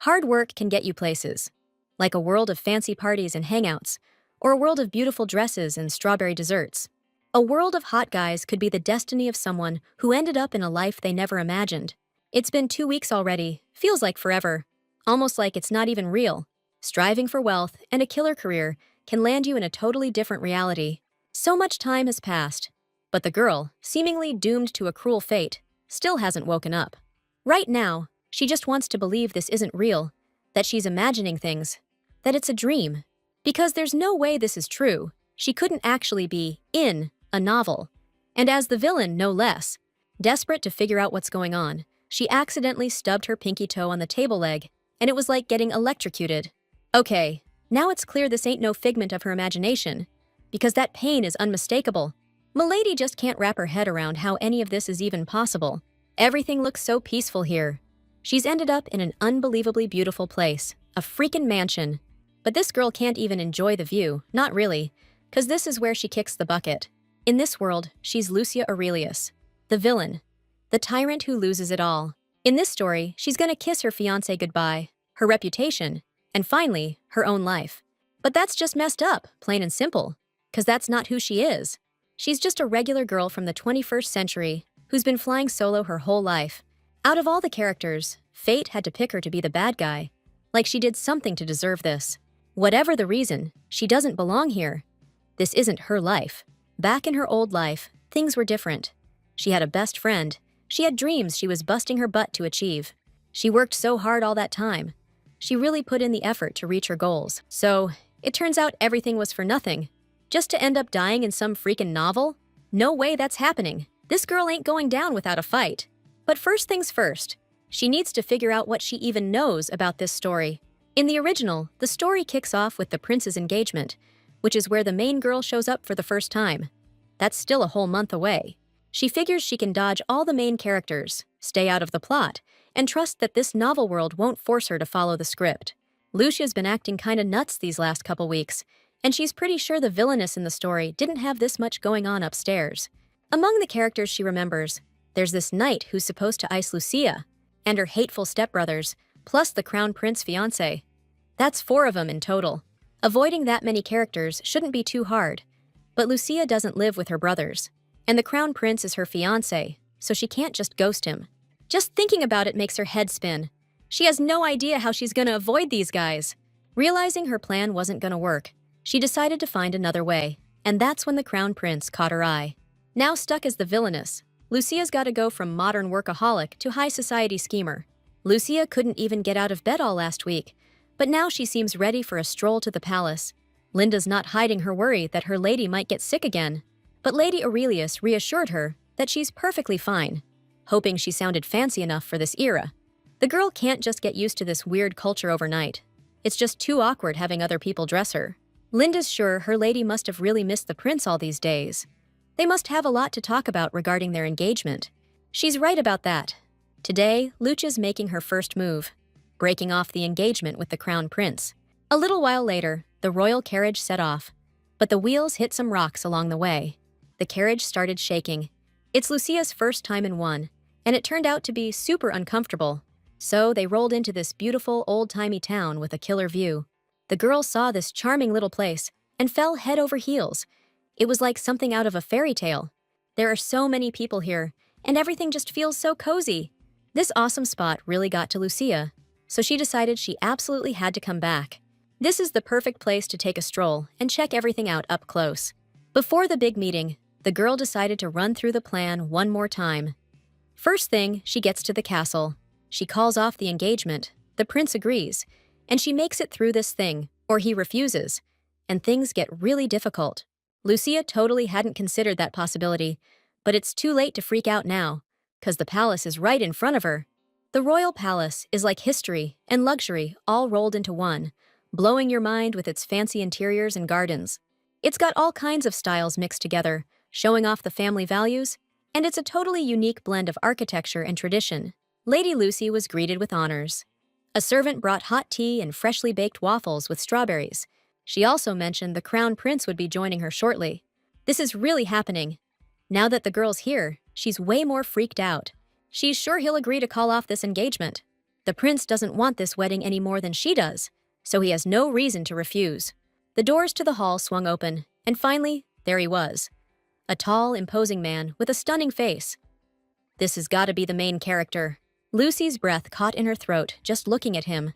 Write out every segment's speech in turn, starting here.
Hard work can get you places, like a world of fancy parties and hangouts, or a world of beautiful dresses and strawberry desserts. A world of hot guys could be the destiny of someone who ended up in a life they never imagined. It's been 2 weeks already, feels like forever, almost like it's not even real. Striving for wealth and a killer career can land you in a totally different reality. So much time has passed, but the girl, seemingly doomed to a cruel fate, still hasn't woken up. Right now, she just wants to believe this isn't real, that she's imagining things, that it's a dream. Because there's no way this is true, she couldn't actually be in a novel. And as the villain, no less, desperate to figure out what's going on, she accidentally stubbed her pinky toe on the table leg, and it was like getting electrocuted. Okay, now it's clear this ain't no figment of her imagination, because that pain is unmistakable. Milady just can't wrap her head around how any of this is even possible. Everything looks so peaceful here. She's ended up in an unbelievably beautiful place, a freaking mansion. But this girl can't even enjoy the view, not really, because this is where she kicks the bucket. In this world, she's Lucia Aurelius, the villain, the tyrant who loses it all. In this story, she's gonna kiss her fiancé goodbye, her reputation, and finally, her own life. But that's just messed up, plain and simple, because that's not who she is. She's just a regular girl from the 21st century who's been flying solo her whole life. Out of all the characters, fate had to pick her to be the bad guy, like she did something to deserve this. Whatever the reason, she doesn't belong here. This isn't her life. Back in her old life, things were different. She had a best friend. She had dreams she was busting her butt to achieve. She worked so hard all that time. She really put in the effort to reach her goals. So, it turns out everything was for nothing. Just to end up dying in some freaking novel? No way that's happening. This girl ain't going down without a fight. But first things first, she needs to figure out what she even knows about this story. In the original, the story kicks off with the prince's engagement, which is where the main girl shows up for the first time. That's still a whole month away. She figures she can dodge all the main characters, stay out of the plot, and trust that this novel world won't force her to follow the script. Lucia's been acting kinda nuts these last couple weeks, and she's pretty sure the villainess in the story didn't have this much going on upstairs. Among the characters she remembers, there's this knight who's supposed to ice Lucia, and her hateful stepbrothers, plus the crown prince fiancé. That's 4 of them in total. Avoiding that many characters shouldn't be too hard, but Lucia doesn't live with her brothers, and the crown prince is her fiancé, so she can't just ghost him. Just thinking about it makes her head spin. She has no idea how she's gonna avoid these guys. Realizing her plan wasn't gonna work, she decided to find another way, and that's when the crown prince caught her eye. Now stuck as the villainess, Lucia's gotta go from modern workaholic to high society schemer. Lucia couldn't even get out of bed all last week, but now she seems ready for a stroll to the palace. Linda's not hiding her worry that her lady might get sick again, but Lady Aurelius reassured her that she's perfectly fine, hoping she sounded fancy enough for this era. The girl can't just get used to this weird culture overnight. It's just too awkward having other people dress her. Linda's sure her lady must have really missed the prince all these days. They must have a lot to talk about regarding their engagement. She's right about that. Today, Lucia's making her first move, breaking off the engagement with the crown prince. A little while later, the royal carriage set off, but the wheels hit some rocks along the way. The carriage started shaking. It's Lucia's first time in one, and it turned out to be super uncomfortable. So they rolled into this beautiful old-timey town with a killer view. The girl saw this charming little place and fell head over heels. It was like something out of a fairy tale. There are so many people here, and everything just feels so cozy. This awesome spot really got to Lucia, so she decided she absolutely had to come back. This is the perfect place to take a stroll and check everything out up close. Before the big meeting, the girl decided to run through the plan one more time. First thing, she gets to the castle. She calls off the engagement, the prince agrees, and she makes it through this thing, or he refuses, and things get really difficult. Lucia totally hadn't considered that possibility, but it's too late to freak out now, 'cause the palace is right in front of her. The royal palace is like history and luxury all rolled into one, blowing your mind with its fancy interiors and gardens. It's got all kinds of styles mixed together, showing off the family values, and it's a totally unique blend of architecture and tradition. Lady Lucy was greeted with honors. A servant brought hot tea and freshly baked waffles with strawberries. She also mentioned the crown prince would be joining her shortly. This is really happening. Now that the girl's here, she's way more freaked out. She's sure he'll agree to call off this engagement. The prince doesn't want this wedding any more than she does, so he has no reason to refuse. The doors to the hall swung open, and finally, there he was. A tall, imposing man with a stunning face. This has got to be the main character. Lucy's breath caught in her throat just looking at him.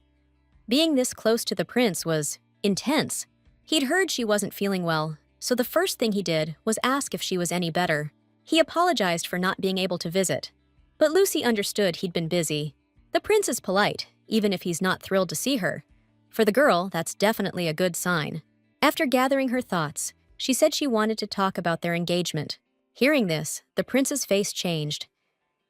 Being this close to the prince was intense. He'd heard she wasn't feeling well, so the first thing he did was ask if she was any better. He apologized for not being able to visit, but Lucy understood he'd been busy. The prince is polite, even if he's not thrilled to see her. For the girl, that's definitely a good sign. After gathering her thoughts, she said she wanted to talk about their engagement. Hearing this, the prince's face changed.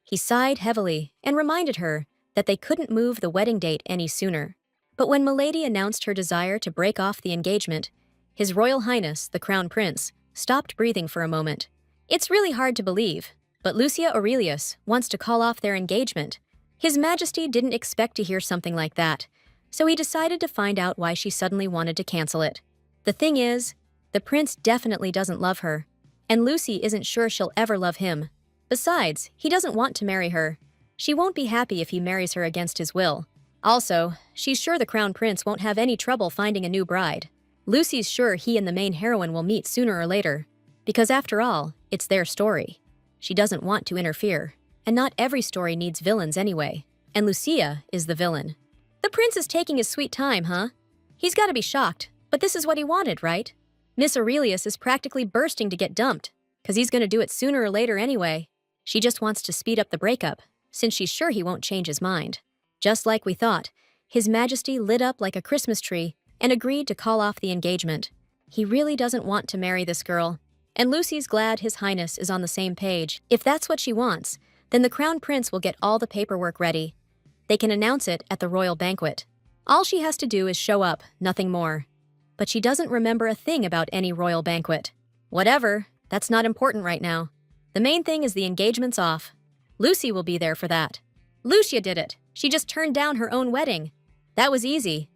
He sighed heavily and reminded her that they couldn't move the wedding date any sooner. But when Milady announced her desire to break off the engagement, His Royal Highness, the Crown Prince, stopped breathing for a moment. It's really hard to believe, but Lucia Aurelius wants to call off their engagement. His Majesty didn't expect to hear something like that, so he decided to find out why she suddenly wanted to cancel it. The thing is, the prince definitely doesn't love her, and Lucy isn't sure she'll ever love him. Besides, he doesn't want to marry her. She won't be happy if he marries her against his will. Also, she's sure the Crown Prince won't have any trouble finding a new bride. Lucy's sure he and the main heroine will meet sooner or later, because after all, it's their story. She doesn't want to interfere, and not every story needs villains anyway, and Lucia is the villain. The prince is taking his sweet time, huh? He's got to be shocked, but this is what he wanted, right? Miss Aurelius is practically bursting to get dumped, because he's going to do it sooner or later anyway. She just wants to speed up the breakup, since she's sure he won't change his mind. Just like we thought, His Majesty lit up like a Christmas tree and agreed to call off the engagement. He really doesn't want to marry this girl, and Lucy's glad His Highness is on the same page. If that's what she wants, then the Crown Prince will get all the paperwork ready. They can announce it at the royal banquet. All she has to do is show up, nothing more. But she doesn't remember a thing about any royal banquet. Whatever, that's not important right now. The main thing is the engagement's off. Lucy will be there for that. Lucia did it. She just turned down her own wedding. That was easy.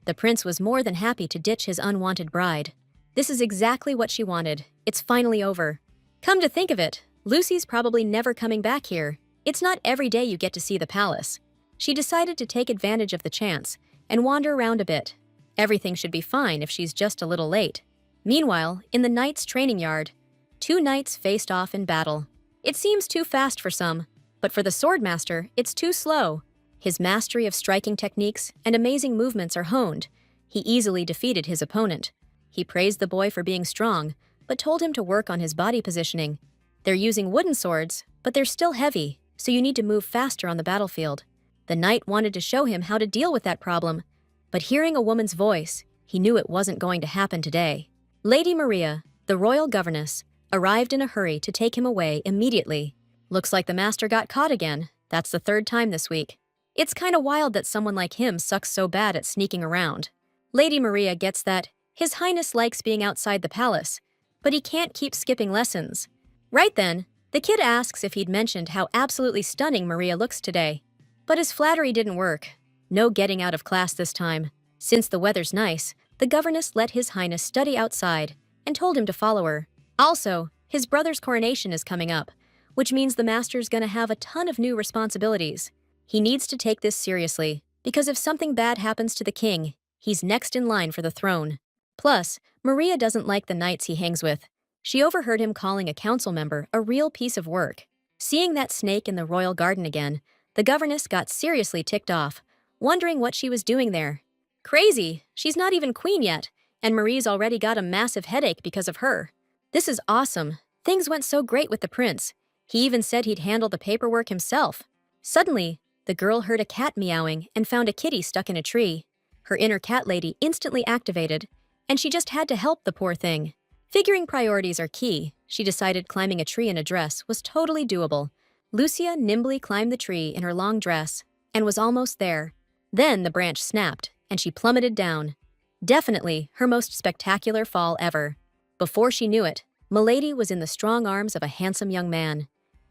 The prince was more than happy to ditch his unwanted bride. This is exactly what she wanted. It's finally over. Come to think of it, Lucy's probably never coming back here. It's not every day you get to see the palace. She decided to take advantage of the chance and wander around a bit. Everything should be fine if she's just a little late. Meanwhile, in the knights' training yard, two knights faced off in battle. It seems too fast for some, but for the swordmaster, it's too slow. His mastery of striking techniques and amazing movements are honed. He easily defeated his opponent. He praised the boy for being strong, but told him to work on his body positioning. They're using wooden swords, but they're still heavy, so you need to move faster on the battlefield. The knight wanted to show him how to deal with that problem, but hearing a woman's voice, he knew it wasn't going to happen today. Lady Maria, the royal governess, arrived in a hurry to take him away immediately. Looks like the master got caught again. That's the third time this week. It's kinda wild that someone like him sucks so bad at sneaking around. Lady Maria gets that His Highness likes being outside the palace, but he can't keep skipping lessons. Right then, the kid asks if he'd mentioned how absolutely stunning Maria looks today. But his flattery didn't work. No getting out of class this time. Since the weather's nice, the governess let His Highness study outside and told him to follow her. Also, his brother's coronation is coming up, which means the master's gonna have a ton of new responsibilities. He needs to take this seriously, because if something bad happens to the king, he's next in line for the throne. Plus, Maria doesn't like the knights he hangs with. She overheard him calling a council member a real piece of work. Seeing that snake in the royal garden again, the governess got seriously ticked off, wondering what she was doing there. Crazy, she's not even queen yet, and Marie's already got a massive headache because of her. This is awesome. Things went so great with the prince. He even said he'd handle the paperwork himself. Suddenly, the girl heard a cat meowing and found a kitty stuck in a tree. Her inner cat lady instantly activated, and she just had to help the poor thing. Figuring priorities are key, she decided climbing a tree in a dress was totally doable. Lucia nimbly climbed the tree in her long dress and was almost there. Then the branch snapped, and she plummeted down. Definitely her most spectacular fall ever. Before she knew it, Milady was in the strong arms of a handsome young man.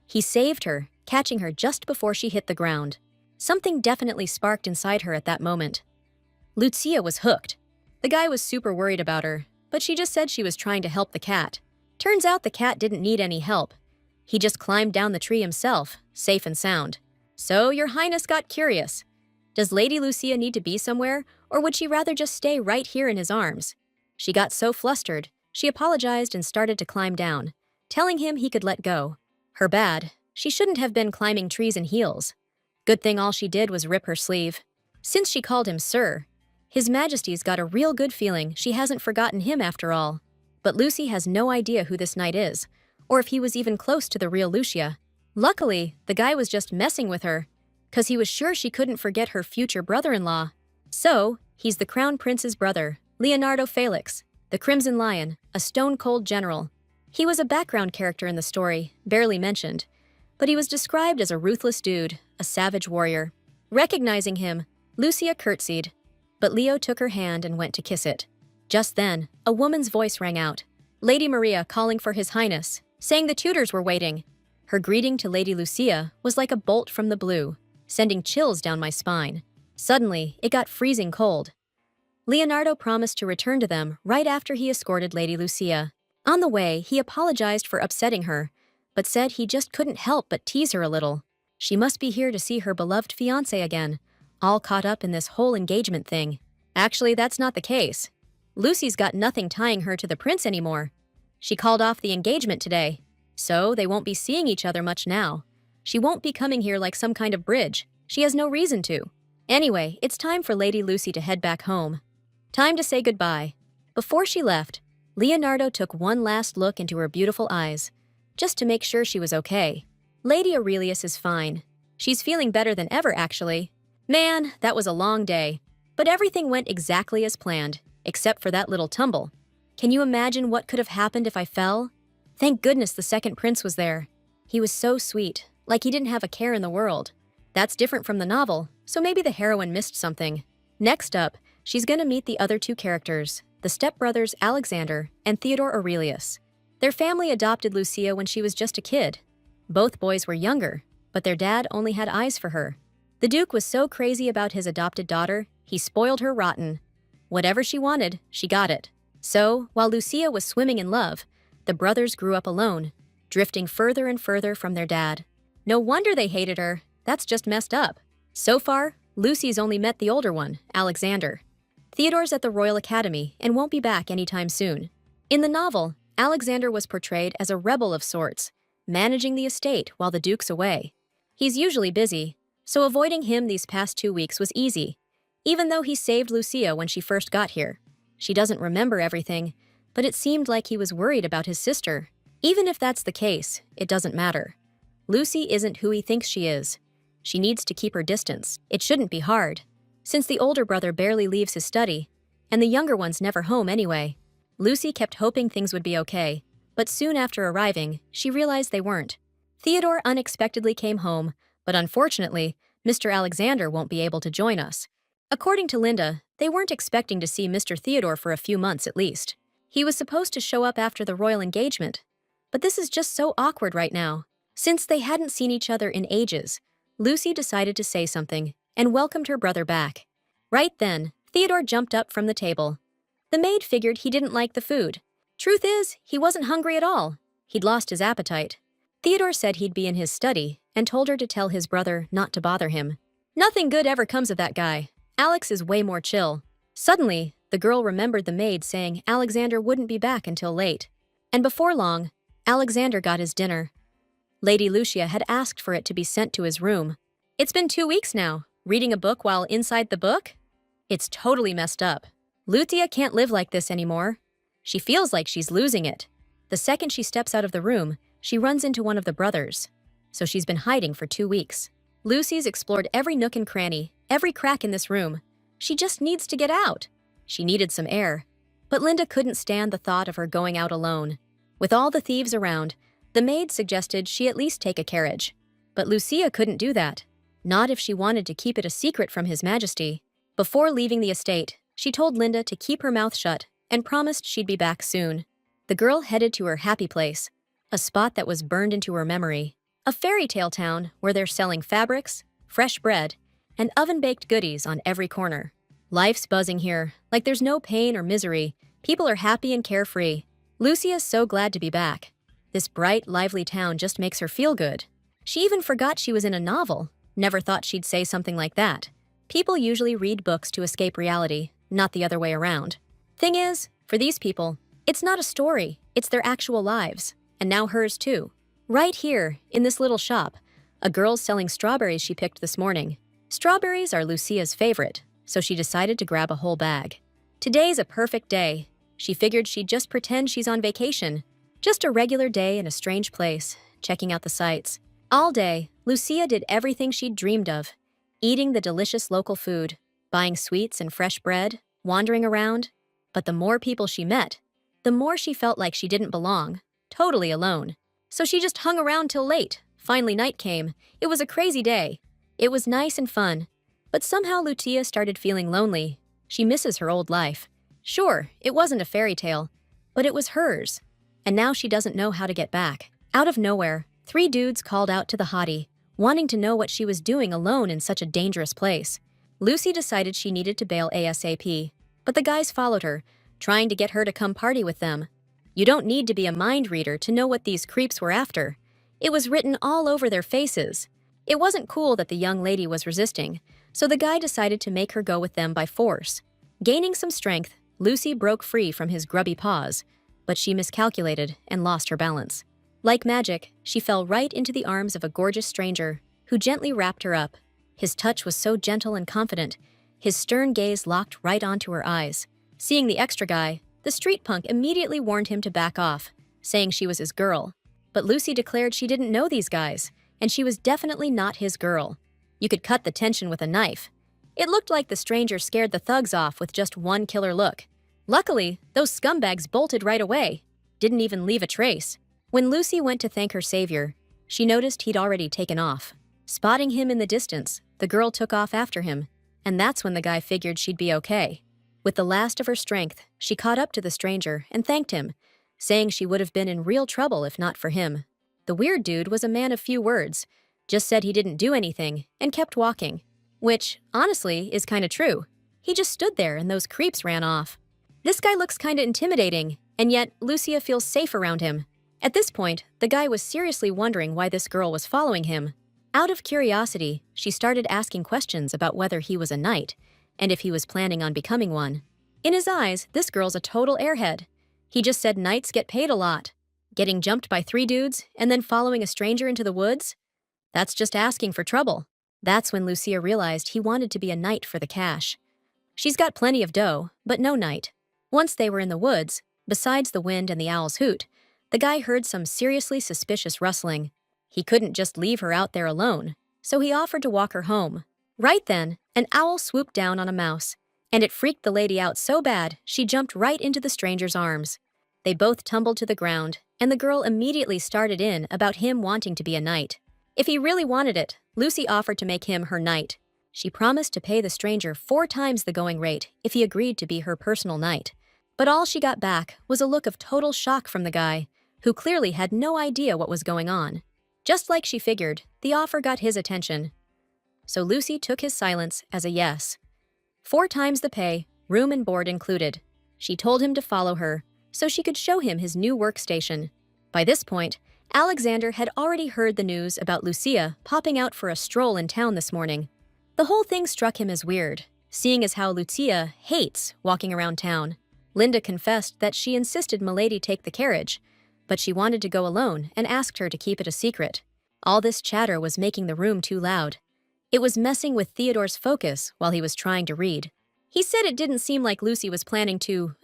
He saved her, catching her just before she hit the ground. Something definitely sparked inside her at that moment. Lucia was hooked. The guy was super worried about her, but she just said she was trying to help the cat. Turns out the cat didn't need any help. He just climbed down the tree himself, safe and sound. So your highness got curious. Does Lady Lucia need to be somewhere, or would she rather just stay right here in his arms? She got so flustered, she apologized and started to climb down, telling him he could let go. Her bad. She shouldn't have been climbing trees in heels. Good thing all she did was rip her sleeve. Since she called him Sir, His Majesty's got a real good feeling she hasn't forgotten him after all. But Lucy has no idea who this knight is, or if he was even close to the real Lucia. Luckily, the guy was just messing with her, 'cause he was sure she couldn't forget her future brother-in-law. So, he's the Crown Prince's brother, Leonardo Felix, the Crimson Lion, a stone-cold general. He was a background character in the story, barely mentioned, but he was described as a ruthless dude, a savage warrior. Recognizing him, Lucia curtsied, but Leo took her hand and went to kiss it. Just then, a woman's voice rang out, Lady Maria calling for His Highness, saying the tutors were waiting. Her greeting to Lady Lucia was like a bolt from the blue, sending chills down my spine. Suddenly, it got freezing cold. Leonardo promised to return to them right after he escorted Lady Lucia. On the way, he apologized for upsetting her, but said he just couldn't help but tease her a little. She must be here to see her beloved fiancé again, all caught up in this whole engagement thing. Actually, that's not the case. Lucy's got nothing tying her to the prince anymore. She called off the engagement today, so they won't be seeing each other much now. She won't be coming here like some kind of bridge. She has no reason to. Anyway, it's time for Lady Lucy to head back home. Time to say goodbye. Before she left, Leonardo took one last look into her beautiful eyes, just to make sure she was okay. Lady Aurelius is fine. She's feeling better than ever, actually. Man, that was a long day. But everything went exactly as planned, except for that little tumble. Can you imagine what could have happened if I fell? Thank goodness the second prince was there. He was so sweet, like he didn't have a care in the world. That's different from the novel, so maybe the heroine missed something. Next up, she's gonna meet the other two characters, the stepbrothers Alexander and Theodore Aurelius. Their family adopted Lucia when she was just a kid. Both boys were younger, but their dad only had eyes for her. The Duke was so crazy about his adopted daughter, he spoiled her rotten. Whatever she wanted, she got it. So, while Lucia was swimming in love, the brothers grew up alone, drifting further and further from their dad. No wonder they hated her. That's just messed up. So far, Lucy's only met the older one, Alexander. Theodore's at the Royal Academy and won't be back anytime soon. In the novel, Alexander was portrayed as a rebel of sorts, managing the estate while the Duke's away. He's usually busy, so avoiding him these past 2 weeks was easy, even though he saved Lucia when she first got here. She doesn't remember everything, but it seemed like he was worried about his sister. Even if that's the case, it doesn't matter. Lucy isn't who he thinks she is. She needs to keep her distance. It shouldn't be hard, since the older brother barely leaves his study, and the younger one's never home anyway. Lucy kept hoping things would be okay, but soon after arriving, she realized they weren't. Theodore unexpectedly came home, but unfortunately, Mr. Alexander won't be able to join us. According to Linda, they weren't expecting to see Mr. Theodore for a few months at least. He was supposed to show up after the royal engagement, but this is just so awkward right now. Since they hadn't seen each other in ages, Lucy decided to say something and welcomed her brother back. Right then, Theodore jumped up from the table. The maid figured he didn't like the food. Truth is, he wasn't hungry at all. He'd lost his appetite. Theodore said he'd be in his study and told her to tell his brother not to bother him. Nothing good ever comes of that guy. Alex is way more chill. Suddenly, the girl remembered the maid saying Alexander wouldn't be back until late. And before long, Alexander got his dinner. Lady Lucia had asked for it to be sent to his room. It's been 2 weeks now. Reading a book while inside the book? It's totally messed up. Lucia can't live like this anymore. She feels like she's losing it. The second she steps out of the room, she runs into one of the brothers. So she's been hiding for 2 weeks. Lucy's explored every nook and cranny, every crack in this room. She just needs to get out. She needed some air. But Linda couldn't stand the thought of her going out alone. With all the thieves around, the maid suggested she at least take a carriage. But Lucia couldn't do that. Not if she wanted to keep it a secret from His Majesty. Before leaving the estate, she told Linda to keep her mouth shut and promised she'd be back soon. The girl headed to her happy place, a spot that was burned into her memory. A fairy tale town where they're selling fabrics, fresh bread, and oven-baked goodies on every corner. Life's buzzing here, like there's no pain or misery. People are happy and carefree. Lucia's so glad to be back. This bright, lively town just makes her feel good. She even forgot she was in a novel. Never thought she'd say something like that. People usually read books to escape reality, not the other way around. Thing is, for these people, it's not a story, it's their actual lives, and now hers too. Right here, in this little shop, a girl's selling strawberries she picked this morning. Strawberries are Lucia's favorite, so she decided to grab a whole bag. Today's a perfect day. She figured she'd just pretend she's on vacation. Just a regular day in a strange place, checking out the sights. All day, Lucia did everything she'd dreamed of. Eating the delicious local food, buying sweets and fresh bread, wandering around. But the more people she met, the more she felt like she didn't belong, totally alone. So she just hung around till late. Finally night came. It was a crazy day. It was nice and fun. But somehow Lucia started feeling lonely. She misses her old life. Sure, it wasn't a fairy tale, but it was hers. And now she doesn't know how to get back. Out of nowhere, 3 dudes called out to the hottie, wanting to know what she was doing alone in such a dangerous place. Lucy decided she needed to bail ASAP, but the guys followed her, trying to get her to come party with them. You don't need to be a mind reader to know what these creeps were after. It was written all over their faces. It wasn't cool that the young lady was resisting, so the guy decided to make her go with them by force. Gaining some strength, Lucy broke free from his grubby paws, but she miscalculated and lost her balance. Like magic, she fell right into the arms of a gorgeous stranger who gently wrapped her up. His touch was so gentle and confident, his stern gaze locked right onto her eyes. Seeing the extra guy, the street punk immediately warned him to back off, saying she was his girl. But Lucy declared she didn't know these guys, and she was definitely not his girl. You could cut the tension with a knife. It looked like the stranger scared the thugs off with just one killer look. Luckily, those scumbags bolted right away, didn't even leave a trace. When Lucy went to thank her savior, she noticed he'd already taken off. Spotting him in the distance, the girl took off after him, and that's when the guy figured she'd be okay. With the last of her strength, she caught up to the stranger and thanked him, saying she would have been in real trouble if not for him. The weird dude was a man of few words, just said he didn't do anything, and kept walking. Which, honestly, is kinda true. He just stood there and those creeps ran off. This guy looks kinda intimidating, and yet Lucia feels safe around him. At this point, the guy was seriously wondering why this girl was following him. Out of curiosity, she started asking questions about whether he was a knight, and if he was planning on becoming one. In his eyes, this girl's a total airhead. He just said knights get paid a lot. Getting jumped by 3 dudes, and then following a stranger into the woods? That's just asking for trouble. That's when Lucia realized he wanted to be a knight for the cash. She's got plenty of dough, but no knight. Once they were in the woods, besides the wind and the owl's hoot, the guy heard some seriously suspicious rustling. He couldn't just leave her out there alone, so he offered to walk her home. Right then, an owl swooped down on a mouse, and it freaked the lady out so bad she jumped right into the stranger's arms. They both tumbled to the ground, and the girl immediately started in about him wanting to be a knight. If he really wanted it, Lucy offered to make him her knight. She promised to pay the stranger 4 times the going rate if he agreed to be her personal knight. But all she got back was a look of total shock from the guy, who clearly had no idea what was going on. Just like she figured, the offer got his attention. So Lucy took his silence as a yes. 4 times the pay, room and board included. She told him to follow her, so she could show him his new workstation. By this point, Alexander had already heard the news about Lucia popping out for a stroll in town this morning. The whole thing struck him as weird, seeing as how Lucia hates walking around town. Linda confessed that she insisted Milady take the carriage, but she wanted to go alone and asked her to keep it a secret. All this chatter was making the room too loud. It was messing with Theodore's focus while he was trying to read. He said it didn't seem like Lucy was planning to,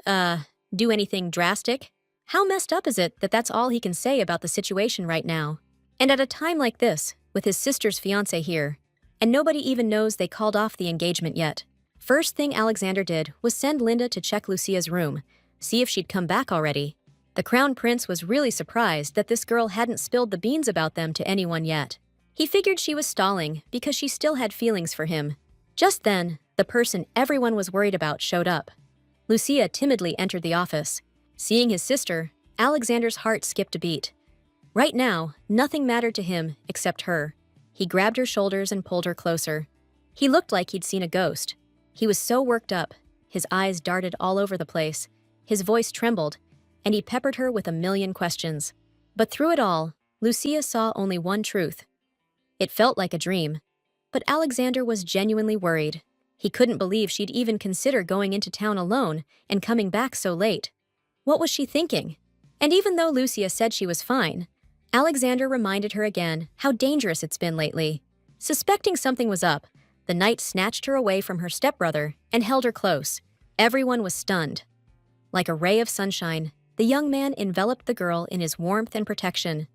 do anything drastic. How messed up is it that that's all he can say about the situation right now? And at a time like this, with his sister's fiancé here, and nobody even knows they called off the engagement yet. First thing Alexander did was send Linda to check Lucia's room, see if she'd come back already. The Crown Prince was really surprised that this girl hadn't spilled the beans about them to anyone yet. He figured she was stalling because she still had feelings for him. Just then, the person everyone was worried about showed up. Lucia timidly entered the office. Seeing his sister, Alexander's heart skipped a beat. Right now, nothing mattered to him except her. He grabbed her shoulders and pulled her closer. He looked like he'd seen a ghost. He was so worked up, his eyes darted all over the place, his voice trembled, and he peppered her with a million questions. But through it all, Lucia saw only one truth. It felt like a dream, but Alexander was genuinely worried. He couldn't believe she'd even consider going into town alone and coming back so late. What was she thinking? And even though Lucia said she was fine, Alexander reminded her again how dangerous it's been lately. Suspecting something was up, the knight snatched her away from her stepbrother and held her close. Everyone was stunned. Like a ray of sunshine, the young man enveloped the girl in his warmth and protection,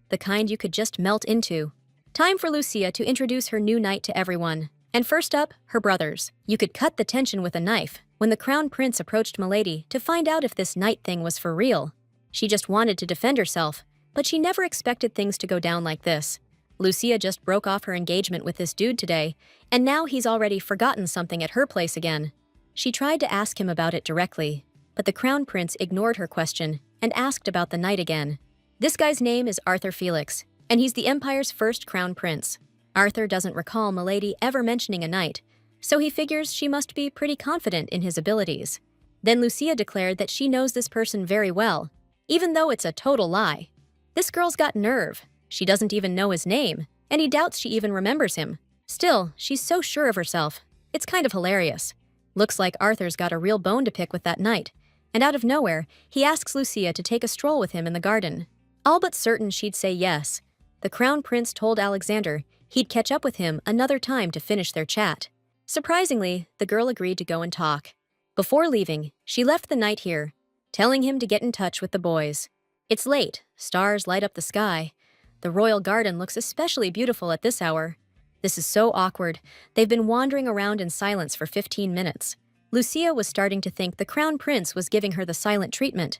the kind you could just melt into. Time for Lucia to introduce her new knight to everyone. And first up, her brothers. You could cut the tension with a knife when the crown prince approached Milady to find out if this knight thing was for real. She just wanted to defend herself, but she never expected things to go down like this. Lucia just broke off her engagement with this dude today, and now he's already forgotten something at her place again. She tried to ask him about it directly, but the crown prince ignored her question and asked about the knight again. This guy's name is Arthur Felix, and he's the Empire's first crown prince. Arthur doesn't recall Milady ever mentioning a knight, so he figures she must be pretty confident in his abilities. Then Lucia declared that she knows this person very well, even though it's a total lie. This girl's got nerve. She doesn't even know his name, and he doubts she even remembers him. Still, she's so sure of herself. It's kind of hilarious. Looks like Arthur's got a real bone to pick with that knight, and out of nowhere, he asks Lucia to take a stroll with him in the garden. All but certain she'd say yes. The crown prince told Alexander he'd catch up with him another time to finish their chat. Surprisingly, the girl agreed to go and talk. Before leaving, she left the knight here, telling him to get in touch with the boys. It's late, stars light up the sky. The royal garden looks especially beautiful at this hour. This is so awkward. They've been wandering around in silence for 15 minutes. Lucia was starting to think the crown prince was giving her the silent treatment,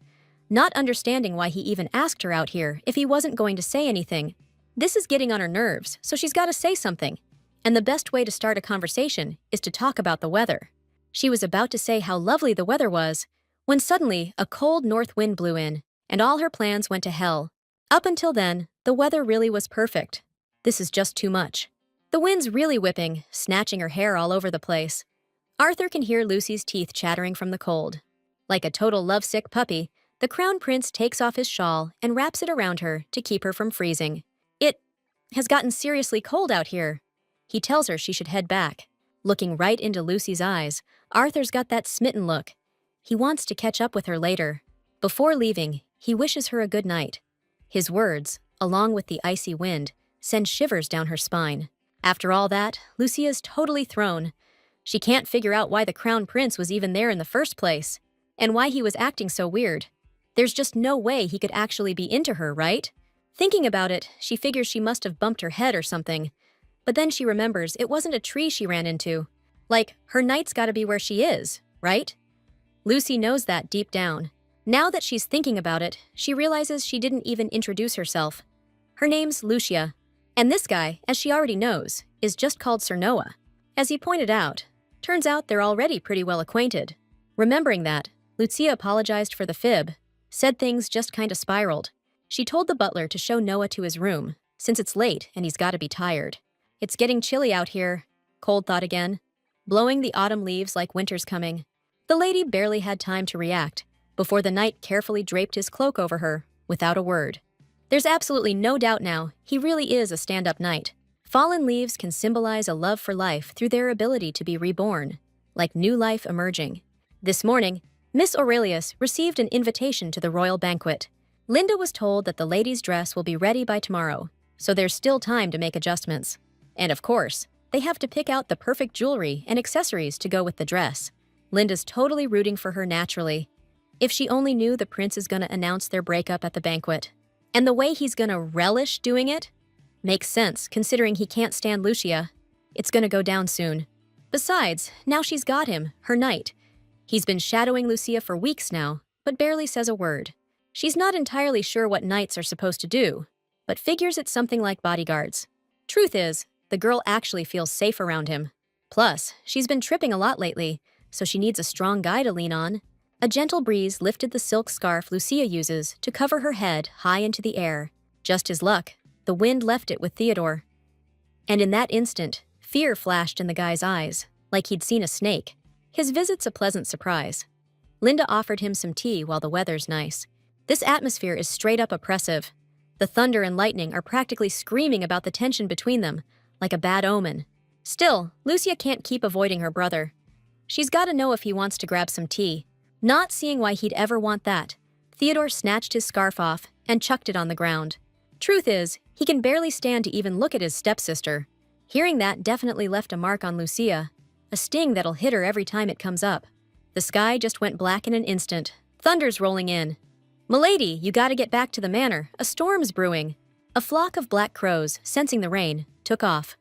not understanding why he even asked her out here if he wasn't going to say anything. This is getting on her nerves, so she's got to say something. And the best way to start a conversation is to talk about the weather. She was about to say how lovely the weather was, when suddenly a cold north wind blew in, and all her plans went to hell. Up until then, the weather really was perfect. This is just too much. The wind's really whipping, snatching her hair all over the place. Arthur can hear Lucy's teeth chattering from the cold. Like a total lovesick puppy, the crown prince takes off his shawl and wraps it around her to keep her from freezing. It has gotten seriously cold out here. He tells her she should head back. Looking right into Lucy's eyes, Arthur's got that smitten look. He wants to catch up with her later. Before leaving, he wishes her a good night. His words, along with the icy wind, send shivers down her spine. After all that, Lucia's totally thrown. She can't figure out why the crown prince was even there in the first place, and why he was acting so weird. There's just no way he could actually be into her, right? Thinking about it, she figures she must have bumped her head or something. But then she remembers it wasn't a tree she ran into. Like, her knight's gotta be where she is, right? Lucy knows that deep down. Now that she's thinking about it, she realizes she didn't even introduce herself. Her name's Lucia, and this guy, as she already knows, is just called Sir Noah. As he pointed out, turns out they're already pretty well acquainted. Remembering that, Lucia apologized for the fib, said things just kinda spiraled. She told the butler to show Noah to his room, since it's late and he's gotta be tired. It's getting chilly out here, Cold thought again, blowing the autumn leaves like winter's coming. The lady barely had time to react, before the knight carefully draped his cloak over her, without a word. There's absolutely no doubt now, he really is a stand-up knight. Fallen leaves can symbolize a love for life through their ability to be reborn, like new life emerging. This morning, Miss Aurelius received an invitation to the royal banquet. Linda was told that the lady's dress will be ready by tomorrow, so there's still time to make adjustments. And of course, they have to pick out the perfect jewelry and accessories to go with the dress. Linda's totally rooting for her naturally. If she only knew the prince is gonna announce their breakup at the banquet. And the way he's gonna relish doing it makes sense, considering he can't stand Lucia. It's gonna go down soon. Besides, now she's got him, her knight. He's been shadowing Lucia for weeks now, but barely says a word. She's not entirely sure what knights are supposed to do, but figures it's something like bodyguards. Truth is, the girl actually feels safe around him. Plus, she's been tripping a lot lately, so she needs a strong guy to lean on. A gentle breeze lifted the silk scarf Lucia uses to cover her head high into the air. Just his luck, the wind left it with Theodore. And in that instant, fear flashed in the guy's eyes, like he'd seen a snake. His visit's a pleasant surprise. Linda offered him some tea while the weather's nice. This atmosphere is straight up oppressive. The thunder and lightning are practically screaming about the tension between them, like a bad omen. Still, Lucia can't keep avoiding her brother. She's gotta know if he wants to grab some tea. Not seeing why he'd ever want that, Theodore snatched his scarf off and chucked it on the ground. Truth is, he can barely stand to even look at his stepsister. Hearing that definitely left a mark on Lucia, a sting that'll hit her every time it comes up. The sky just went black in an instant. Thunder's rolling in. "Milady, you gotta get back to the manor. A storm's brewing." A flock of black crows, sensing the rain, took off.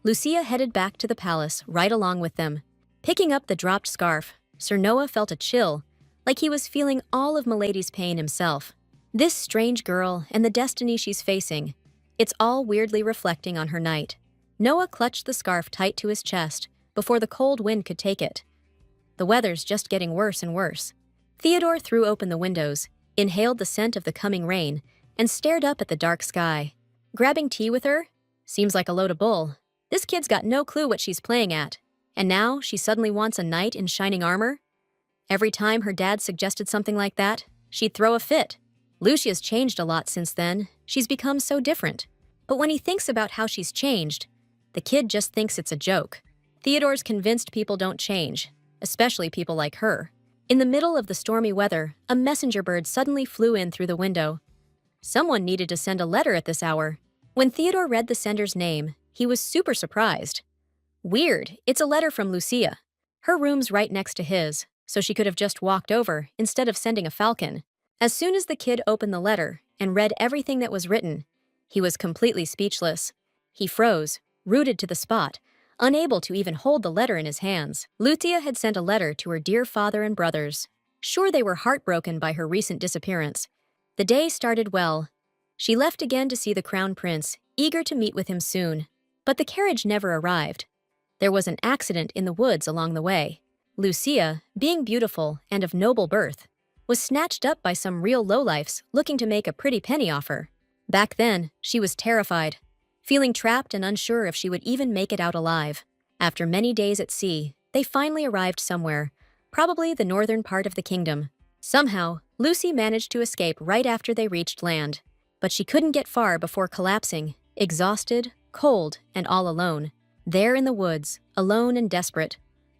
Lucia headed back to the palace right along with them. Picking up the dropped scarf, Sir Noah felt a chill, like he was feeling all of Milady's pain himself. This strange girl and the destiny she's facing, it's all weirdly reflecting on her night. Noah clutched the scarf tight to his chest before the cold wind could take it. The weather's just getting worse and worse. Theodore threw open the windows, inhaled the scent of the coming rain, and stared up at the dark sky. Grabbing tea with her? Seems like a load of bull. This kid's got no clue what she's playing at. And now she suddenly wants a knight in shining armor? Every time her dad suggested something like that, she'd throw a fit. Lucia's changed a lot since then. She's become so different. But when he thinks about how she's changed, the kid just thinks it's a joke. Theodore's convinced people don't change, especially people like her. In the middle of the stormy weather, a messenger bird suddenly flew in through the window. Someone needed to send a letter at this hour. When Theodore read the sender's name, he was super surprised. Weird, it's a letter from Lucia. Her room's right next to his, so she could have just walked over instead of sending a falcon. As soon as the kid opened the letter and read everything that was written, he was completely speechless. He froze, rooted to the spot, unable to even hold the letter in his hands. Lucia had sent a letter to her dear father and brothers. Sure, they were heartbroken by her recent disappearance. The day started well. She left again to see the crown prince, eager to meet with him soon. But the carriage never arrived. There was an accident in the woods along the way. Lucia, being beautiful and of noble birth, was snatched up by some real lowlifes looking to make a pretty penny off her. Back then, she was terrified, feeling trapped and unsure if she would even make it out alive. After many days at sea, they finally arrived somewhere, probably the northern part of the kingdom. Somehow, Lucy managed to escape right after they reached land. But she couldn't get far before collapsing, exhausted, cold, and all alone. There in the woods, alone and desperate,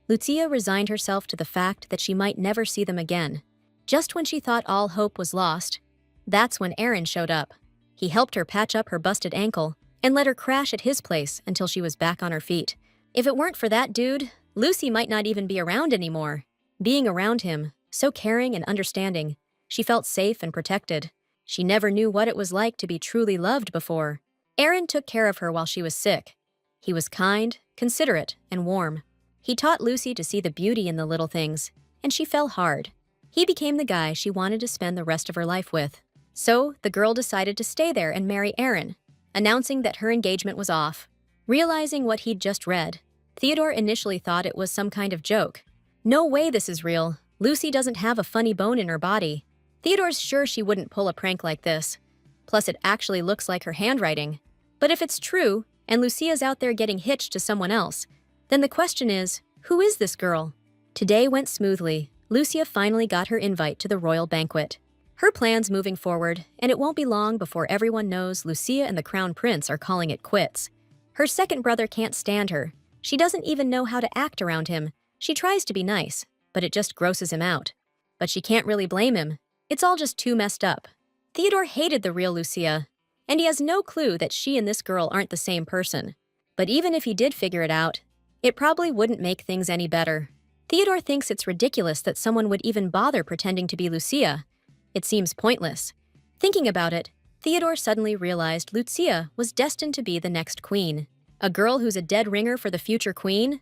Lucia resigned herself to the fact that she might never see them again. Just when she thought all hope was lost, that's when Aaron showed up. He helped her patch up her busted ankle and let her crash at his place until she was back on her feet. If it weren't for that dude, Lucy might not even be around anymore. Being around him, so caring and understanding, she felt safe and protected. She never knew what it was like to be truly loved before. Aaron took care of her while she was sick. He was kind, considerate, and warm. He taught Lucy to see the beauty in the little things, and she fell hard. He became the guy she wanted to spend the rest of her life with. So, the girl decided to stay there and marry Aaron, announcing that her engagement was off. Realizing what he'd just read, Theodore initially thought it was some kind of joke. No way this is real. Lucy doesn't have a funny bone in her body. Theodore's sure she wouldn't pull a prank like this. Plus, it actually looks like her handwriting. But if it's true, and Lucia's out there getting hitched to someone else, then the question is, who is this girl? Today went smoothly. Lucia finally got her invite to the royal banquet. Her plan's moving forward, and it won't be long before everyone knows Lucia and the crown prince are calling it quits. Her second brother can't stand her. She doesn't even know how to act around him. She tries to be nice, but it just grosses him out. But she can't really blame him. It's all just too messed up. Theodore hated the real Lucia, and he has no clue that she and this girl aren't the same person. But even if he did figure it out, it probably wouldn't make things any better. Theodore thinks it's ridiculous that someone would even bother pretending to be Lucia. It seems pointless. Thinking about it, Theodore suddenly realized Lucia was destined to be the next queen. A girl who's a dead ringer for the future queen?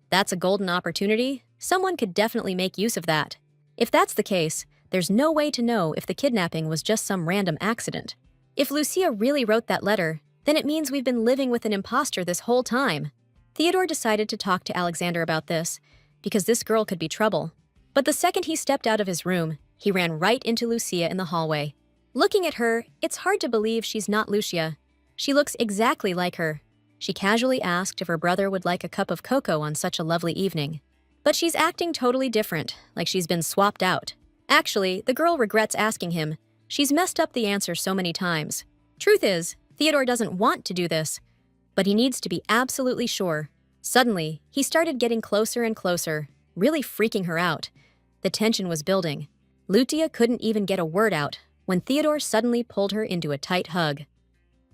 That's a golden opportunity. Someone could definitely make use of that. If that's the case, there's no way to know if the kidnapping was just some random accident. If Lucia really wrote that letter, then it means we've been living with an imposter this whole time. Theodore decided to talk to Alexander about this, because this girl could be trouble. But the second he stepped out of his room, he ran right into Lucia in the hallway. Looking at her, it's hard to believe she's not Lucia. She looks exactly like her. She casually asked if her brother would like a cup of cocoa on such a lovely evening. But she's acting totally different, like she's been swapped out. Actually, the girl regrets asking him. She's messed up the answer so many times. Truth is, Theodore doesn't want to do this, but he needs to be absolutely sure. Suddenly, he started getting closer and closer, really freaking her out. The tension was building. Lucia couldn't even get a word out when Theodore suddenly pulled her into a tight hug.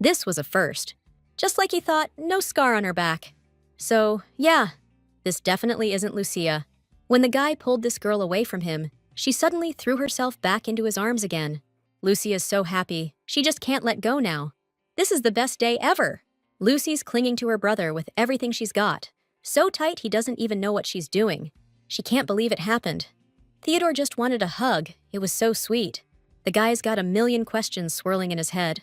This was a first. Just like he thought, no scar on her back. So, yeah, this definitely isn't Lucia. When the guy pulled this girl away from him, she suddenly threw herself back into his arms again. Lucia's so happy, she just can't let go now. This is the best day ever. Lucy's clinging to her brother with everything she's got. So tight he doesn't even know what she's doing. She can't believe it happened. Theodore just wanted a hug. It was so sweet. The guy's got a million questions swirling in his head.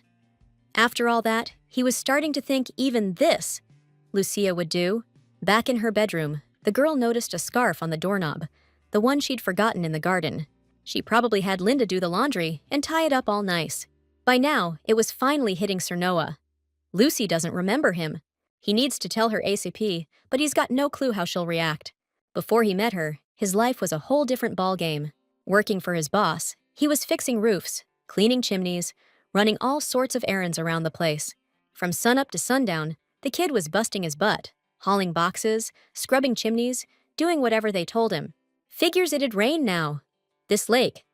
After all that, he was starting to think even this Lucia would do. Back in her bedroom, the girl noticed a scarf on the doorknob, the one she'd forgotten in the garden. She probably had Linda do the laundry and tie it up all nice. By now, it was finally hitting Sir Noah. Lucy doesn't remember him. He needs to tell her ASAP, but he's got no clue how she'll react. Before he met her, his life was a whole different ballgame. Working for his boss, he was fixing roofs, cleaning chimneys, running all sorts of errands around the place. From sunup to sundown, the kid was busting his butt, hauling boxes, scrubbing chimneys, doing whatever they told him. Figures it'd rain now. This lake.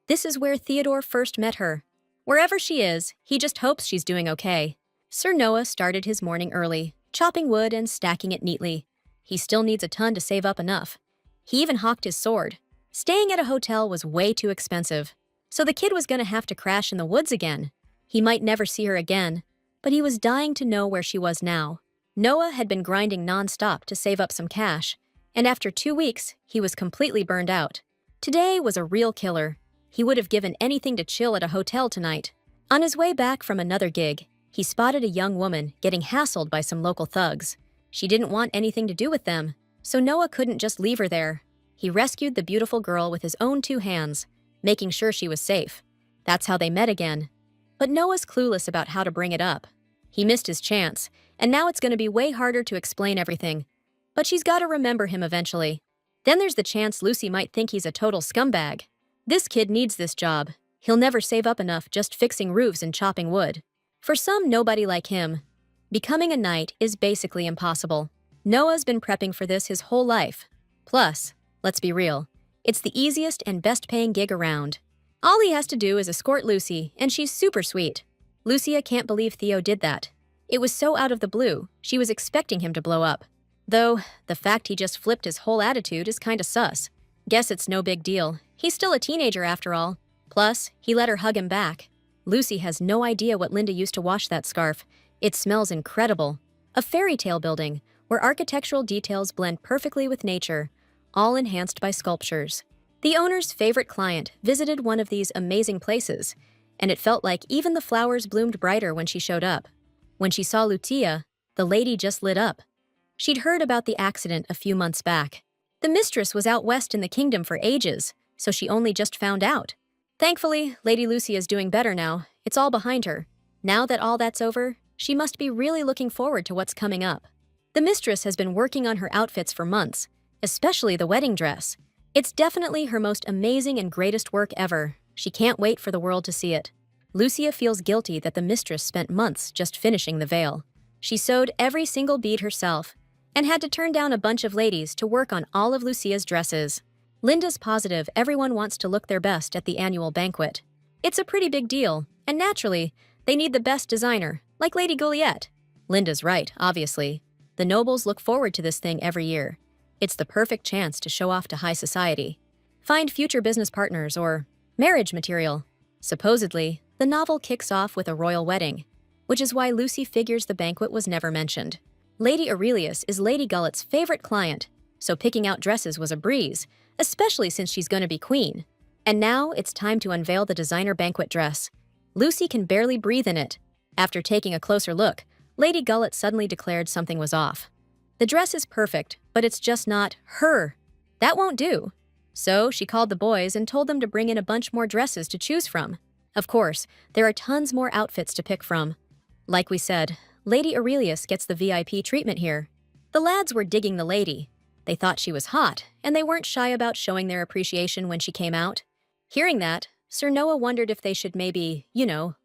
This is where Theodore first met her. Wherever she is, he just hopes she's doing okay. Sir Noah started his morning early, chopping wood and stacking it neatly. He still needs a ton to save up enough. He even hawked his sword. Staying at a hotel was way too expensive, so the kid was gonna have to crash in the woods again. He might never see her again, but he was dying to know where she was now. Noah had been grinding non-stop to save up some cash, and after 2 weeks, he was completely burned out. Today was a real killer. He would have given anything to chill at a hotel tonight. On his way back from another gig, he spotted a young woman getting hassled by some local thugs. She didn't want anything to do with them, so Noah couldn't just leave her there. He rescued the beautiful girl with his own 2 hands, making sure she was safe. That's how they met again. But Noah's clueless about how to bring it up. He missed his chance, and now it's going to be way harder to explain everything. But she's got to remember him eventually. Then there's the chance Lucy might think he's a total scumbag. This kid needs this job. He'll never save up enough just fixing roofs and chopping wood. For some nobody like him, becoming a knight is basically impossible. Noah's been prepping for this his whole life. Plus, let's be real, it's the easiest and best-paying gig around. All he has to do is escort Lucy, and she's super sweet. Lucia can't believe Theo did that. It was so out of the blue, she was expecting him to blow up. Though, the fact he just flipped his whole attitude is kinda sus. Guess it's no big deal. He's still a teenager after all. Plus, he let her hug him back. Lucy has no idea what Linda used to wash that scarf. It smells incredible. A fairy tale building, where architectural details blend perfectly with nature, all enhanced by sculptures. The owner's favorite client visited one of these amazing places, and it felt like even the flowers bloomed brighter when she showed up. When she saw Lucia, the lady just lit up. She'd heard about the accident a few months back. The mistress was out west in the kingdom for ages, so she only just found out. Thankfully, Lady Lucia's doing better now. It's all behind her. Now that all that's over, she must be really looking forward to what's coming up. The mistress has been working on her outfits for months, especially the wedding dress. It's definitely her most amazing and greatest work ever. She can't wait for the world to see it. Lucia feels guilty that the mistress spent months just finishing the veil. She sewed every single bead herself and had to turn down a bunch of ladies to work on all of Lucia's dresses. Linda's positive everyone wants to look their best at the annual banquet. It's a pretty big deal, and naturally, they need the best designer, like Lady Goliath. Linda's right, obviously. The nobles look forward to this thing every year. It's the perfect chance to show off to high society. Find future business partners or marriage material. Supposedly, the novel kicks off with a royal wedding, which is why Lucy figures the banquet was never mentioned. Lady Aurelius is Lady Gullet's favorite client, so picking out dresses was a breeze, especially since she's gonna be queen. And now it's time to unveil the designer banquet dress. Lucy can barely breathe in it. After taking a closer look, Lady Gullet suddenly declared something was off. The dress is perfect, but it's just not her. That won't do. So she called the boys and told them to bring in a bunch more dresses to choose from. Of course, there are tons more outfits to pick from. Like we said, Lady Aurelius gets the VIP treatment here. The lads were digging the lady. They thought she was hot, and they weren't shy about showing their appreciation when she came out. Hearing that, Sir Noah wondered if they should maybe,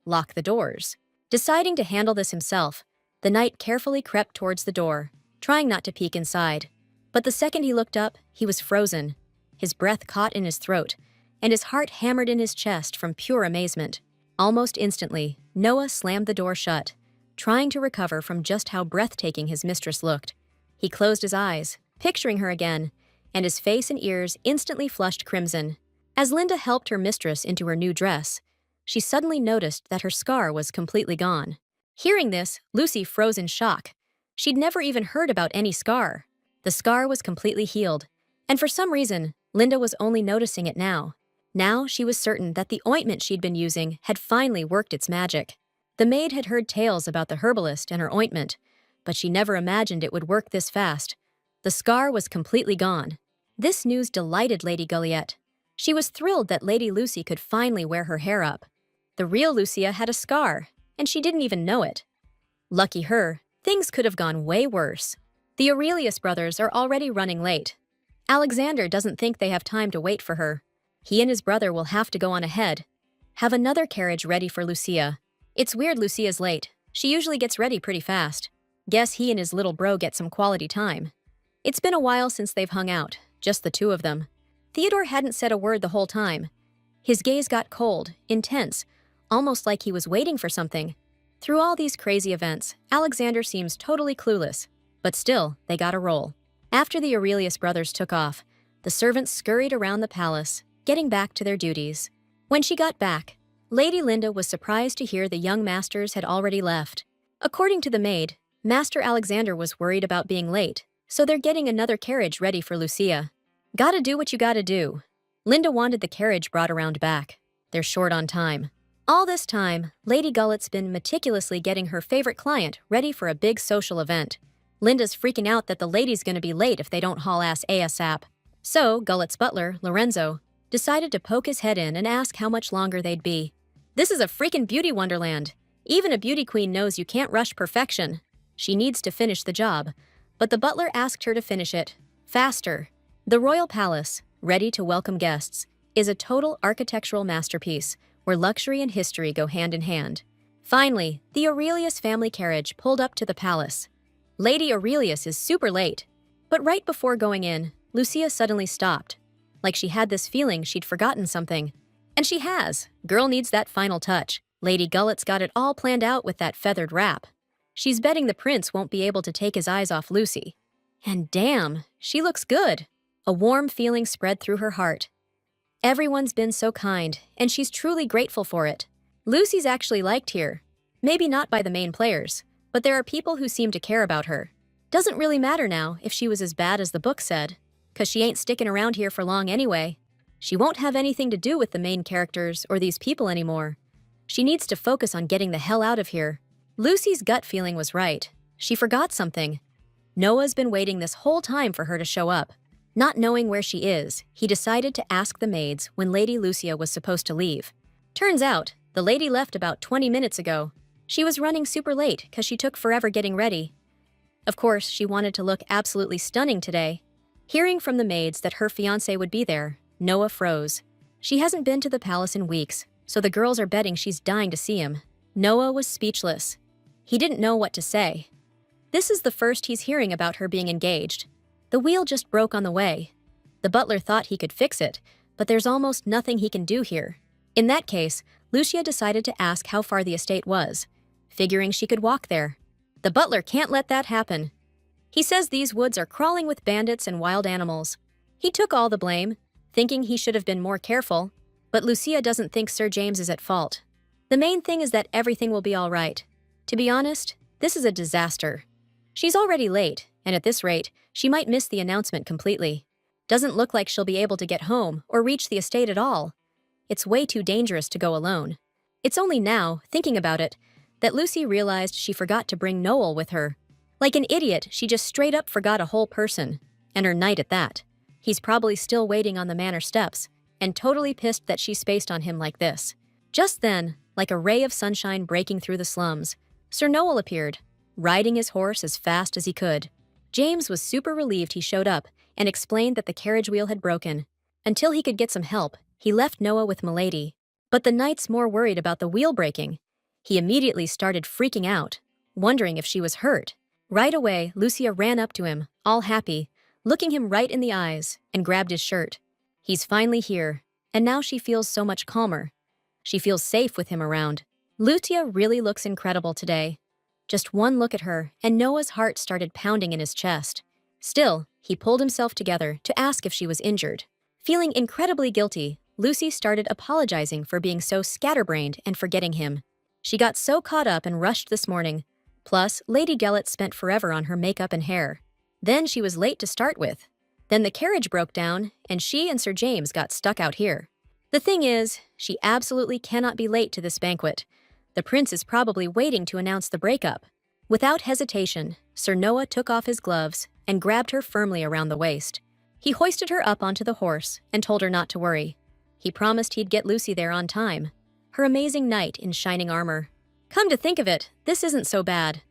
lock the doors. Deciding to handle this himself, the knight carefully crept towards the door, trying not to peek inside. But the second he looked up, he was frozen. His breath caught in his throat, and his heart hammered in his chest from pure amazement. Almost instantly, Noah slammed the door shut, trying to recover from just how breathtaking his mistress looked. He closed his eyes, picturing her again, and his face and ears instantly flushed crimson. As Linda helped her mistress into her new dress, she suddenly noticed that her scar was completely gone. Hearing this, Lucy froze in shock. She'd never even heard about any scar. The scar was completely healed, and for some reason, Linda was only noticing it now. Now she was certain that the ointment she'd been using had finally worked its magic. The maid had heard tales about the herbalist and her ointment, but she never imagined it would work this fast. The scar was completely gone. This news delighted Lady Gulliette. She was thrilled that Lady Lucy could finally wear her hair up. The real Lucia had a scar, and she didn't even know it. Lucky her, things could have gone way worse. The Aurelius brothers are already running late. Alexander doesn't think they have time to wait for her. He and his brother will have to go on ahead. Have another carriage ready for Lucia. It's weird Lucia's late. She usually gets ready pretty fast. Guess he and his little bro get some quality time. It's been a while since they've hung out, just the two of them. Theodore hadn't said a word the whole time. His gaze got cold, intense, almost like he was waiting for something. Through all these crazy events, Alexander seems totally clueless, but still, they got a roll. After the Aurelius brothers took off, the servants scurried around the palace, getting back to their duties. When she got back, Lady Linda was surprised to hear the young masters had already left. According to the maid, Master Alexander was worried about being late, so they're getting another carriage ready for Lucia. Gotta do what you gotta do. Linda wanted the carriage brought around back. They're short on time. All this time, Lady Gullette's been meticulously getting her favorite client ready for a big social event. Linda's freaking out that the lady's gonna be late if they don't haul ass ASAP. So, Gullette's butler, Lorenzo, decided to poke his head in and ask how much longer they'd be. This is a freaking beauty wonderland. Even a beauty queen knows you can't rush perfection. She needs to finish the job, but the butler asked her to finish it faster. The royal palace, ready to welcome guests, is a total architectural masterpiece where luxury and history go hand in hand. Finally, the Aurelius family carriage pulled up to the palace. Lady Aurelius is super late, but right before going in, Lucia suddenly stopped, like she had this feeling she'd forgotten something. And she has. Girl needs that final touch. Lady Gullette's got it all planned out with that feathered wrap. She's betting the prince won't be able to take his eyes off Lucy. And damn, she looks good. A warm feeling spread through her heart. Everyone's been so kind, and she's truly grateful for it. Lucy's actually liked here. Maybe not by the main players, but there are people who seem to care about her. Doesn't really matter now if she was as bad as the book said, 'cause she ain't sticking around here for long anyway. She won't have anything to do with the main characters or these people anymore. She needs to focus on getting the hell out of here. Lucy's gut feeling was right. She forgot something. Noah's been waiting this whole time for her to show up. Not knowing where she is, he decided to ask the maids when Lady Lucia was supposed to leave. Turns out, the lady left about 20 minutes ago. She was running super late because she took forever getting ready. Of course, she wanted to look absolutely stunning today. Hearing from the maids that her fiancé would be there, Noah froze. She hasn't been to the palace in weeks, so the girls are betting she's dying to see him. Noah was speechless. He didn't know what to say. This is the first he's hearing about her being engaged. The wheel just broke on the way. The butler thought he could fix it, but there's almost nothing he can do here. In that case, Lucia decided to ask how far the estate was, figuring she could walk there. The butler can't let that happen. He says these woods are crawling with bandits and wild animals. He took all the blame, thinking he should have been more careful, but Lucia doesn't think Sir James is at fault. The main thing is that everything will be all right. To be honest, this is a disaster. She's already late, and at this rate, she might miss the announcement completely. Doesn't look like she'll be able to get home or reach the estate at all. It's way too dangerous to go alone. It's only now, thinking about it, that Lucy realized she forgot to bring Noel with her. Like an idiot, she just straight up forgot a whole person, and her knight at that. He's probably still waiting on the manor steps, and totally pissed that she spaced on him like this. Just then, like a ray of sunshine breaking through the slums, Sir Noel appeared, riding his horse as fast as he could. James was super relieved he showed up and explained that the carriage wheel had broken. Until he could get some help, he left Noah with Milady. But the knight's more worried about the wheel breaking. He immediately started freaking out, wondering if she was hurt. Right away, Lucia ran up to him, all happy, looking him right in the eyes, and grabbed his shirt. He's finally here, and now she feels so much calmer. She feels safe with him around. Lucia really looks incredible today. Just one look at her, and Noah's heart started pounding in his chest. Still, he pulled himself together to ask if she was injured. Feeling incredibly guilty, Lucy started apologizing for being so scatterbrained and forgetting him. She got so caught up and rushed this morning. Plus, Lady Gellet spent forever on her makeup and hair. Then she was late to start with. Then the carriage broke down, and she and Sir James got stuck out here. The thing is, she absolutely cannot be late to this banquet. The prince is probably waiting to announce the breakup. Without hesitation, Sir Noah took off his gloves and grabbed her firmly around the waist. He hoisted her up onto the horse and told her not to worry. He promised he'd get Lucy there on time. Her amazing knight in shining armor. Come to think of it, this isn't so bad.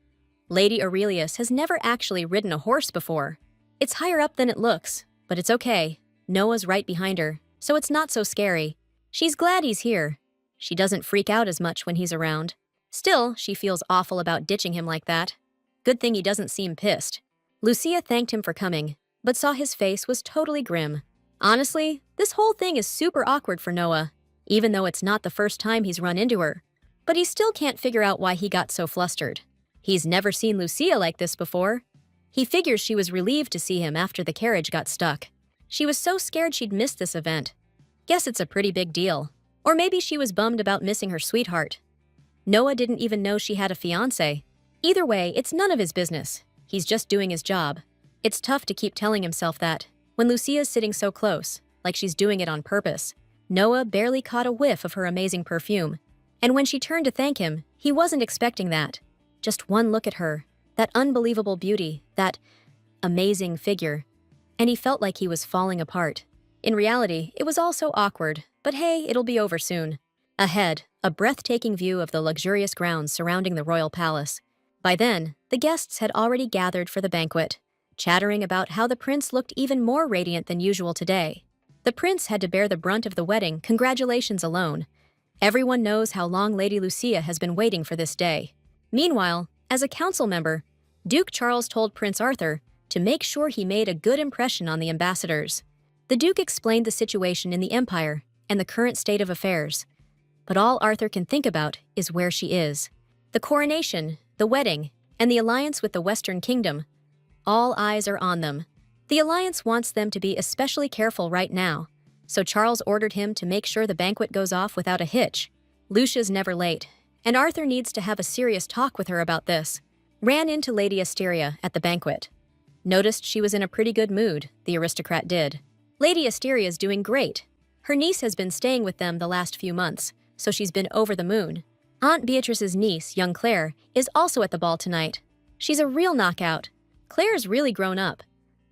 Lady Aurelius has never actually ridden a horse before. It's higher up than it looks, but it's okay. Noah's right behind her, so it's not so scary. She's glad he's here. She doesn't freak out as much when he's around. Still, she feels awful about ditching him like that. Good thing he doesn't seem pissed. Lucia thanked him for coming, but saw his face was totally grim. Honestly, this whole thing is super awkward for Noah, even though it's not the first time he's run into her. But he still can't figure out why he got so flustered. He's never seen Lucia like this before. He figures she was relieved to see him after the carriage got stuck. She was so scared she'd missed this event. Guess it's a pretty big deal. Or maybe she was bummed about missing her sweetheart. Noah didn't even know she had a fiancé. Either way, it's none of his business. He's just doing his job. It's tough to keep telling himself that, when Lucia's sitting so close, like she's doing it on purpose. Noah barely caught a whiff of her amazing perfume. And when she turned to thank him, he wasn't expecting that. Just one look at her, that unbelievable beauty, that amazing figure. And he felt like he was falling apart. In reality, it was all so awkward, but hey, it'll be over soon. Ahead, a breathtaking view of the luxurious grounds surrounding the royal palace. By then, the guests had already gathered for the banquet, chattering about how the prince looked even more radiant than usual today. The prince had to bear the brunt of the wedding congratulations alone. Everyone knows how long Lady Lucia has been waiting for this day. Meanwhile, as a council member, Duke Charles told Prince Arthur to make sure he made a good impression on the ambassadors. The Duke explained the situation in the Empire and the current state of affairs. But all Arthur can think about is where she is. The coronation, the wedding, and the alliance with the Western Kingdom. All eyes are on them. The alliance wants them to be especially careful right now, so Charles ordered him to make sure the banquet goes off without a hitch. Lucia's never late, and Arthur needs to have a serious talk with her about this. Ran into Lady Asteria at the banquet. Noticed she was in a pretty good mood, the aristocrat did. Lady Asteria's doing great. Her niece has been staying with them the last few months, so she's been over the moon. Aunt Beatrice's niece, young Claire, is also at the ball tonight. She's a real knockout. Claire's really grown up.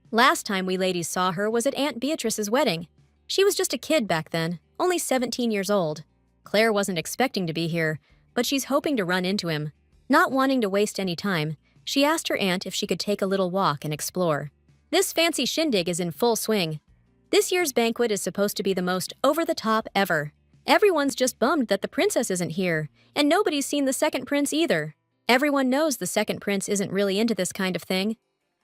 Last time we ladies saw her was at Aunt Beatrice's wedding. She was just a kid back then, only 17 years old. Claire wasn't expecting to be here, but she's hoping to run into him. Not wanting to waste any time, she asked her aunt if she could take a little walk and explore. This fancy shindig is in full swing. This year's banquet is supposed to be the most over-the-top ever. Everyone's just bummed that the princess isn't here, and nobody's seen the second prince either. Everyone knows the second prince isn't really into this kind of thing.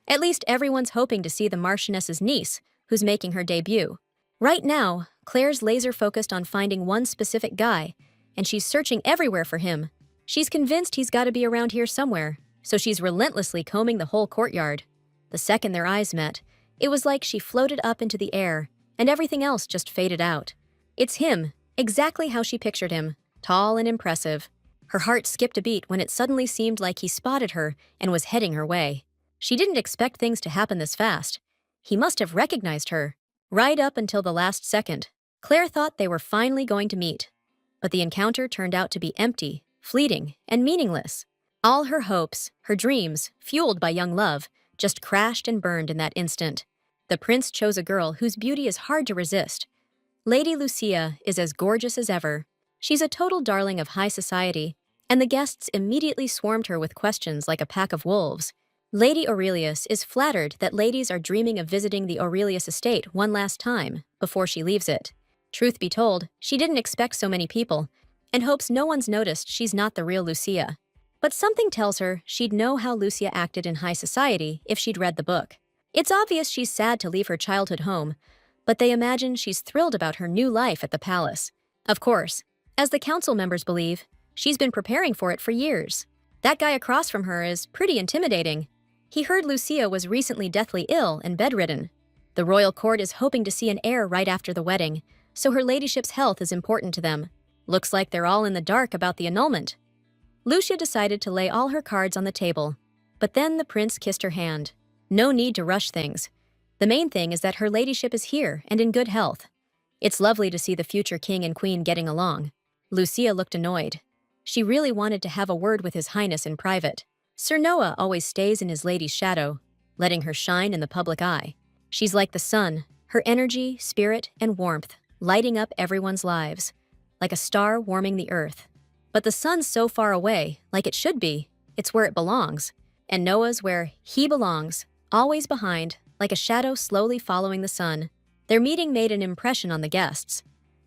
At least everyone's hoping to see the Marchioness's niece, who's making her debut. Right now, Claire's laser-focused on finding one specific guy, and she's searching everywhere for him. She's convinced he's got to be around here somewhere, so she's relentlessly combing the whole courtyard. The second their eyes met, it was like she floated up into the air, and everything else just faded out. It's him, exactly how she pictured him, tall and impressive. Her heart skipped a beat when it suddenly seemed like he spotted her and was heading her way. She didn't expect things to happen this fast. He must have recognized her. Right up until the last second, Claire thought they were finally going to meet. But the encounter turned out to be empty, fleeting, and meaningless. All her hopes, her dreams, fueled by young love, just crashed and burned in that instant. The prince chose a girl whose beauty is hard to resist. Lady Lucia is as gorgeous as ever. She's a total darling of high society, and the guests immediately swarmed her with questions like a pack of wolves. Lady Aurelius is flattered that ladies are dreaming of visiting the Aurelius estate one last time before she leaves it. Truth be told, she didn't expect so many people, and hopes no one's noticed she's not the real Lucia. But something tells her she'd know how Lucia acted in high society if she'd read the book. It's obvious she's sad to leave her childhood home, but they imagine she's thrilled about her new life at the palace. Of course, as the council members believe, she's been preparing for it for years. That guy across from her is pretty intimidating. He heard Lucia was recently deathly ill and bedridden. The royal court is hoping to see an heir right after the wedding, so her ladyship's health is important to them. Looks like they're all in the dark about the annulment. Lucia decided to lay all her cards on the table, but then the prince kissed her hand. No need to rush things. The main thing is that her ladyship is here and in good health. It's lovely to see the future king and queen getting along. Lucia looked annoyed. She really wanted to have a word with His Highness in private. Sir Noah always stays in his lady's shadow, letting her shine in the public eye. She's like the sun, her energy, spirit, and warmth, lighting up everyone's lives, like a star warming the earth. But the sun's so far away, like it should be. It's where it belongs. And Noah's where he belongs, always behind, like a shadow slowly following the sun. Their meeting made an impression on the guests.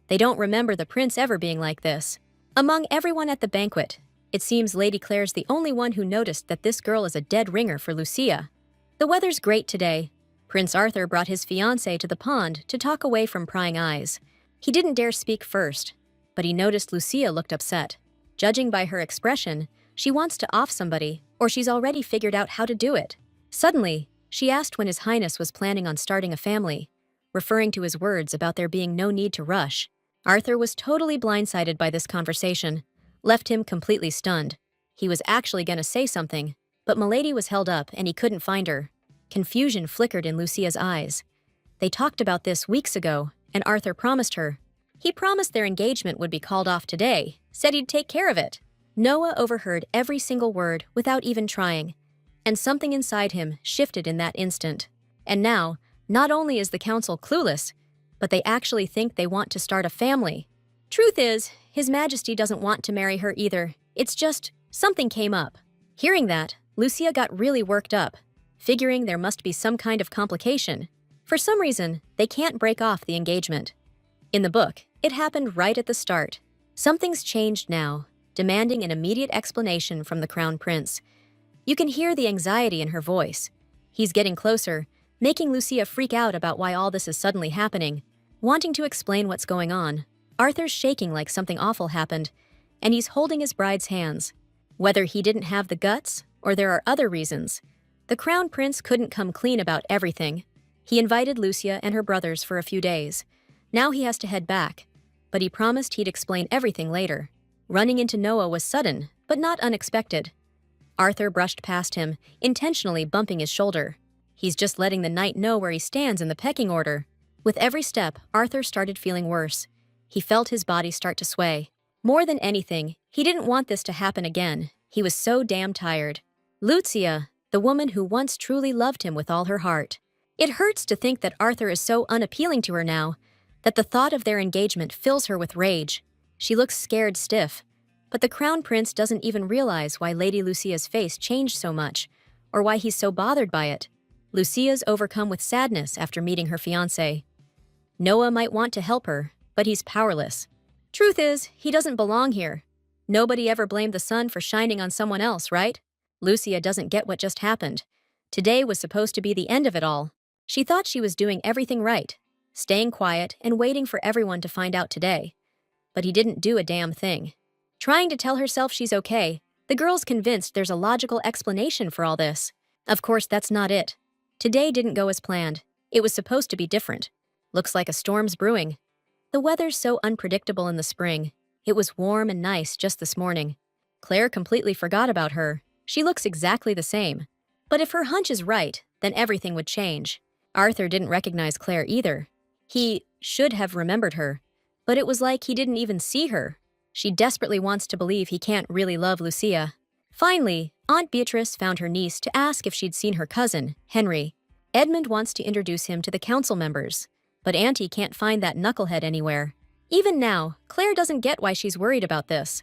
They don't remember the prince ever being like this. Among everyone at the banquet, it seems Lady Claire's the only one who noticed that this girl is a dead ringer for Lucia. The weather's great today. Prince Arthur brought his fiancée to the pond to talk away from prying eyes. He didn't dare speak first, but he noticed Lucia looked upset. Judging by her expression, she wants to off somebody, or she's already figured out how to do it. Suddenly, she asked when His Highness was planning on starting a family, referring to his words about there being no need to rush. Arthur was totally blindsided by this conversation, left him completely stunned. He was actually going to say something, but Milady was held up and he couldn't find her. Confusion flickered in Lucia's eyes. They talked about this weeks ago, and Arthur promised her. He promised their engagement would be called off today, said he'd take care of it. Noah overheard every single word without even trying, and something inside him shifted in that instant. And now, not only is the council clueless, but they actually think they want to start a family. Truth is, His Majesty doesn't want to marry her either. It's just, something came up. Hearing that, Lucia got really worked up, figuring there must be some kind of complication. For some reason, they can't break off the engagement. In the book, it happened right at the start. Something's changed now, demanding an immediate explanation from the Crown Prince. You can hear the anxiety in her voice. He's getting closer, making Lucia freak out about why all this is suddenly happening. Wanting to explain what's going on, Arthur's shaking like something awful happened, and he's holding his bride's hands. Whether he didn't have the guts, or there are other reasons, the Crown Prince couldn't come clean about everything. He invited Lucia and her brothers for a few days. Now he has to head back, but he promised he'd explain everything later. Running into Noah was sudden, but not unexpected. Arthur brushed past him, intentionally bumping his shoulder. He's just letting the knight know where he stands in the pecking order. With every step, Arthur started feeling worse. He felt his body start to sway. More than anything, he didn't want this to happen again. He was so damn tired. Lucia, the woman who once truly loved him with all her heart. It hurts to think that Arthur is so unappealing to her now, that the thought of their engagement fills her with rage. She looks scared stiff, but the Crown Prince doesn't even realize why Lady Lucia's face changed so much, or why he's so bothered by it. Lucia's overcome with sadness after meeting her fiancé. Noah might want to help her, but he's powerless. Truth is, he doesn't belong here. Nobody ever blamed the sun for shining on someone else, right? Lucia doesn't get what just happened. Today was supposed to be the end of it all. She thought she was doing everything right, staying quiet and waiting for everyone to find out today. But he didn't do a damn thing. Trying to tell herself she's okay, the girl's convinced there's a logical explanation for all this. Of course, that's not it. Today didn't go as planned. It was supposed to be different. Looks like a storm's brewing. The weather's so unpredictable in the spring. It was warm and nice just this morning. Claire completely forgot about her. She looks exactly the same. But if her hunch is right, then everything would change. Arthur didn't recognize Claire either. He should have remembered her, but it was like he didn't even see her. She desperately wants to believe he can't really love Lucia. Finally, Aunt Beatrice found her niece to ask if she'd seen her cousin, Henry. Edmund wants to introduce him to the council members, but Auntie can't find that knucklehead anywhere. Even now, Claire doesn't get why she's worried about this.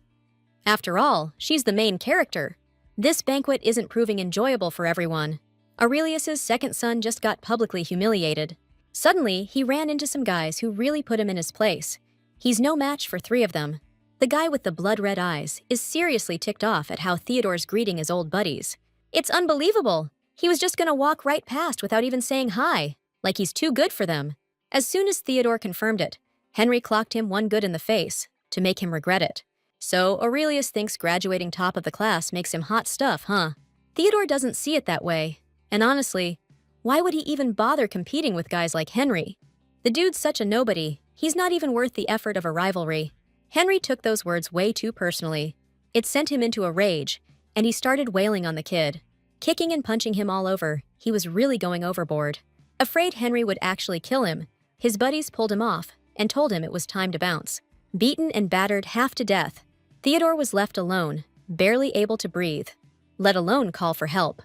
After all, she's the main character. This banquet isn't proving enjoyable for everyone. Aurelius's second son just got publicly humiliated. Suddenly, he ran into some guys who really put him in his place. He's no match for three of them. The guy with the blood-red eyes is seriously ticked off at how Theodore's greeting his old buddies. It's unbelievable. He was just gonna walk right past without even saying hi, like he's too good for them. As soon as Theodore confirmed it, Henry clocked him one good in the face to make him regret it. So Aurelius thinks graduating top of the class makes him hot stuff, huh? Theodore doesn't see it that way. And honestly, why would he even bother competing with guys like Henry? The dude's such a nobody, he's not even worth the effort of a rivalry. Henry took those words way too personally. It sent him into a rage, and he started wailing on the kid. Kicking and punching him all over, he was really going overboard. Afraid Henry would actually kill him, his buddies pulled him off and told him it was time to bounce. Beaten and battered half to death, Theodore was left alone, barely able to breathe, let alone call for help.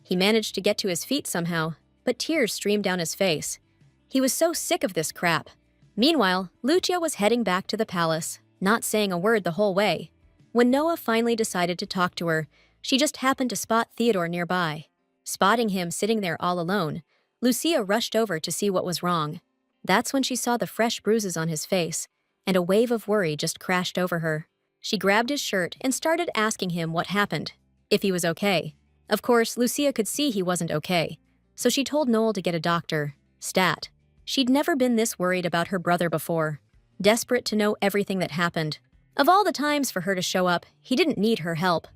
He managed to get to his feet somehow, but tears streamed down his face. He was so sick of this crap. Meanwhile, Lucia was heading back to the palace, not saying a word the whole way. When Noah finally decided to talk to her, she just happened to spot Theodore nearby. Spotting him sitting there all alone, Lucia rushed over to see what was wrong. That's when she saw the fresh bruises on his face, and a wave of worry just crashed over her. She grabbed his shirt and started asking him what happened, if he was okay. Of course, Lucia could see he wasn't okay, so she told Noel to get a doctor, stat. She'd never been this worried about her brother before, desperate to know everything that happened. Of all the times for her to show up, he didn't need her help.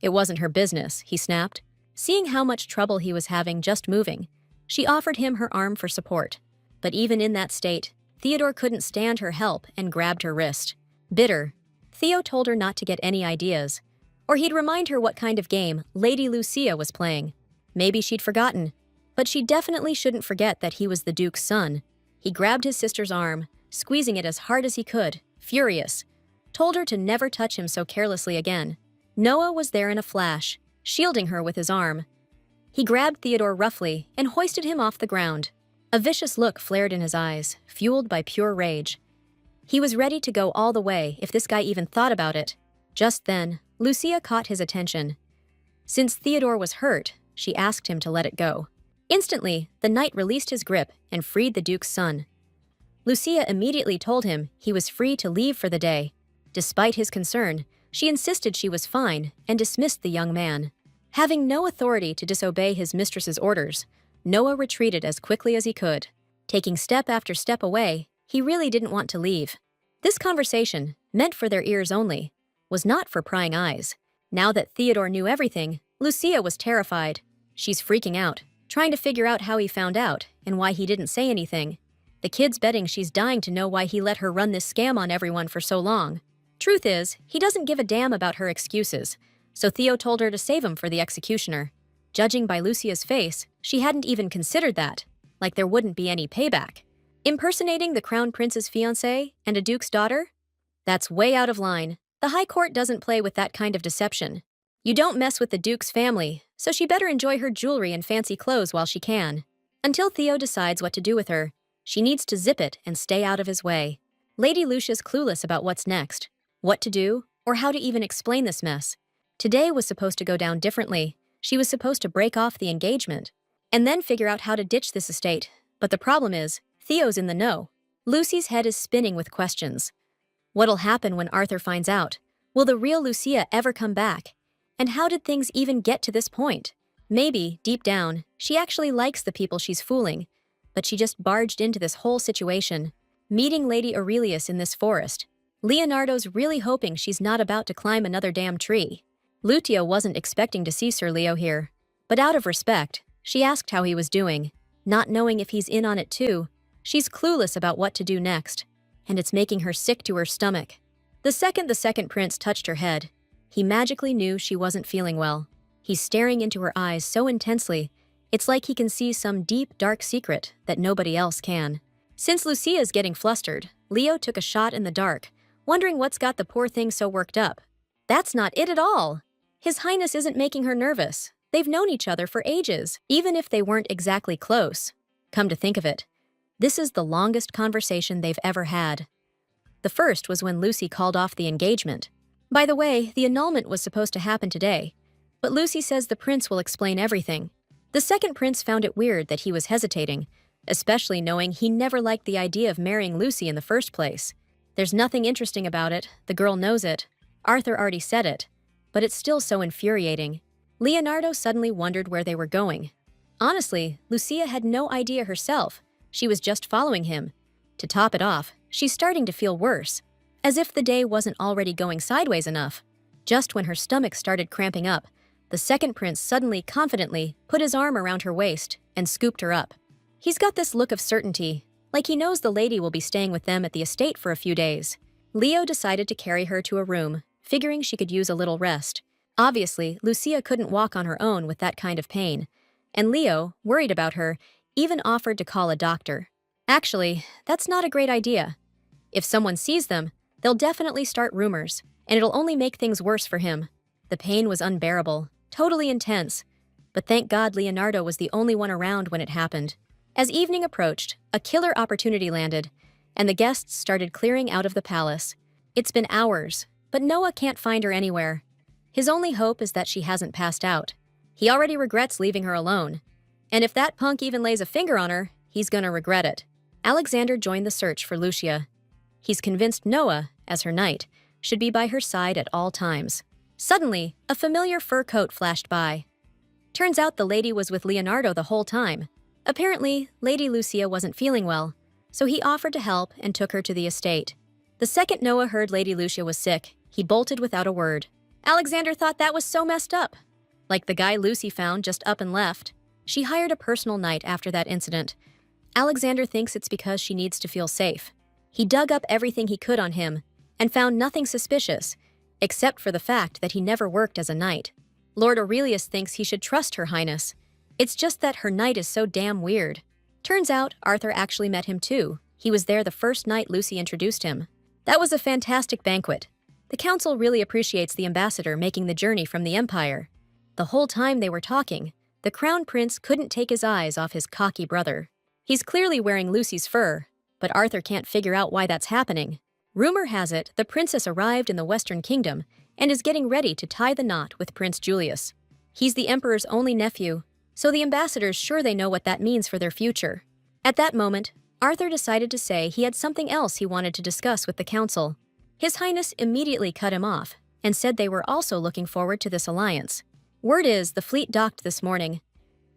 It wasn't her business, he snapped. Seeing how much trouble he was having just moving, she offered him her arm for support. But even in that state, Theodore couldn't stand her help and grabbed her wrist. Bitter, Theo told her not to get any ideas, or he'd remind her what kind of game Lady Lucia was playing. Maybe she'd forgotten, but she definitely shouldn't forget that he was the Duke's son. He grabbed his sister's arm, squeezing it as hard as he could, furious, told her to never touch him so carelessly again. Noah was there in a flash, shielding her with his arm. He grabbed Theodore roughly and hoisted him off the ground. A vicious look flared in his eyes, fueled by pure rage. He was ready to go all the way if this guy even thought about it. Just then, Lucia caught his attention. Since Theodore was hurt, she asked him to let it go. Instantly, the knight released his grip and freed the Duke's son. Lucia immediately told him he was free to leave for the day. Despite his concern, she insisted she was fine and dismissed the young man. Having no authority to disobey his mistress's orders, Noah retreated as quickly as he could. Taking step after step away, he really didn't want to leave. This conversation, meant for their ears only, was not for prying eyes. Now that Theodore knew everything, Lucia was terrified. She's freaking out, trying to figure out how he found out and why he didn't say anything. The kid's betting she's dying to know why he let her run this scam on everyone for so long. Truth is, he doesn't give a damn about her excuses, so Theo told her to save him for the executioner. Judging by Lucia's face, she hadn't even considered that, like there wouldn't be any payback. Impersonating the crown prince's fiancée and a duke's daughter? That's way out of line. The high court doesn't play with that kind of deception. You don't mess with the duke's family, so she better enjoy her jewelry and fancy clothes while she can. Until Theo decides what to do with her, she needs to zip it and stay out of his way. Lady Lucia's clueless about what's next, what to do, or how to even explain this mess. Today was supposed to go down differently. She was supposed to break off the engagement, and then figure out how to ditch this estate. But the problem is, Theo's in the know. Lucy's head is spinning with questions. What'll happen when Arthur finds out? Will the real Lucia ever come back? And how did things even get to this point? Maybe, deep down, she actually likes the people she's fooling, but she just barged into this whole situation. Meeting Lady Aurelius in this forest, Leonardo's really hoping she's not about to climb another damn tree. Lucia wasn't expecting to see Sir Leo here, but out of respect, she asked how he was doing. Not knowing if he's in on it too, she's clueless about what to do next, and it's making her sick to her stomach. The second prince touched her head, he magically knew she wasn't feeling well. He's staring into her eyes so intensely, it's like he can see some deep, dark secret that nobody else can. Since Lucia's getting flustered, Leo took a shot in the dark, wondering what's got the poor thing so worked up. That's not it at all. His Highness isn't making her nervous. They've known each other for ages, even if they weren't exactly close. Come to think of it, this is the longest conversation they've ever had. The first was when Lucy called off the engagement. By the way, the annulment was supposed to happen today, but Lucy says the prince will explain everything. The second prince found it weird that he was hesitating, especially knowing he never liked the idea of marrying Lucy in the first place. There's nothing interesting about it, the girl knows it. Arthur already said it. But it's still so infuriating. Leonardo suddenly wondered where they were going. Honestly, Lucia had no idea herself. She was just following him. To top it off, she's starting to feel worse. As if the day wasn't already going sideways enough. Just when her stomach started cramping up, the second prince suddenly, confidently, put his arm around her waist and scooped her up. He's got this look of certainty, like he knows the lady will be staying with them at the estate for a few days. Leo decided to carry her to a room, figuring she could use a little rest. Obviously, Lucia couldn't walk on her own with that kind of pain. And Leo, worried about her, even offered to call a doctor. Actually, that's not a great idea. If someone sees them, they'll definitely start rumors, and it'll only make things worse for him. The pain was unbearable, totally intense. But thank God Leonardo was the only one around when it happened. As evening approached, a killer opportunity landed, and the guests started clearing out of the palace. It's been hours, but Noah can't find her anywhere. His only hope is that she hasn't passed out. He already regrets leaving her alone. And if that punk even lays a finger on her, he's gonna regret it. Alexander joined the search for Lucia. He's convinced Noah, as her knight, should be by her side at all times. Suddenly, a familiar fur coat flashed by. Turns out the lady was with Leonardo the whole time. Apparently, Lady Lucia wasn't feeling well, so he offered to help and took her to the estate. The second Noah heard Lady Lucia was sick, he bolted without a word. Alexander thought that was so messed up. Like the guy Lucy found just up and left. She hired a personal knight after that incident. Alexander thinks it's because she needs to feel safe. He dug up everything he could on him and found nothing suspicious, except for the fact that he never worked as a knight. Lord Aurelius thinks he should trust Her Highness. It's just that her knight is so damn weird. Turns out Arthur actually met him too. He was there the first night Lucy introduced him. That was a fantastic banquet. The council really appreciates the ambassador making the journey from the empire. The whole time they were talking, the crown prince couldn't take his eyes off his cocky brother. He's clearly wearing Lucy's fur, but Arthur can't figure out why that's happening. Rumor has it the princess arrived in the Western Kingdom and is getting ready to tie the knot with Prince Julius. He's the emperor's only nephew, so the ambassador's sure they know what that means for their future. At that moment, Arthur decided to say he had something else he wanted to discuss with the council. His Highness immediately cut him off and said they were also looking forward to this alliance. Word is the fleet docked this morning.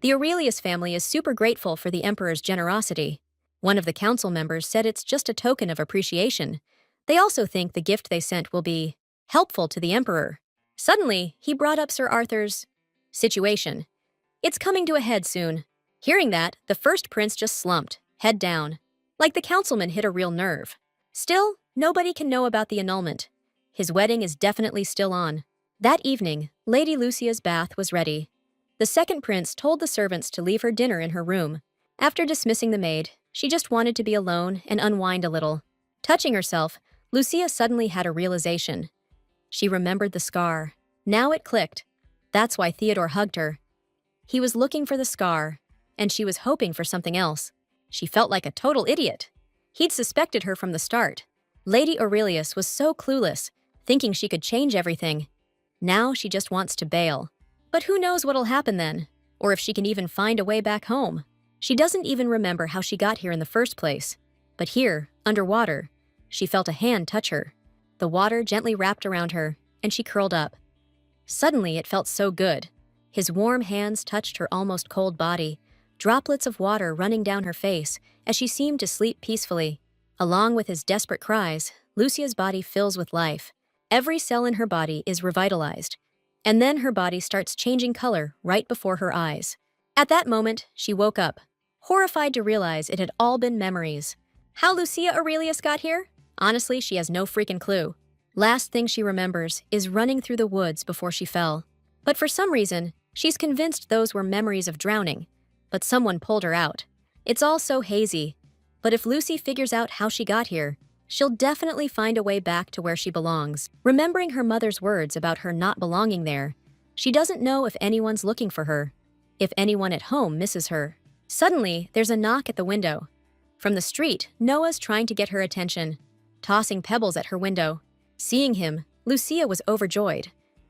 The Aurelius family is super grateful for the emperor's generosity. One of the council members said it's just a token of appreciation. They also think the gift they sent will be helpful to the emperor. Suddenly, he brought up Sir Arthur's situation. It's coming to a head soon. Hearing that, the first prince just slumped, head down. Like the councilman hit a real nerve. Still, nobody can know about the annulment. His wedding is definitely still on. That evening, Lady Lucia's bath was ready. The second prince told the servants to leave her dinner in her room. After dismissing the maid, she just wanted to be alone and unwind a little. Touching herself, Lucia suddenly had a realization. She remembered the scar. Now it clicked. That's why Theodore hugged her. He was looking for the scar, and she was hoping for something else. She felt like a total idiot. He'd suspected her from the start. Lady Aurelius was so clueless, thinking she could change everything. Now she just wants to bail. But who knows what'll happen then, or if she can even find a way back home. She doesn't even remember how she got here in the first place. But here, underwater, she felt a hand touch her. The water gently wrapped around her, and she curled up. Suddenly it felt so good. His warm hands touched her almost cold body, droplets of water running down her face as she seemed to sleep peacefully. Along with his desperate cries, Lucia's body fills with life. Every cell in her body is revitalized, and then her body starts changing color right before her eyes. At that moment, she woke up, horrified to realize it had all been memories. How Lucia Aurelius got here? Honestly, she has no freaking clue. Last thing she remembers is running through the woods before she fell. But for some reason, she's convinced those were memories of drowning, but someone pulled her out. It's all so hazy, but if Lucy figures out how she got here, she'll definitely find a way back to where she belongs. Remembering her mother's words about her not belonging there, she doesn't know if anyone's looking for her, if anyone at home misses her. Suddenly, there's a knock at the window. From the street, Noah's trying to get her attention, tossing pebbles at her window. Seeing him, Lucia was overjoyed.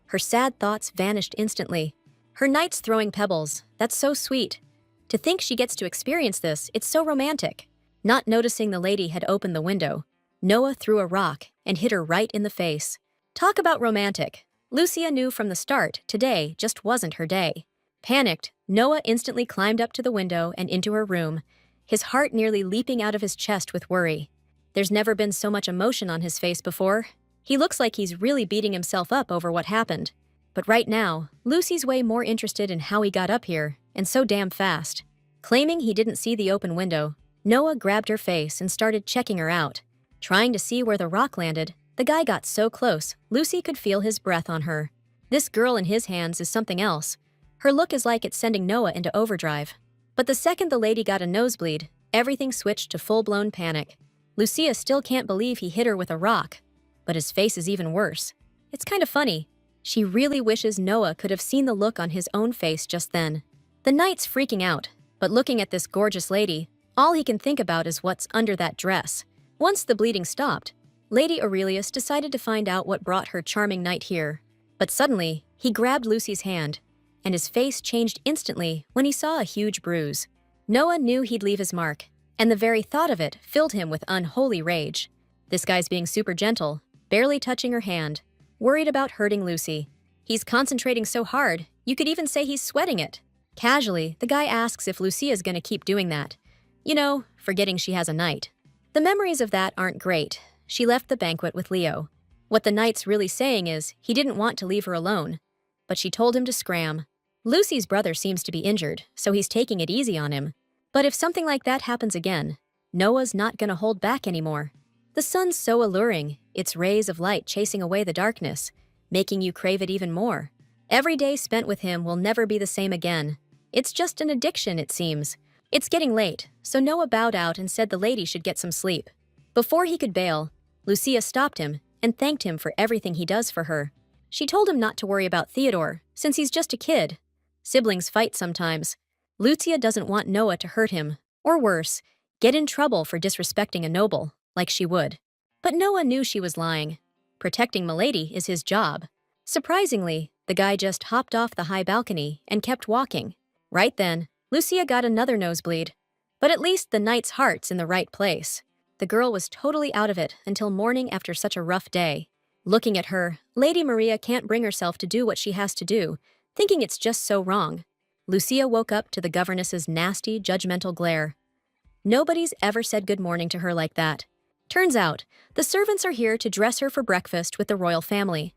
Her sad thoughts vanished instantly. Her knight's throwing pebbles, that's so sweet. To think she gets to experience this, it's so romantic. Not noticing the lady had opened the window, Noah threw a rock and hit her right in the face. Talk about romantic. Lucia knew from the start today just wasn't her day. Panicked, Noah instantly climbed up to the window and into her room, his heart nearly leaping out of his chest with worry. There's never been so much emotion on his face before. He looks like he's really beating himself up over what happened. But right now, Lucy's way more interested in how he got up here, and so damn fast. Claiming he didn't see the open window, Noah grabbed her face and started checking her out. Trying to see where the rock landed, the guy got so close, Lucy could feel his breath on her. This girl in his hands is something else. Her look is like it's sending Noah into overdrive. But the second the lady got a nosebleed, everything switched to full-blown panic. Lucia still can't believe he hit her with a rock. But his face is even worse. It's kind of funny. She really wishes Noah could have seen the look on his own face just then. The knight's freaking out, but looking at this gorgeous lady, all he can think about is what's under that dress. Once the bleeding stopped, Lady Aurelius decided to find out what brought her charming knight here. But suddenly, he grabbed Lucy's hand, and his face changed instantly when he saw a huge bruise. Noah knew he'd leave his mark, and the very thought of it filled him with unholy rage. This guy's being super gentle, barely touching her hand, worried about hurting Lucy. He's concentrating so hard, you could even say he's sweating it. Casually, the guy asks if Lucia's gonna keep doing that. You know, forgetting she has a knight. The memories of that aren't great. She left the banquet with Leo. What the knight's really saying is he didn't want to leave her alone, but she told him to scram. Lucy's brother seems to be injured, so he's taking it easy on him. But if something like that happens again, Noah's not gonna hold back anymore. The sun's so alluring, its rays of light chasing away the darkness, making you crave it even more. Every day spent with him will never be the same again. It's just an addiction, it seems. It's getting late, so Noah bowed out and said the lady should get some sleep. Before he could bail, Lucia stopped him and thanked him for everything he does for her. She told him not to worry about Theodore, since he's just a kid. Siblings fight sometimes. Lucia doesn't want Noah to hurt him, or worse, get in trouble for disrespecting a noble, like she would. But Noah knew she was lying. Protecting Milady is his job. Surprisingly, the guy just hopped off the high balcony and kept walking. Right then, Lucia got another nosebleed. But at least the knight's heart's in the right place. The girl was totally out of it until morning after such a rough day. Looking at her, Lady Maria can't bring herself to do what she has to do, thinking it's just so wrong. Lucia woke up to the governess's nasty, judgmental glare. Nobody's ever said good morning to her like that. Turns out, the servants are here to dress her for breakfast with the royal family.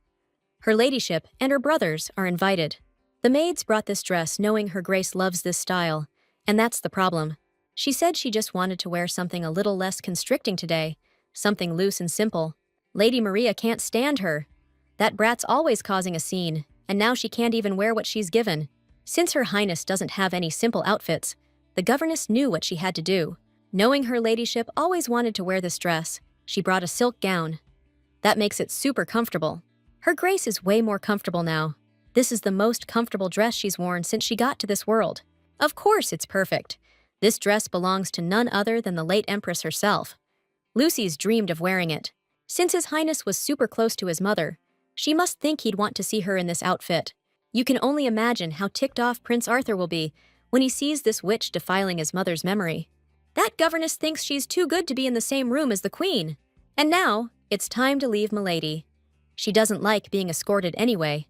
Her ladyship and her brothers are invited. The maids brought this dress knowing her grace loves this style, and that's the problem. She said she just wanted to wear something a little less constricting today, something loose and simple. Lady Maria can't stand her. That brat's always causing a scene, and now she can't even wear what she's given. Since Her Highness doesn't have any simple outfits, the governess knew what she had to do. Knowing her ladyship always wanted to wear this dress, she brought a silk gown. That makes it super comfortable. Her grace is way more comfortable now. This is the most comfortable dress she's worn since she got to this world. Of course it's perfect. This dress belongs to none other than the late Empress herself. Lucy's dreamed of wearing it. Since His Highness was super close to his mother, she must think he'd want to see her in this outfit. You can only imagine how ticked off Prince Arthur will be when he sees this witch defiling his mother's memory. That governess thinks she's too good to be in the same room as the queen. And now, it's time to leave Milady. She doesn't like being escorted anyway.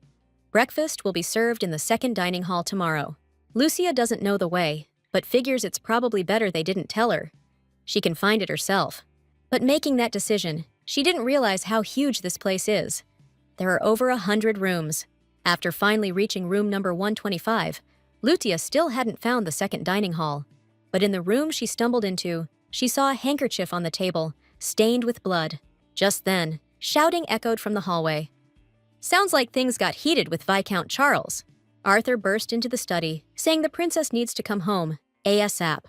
Breakfast will be served in the second dining hall tomorrow. Lucia doesn't know the way, but figures it's probably better they didn't tell her. She can find it herself. But making that decision, she didn't realize how huge this place is. There are over 100 rooms. After finally reaching room number 125, Lucia still hadn't found the second dining hall. But in the room she stumbled into, she saw a handkerchief on the table, stained with blood. Just then, shouting echoed from the hallway. Sounds like things got heated with Viscount Charles. Arthur burst into the study, saying the princess needs to come home, ASAP.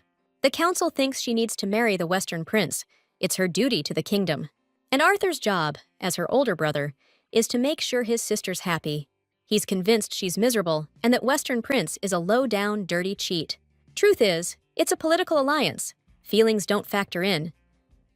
The council thinks she needs to marry the Western prince. It's her duty to the kingdom. And Arthur's job, as her older brother, is to make sure his sister's happy. He's convinced she's miserable and that Western prince is a low-down, dirty cheat. Truth is, it's a political alliance. Feelings don't factor in.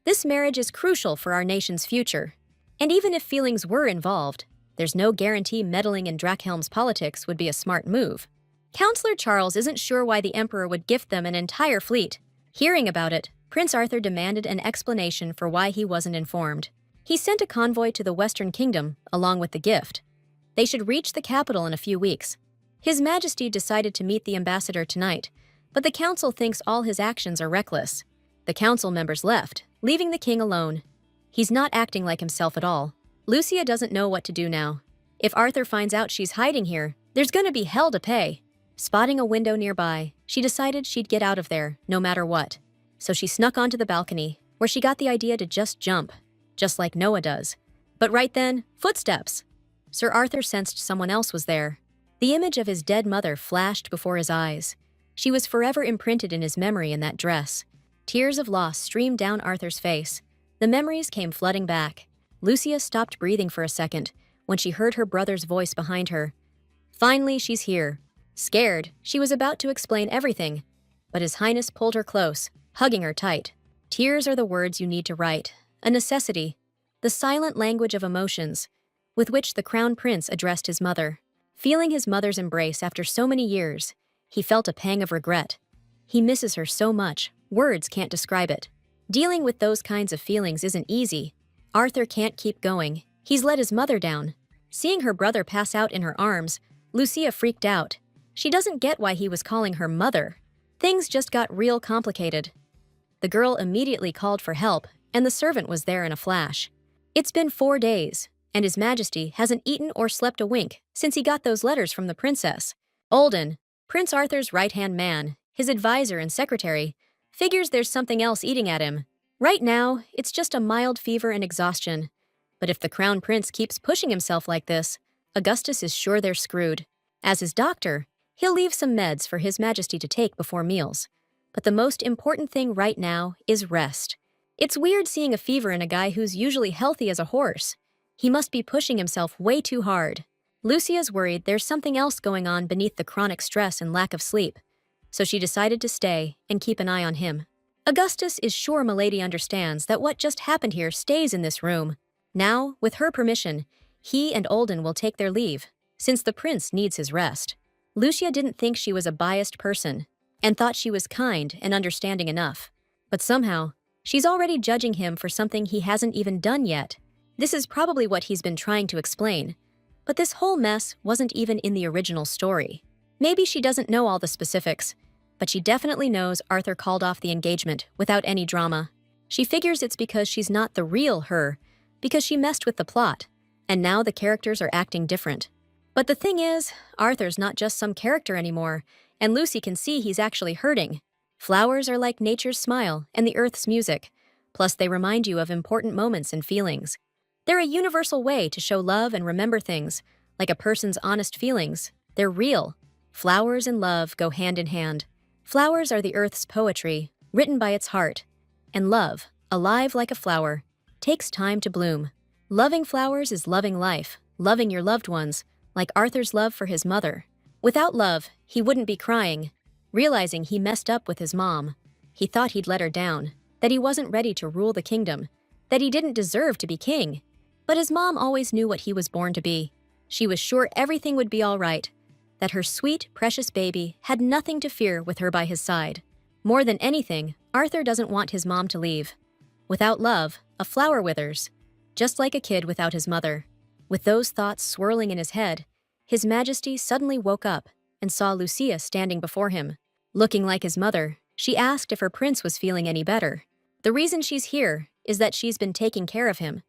This marriage is crucial for our nation's future. And even if feelings were involved, there's no guarantee meddling in Drakhelm's politics would be a smart move. Counselor Charles isn't sure why the Emperor would gift them an entire fleet. Hearing about it, Prince Arthur demanded an explanation for why he wasn't informed. He sent a convoy to the Western Kingdom, along with the gift. They should reach the capital in a few weeks. His Majesty decided to meet the ambassador tonight, but the council thinks all his actions are reckless. The council members left, leaving the king alone. He's not acting like himself at all. Lucia doesn't know what to do now. If Arthur finds out she's hiding here, there's gonna be hell to pay. Spotting a window nearby, she decided she'd get out of there, no matter what. So she snuck onto the balcony, where she got the idea to just jump, just like Noah does. But right then, footsteps. Sir Arthur sensed someone else was there. The image of his dead mother flashed before his eyes. She was forever imprinted in his memory in that dress. Tears of loss streamed down Arthur's face. The memories came flooding back. Lucia stopped breathing for a second when she heard her brother's voice behind her. Finally, she's here. Scared, she was about to explain everything, but His Highness pulled her close, hugging her tight. Tears are the words you need to write, a necessity, the silent language of emotions, with which the Crown Prince addressed his mother. Feeling his mother's embrace after so many years, he felt a pang of regret. He misses her so much, words can't describe it. Dealing with those kinds of feelings isn't easy. Arthur can't keep going. He's let his mother down. Seeing her brother pass out in her arms, Lucia freaked out. She doesn't get why he was calling her mother. Things just got real complicated. The girl immediately called for help, and the servant was there in a flash. It's been 4 days, and His Majesty hasn't eaten or slept a wink since he got those letters from the princess. Olden, Prince Arthur's right-hand man, his advisor and secretary, figures there's something else eating at him. Right now, it's just a mild fever and exhaustion. But if the Crown Prince keeps pushing himself like this, Augustus is sure they're screwed. As his doctor, he'll leave some meds for His Majesty to take before meals. But the most important thing right now is rest. It's weird seeing a fever in a guy who's usually healthy as a horse. He must be pushing himself way too hard. Lucia's worried there's something else going on beneath the chronic stress and lack of sleep, so she decided to stay and keep an eye on him. Augustus is sure Milady understands that what just happened here stays in this room. Now, with her permission, he and Olden will take their leave, since the prince needs his rest. Lucia didn't think she was a biased person, and thought she was kind and understanding enough. But somehow, she's already judging him for something he hasn't even done yet. This is probably what he's been trying to explain. But this whole mess wasn't even in the original story. Maybe she doesn't know all the specifics, but she definitely knows Arthur called off the engagement without any drama. She figures it's because she's not the real her, because she messed with the plot, and now the characters are acting different. But the thing is, Arthur's not just some character anymore, and Lucy can see he's actually hurting. Flowers are like nature's smile and the earth's music, plus they remind you of important moments and feelings. They're a universal way to show love and remember things, like a person's honest feelings. They're real. Flowers and love go hand in hand. Flowers are the earth's poetry, written by its heart. And love, alive like a flower, takes time to bloom. Loving flowers is loving life, loving your loved ones, like Arthur's love for his mother. Without love, he wouldn't be crying, realizing he messed up with his mom. He thought he'd let her down, that he wasn't ready to rule the kingdom, that he didn't deserve to be king. But his mom always knew what he was born to be. She was sure everything would be all right, that her sweet, precious baby had nothing to fear with her by his side. More than anything, Arthur doesn't want his mom to leave. Without love, a flower withers, just like a kid without his mother. With those thoughts swirling in his head, His Majesty suddenly woke up and saw Lucia standing before him. Looking like his mother, she asked if her prince was feeling any better. The reason she's here is that she's been taking care of him.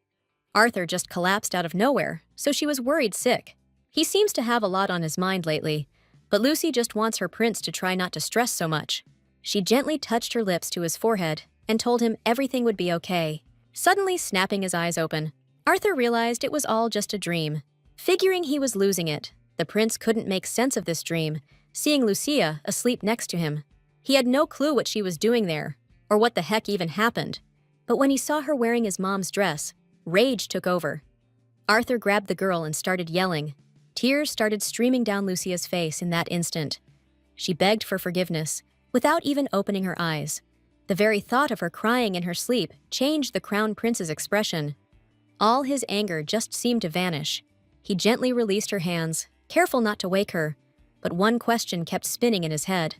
Arthur just collapsed out of nowhere, so she was worried sick. He seems to have a lot on his mind lately, but Lucy just wants her prince to try not to stress so much. She gently touched her lips to his forehead and told him everything would be okay. Suddenly snapping his eyes open, Arthur realized it was all just a dream. Figuring he was losing it, the prince couldn't make sense of this dream, seeing Lucia asleep next to him. He had no clue what she was doing there, or what the heck even happened. But when he saw her wearing his mom's dress, rage took over. Arthur grabbed the girl and started yelling. Tears started streaming down Lucia's face in that instant. She begged for forgiveness, without even opening her eyes. The very thought of her crying in her sleep changed the Crown Prince's expression. All his anger just seemed to vanish. He gently released her hands, careful not to wake her, but one question kept spinning in his head.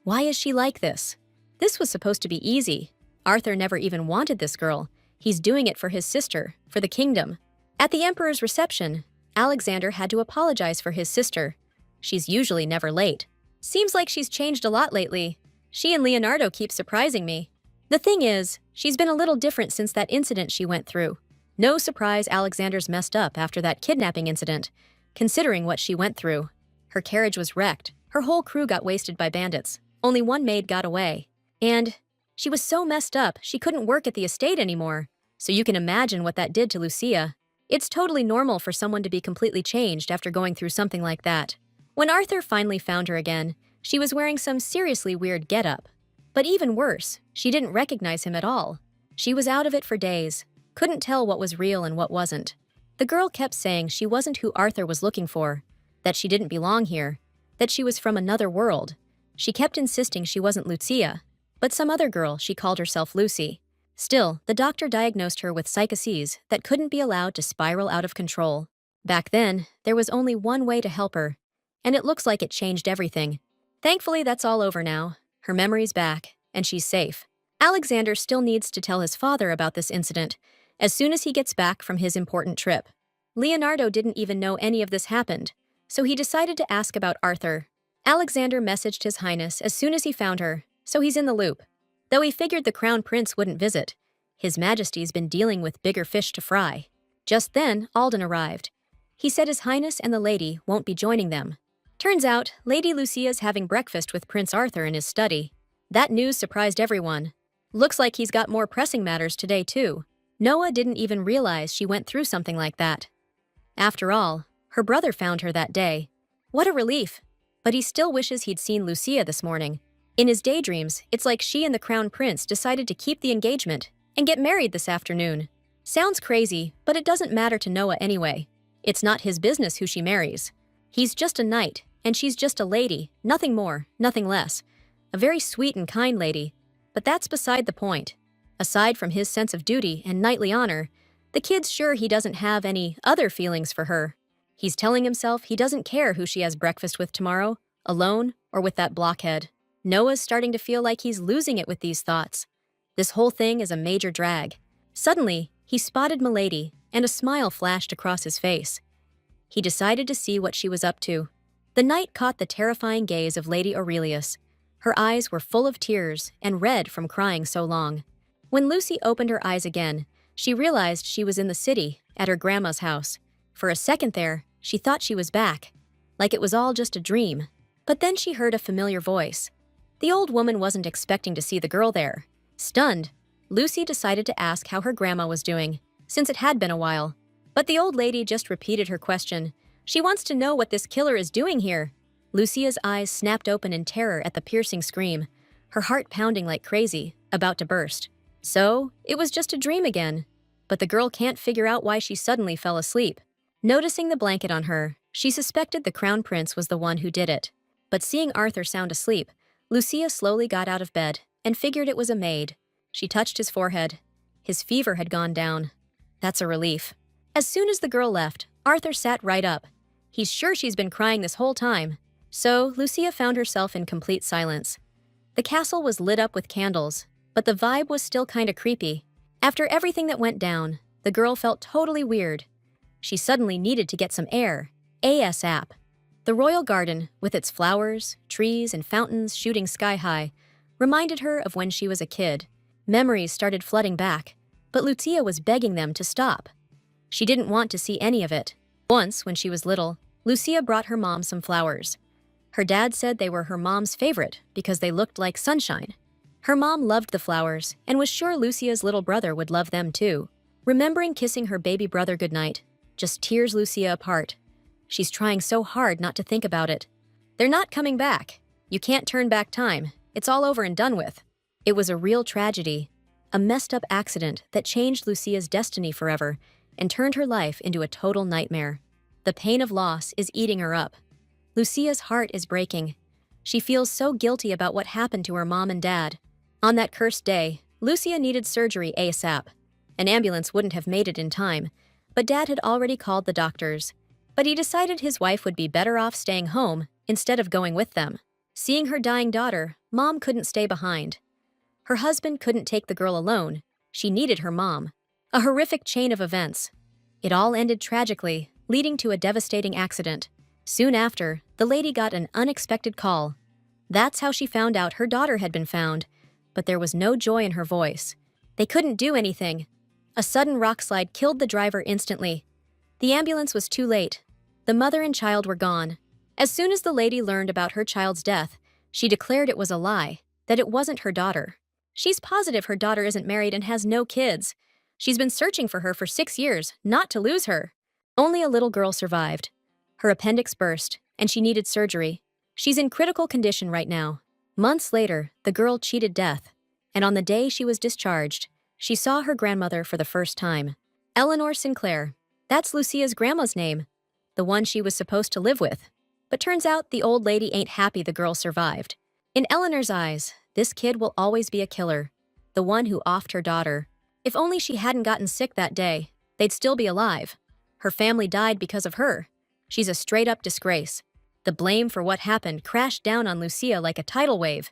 Why is she like this? This was supposed to be easy. Arthur never even wanted this girl. He's doing it for his sister, for the kingdom. At the emperor's reception, Alexander had to apologize for his sister. She's usually never late. Seems like she's changed a lot lately. She and Leonardo keep surprising me. The thing is, she's been a little different since that incident she went through. No surprise Alexander's messed up after that kidnapping incident, considering what she went through. Her carriage was wrecked. Her whole crew got wasted by bandits. Only one maid got away. And she was so messed up, she couldn't work at the estate anymore. So you can imagine what that did to Lucia. It's totally normal for someone to be completely changed after going through something like that. When Arthur finally found her again, she was wearing some seriously weird getup. But even worse, she didn't recognize him at all. She was out of it for days, couldn't tell what was real and what wasn't. The girl kept saying she wasn't who Arthur was looking for, that she didn't belong here, that she was from another world. She kept insisting she wasn't Lucia, but some other girl. She called herself Lucy. Still, the doctor diagnosed her with psychoses that couldn't be allowed to spiral out of control. Back then, there was only one way to help her, and it looks like it changed everything. Thankfully, that's all over now. Her memory's back, and she's safe. Alexander still needs to tell his father about this incident as soon as he gets back from his important trip. Leonardo didn't even know any of this happened, so he decided to ask about Arthur. Alexander messaged His Highness as soon as he found her, so he's in the loop. Though he figured the Crown Prince wouldn't visit, His Majesty's been dealing with bigger fish to fry. Just then, Alden arrived. He said His Highness and the lady won't be joining them. Turns out, Lady Lucia's having breakfast with Prince Arthur in his study. That news surprised everyone. Looks like he's got more pressing matters today, too. Noah didn't even realize she went through something like that. After all, her brother found her that day. What a relief. But he still wishes he'd seen Lucia this morning. In his daydreams, it's like she and the Crown Prince decided to keep the engagement and get married this afternoon. Sounds crazy, but it doesn't matter to Noah anyway. It's not his business who she marries. He's just a knight, and she's just a lady, nothing more, nothing less. A very sweet and kind lady. But that's beside the point. Aside from his sense of duty and knightly honor, the kid's sure he doesn't have any other feelings for her. He's telling himself he doesn't care who she has breakfast with tomorrow, alone or with that blockhead. Noah's starting to feel like he's losing it with these thoughts. This whole thing is a major drag. Suddenly, he spotted Milady, and a smile flashed across his face. He decided to see what she was up to. The knight caught the terrifying gaze of Lady Aurelius. Her eyes were full of tears and red from crying so long. When Lucy opened her eyes again, she realized she was in the city, at her grandma's house. For a second there, she thought she was back, like it was all just a dream. But then she heard a familiar voice. The old woman wasn't expecting to see the girl there. Stunned, Lucy decided to ask how her grandma was doing, since it had been a while. But the old lady just repeated her question. She wants to know what this killer is doing here. Lucia's eyes snapped open in terror at the piercing scream, her heart pounding like crazy, about to burst. So, it was just a dream again. But the girl can't figure out why she suddenly fell asleep. Noticing the blanket on her, she suspected the Crown Prince was the one who did it. But seeing Arthur sound asleep, Lucia slowly got out of bed and figured it was a maid. She touched his forehead. His fever had gone down. That's a relief. As soon as the girl left, Arthur sat right up. He's sure she's been crying this whole time. So, Lucia found herself in complete silence. The castle was lit up with candles, but the vibe was still kinda creepy. After everything that went down, the girl felt totally weird. She suddenly needed to get some air, ASAP. The royal garden, with its flowers, trees, and fountains shooting sky high, reminded her of when she was a kid. Memories started flooding back, but Lucia was begging them to stop. She didn't want to see any of it. Once, when she was little, Lucia brought her mom some flowers. Her dad said they were her mom's favorite because they looked like sunshine. Her mom loved the flowers and was sure Lucia's little brother would love them too. Remembering kissing her baby brother goodnight just tears Lucia apart. She's trying so hard not to think about it. They're not coming back. You can't turn back time. It's all over and done with. It was a real tragedy, a messed up accident that changed Lucia's destiny forever and turned her life into a total nightmare. The pain of loss is eating her up. Lucia's heart is breaking. She feels so guilty about what happened to her mom and dad. On that cursed day, Lucia needed surgery ASAP. An ambulance wouldn't have made it in time, but Dad had already called the doctors. But he decided his wife would be better off staying home instead of going with them. Seeing her dying daughter, Mom couldn't stay behind. Her husband couldn't take the girl alone. She needed her mom. A horrific chain of events. It all ended tragically, leading to a devastating accident. Soon after, the lady got an unexpected call. That's how she found out her daughter had been found, but there was no joy in her voice. They couldn't do anything. A sudden rockslide killed the driver instantly. The ambulance was too late. The mother and child were gone. As soon as the lady learned about her child's death, she declared it was a lie, that it wasn't her daughter. She's positive her daughter isn't married and has no kids. She's been searching for her for 6 years, not to lose her. Only a little girl survived. Her appendix burst, and she needed surgery. She's in critical condition right now. Months later, the girl cheated death, and on the day she was discharged, she saw her grandmother for the first time. Eleanor Sinclair. That's Lucia's grandma's name, the one she was supposed to live with. But turns out the old lady ain't happy the girl survived. In Eleanor's eyes, this kid will always be a killer, the one who offed her daughter. If only she hadn't gotten sick that day, they'd still be alive. Her family died because of her. She's a straight-up disgrace. The blame for what happened crashed down on Lucia like a tidal wave.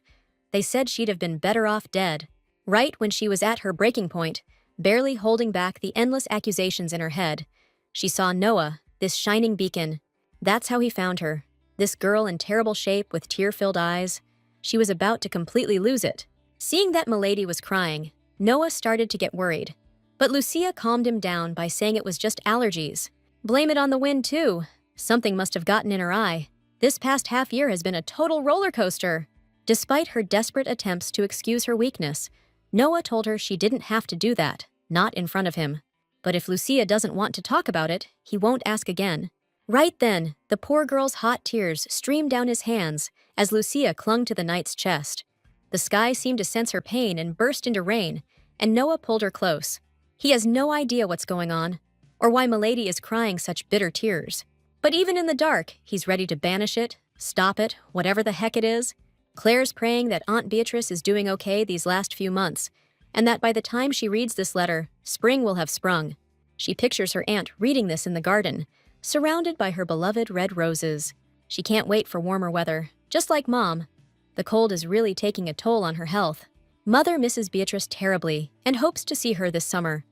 They said she'd have been better off dead. Right when she was at her breaking point, barely holding back the endless accusations in her head, she saw Noah, this shining beacon. That's how he found her. This girl in terrible shape with tear-filled eyes. She was about to completely lose it. Seeing that Milady was crying, Noah started to get worried. But Lucia calmed him down by saying it was just allergies. Blame it on the wind, too. Something must have gotten in her eye. This past half year has been a total roller coaster. Despite her desperate attempts to excuse her weakness, Noah told her she didn't have to do that, not in front of him. But if Lucia doesn't want to talk about it, he won't ask again. Right then, the poor girl's hot tears streamed down his hands as Lucia clung to the knight's chest. The sky seemed to sense her pain and burst into rain, and Noah pulled her close. He has no idea what's going on, or why Milady is crying such bitter tears. But even in the dark, he's ready to banish it, stop it, whatever the heck it is. Claire's praying that Aunt Beatrice is doing okay these last few months, and that by the time she reads this letter, spring will have sprung. She pictures her aunt reading this in the garden, surrounded by her beloved red roses. She can't wait for warmer weather, just like Mom. The cold is really taking a toll on her health. Mother misses Beatrice terribly and hopes to see her this summer.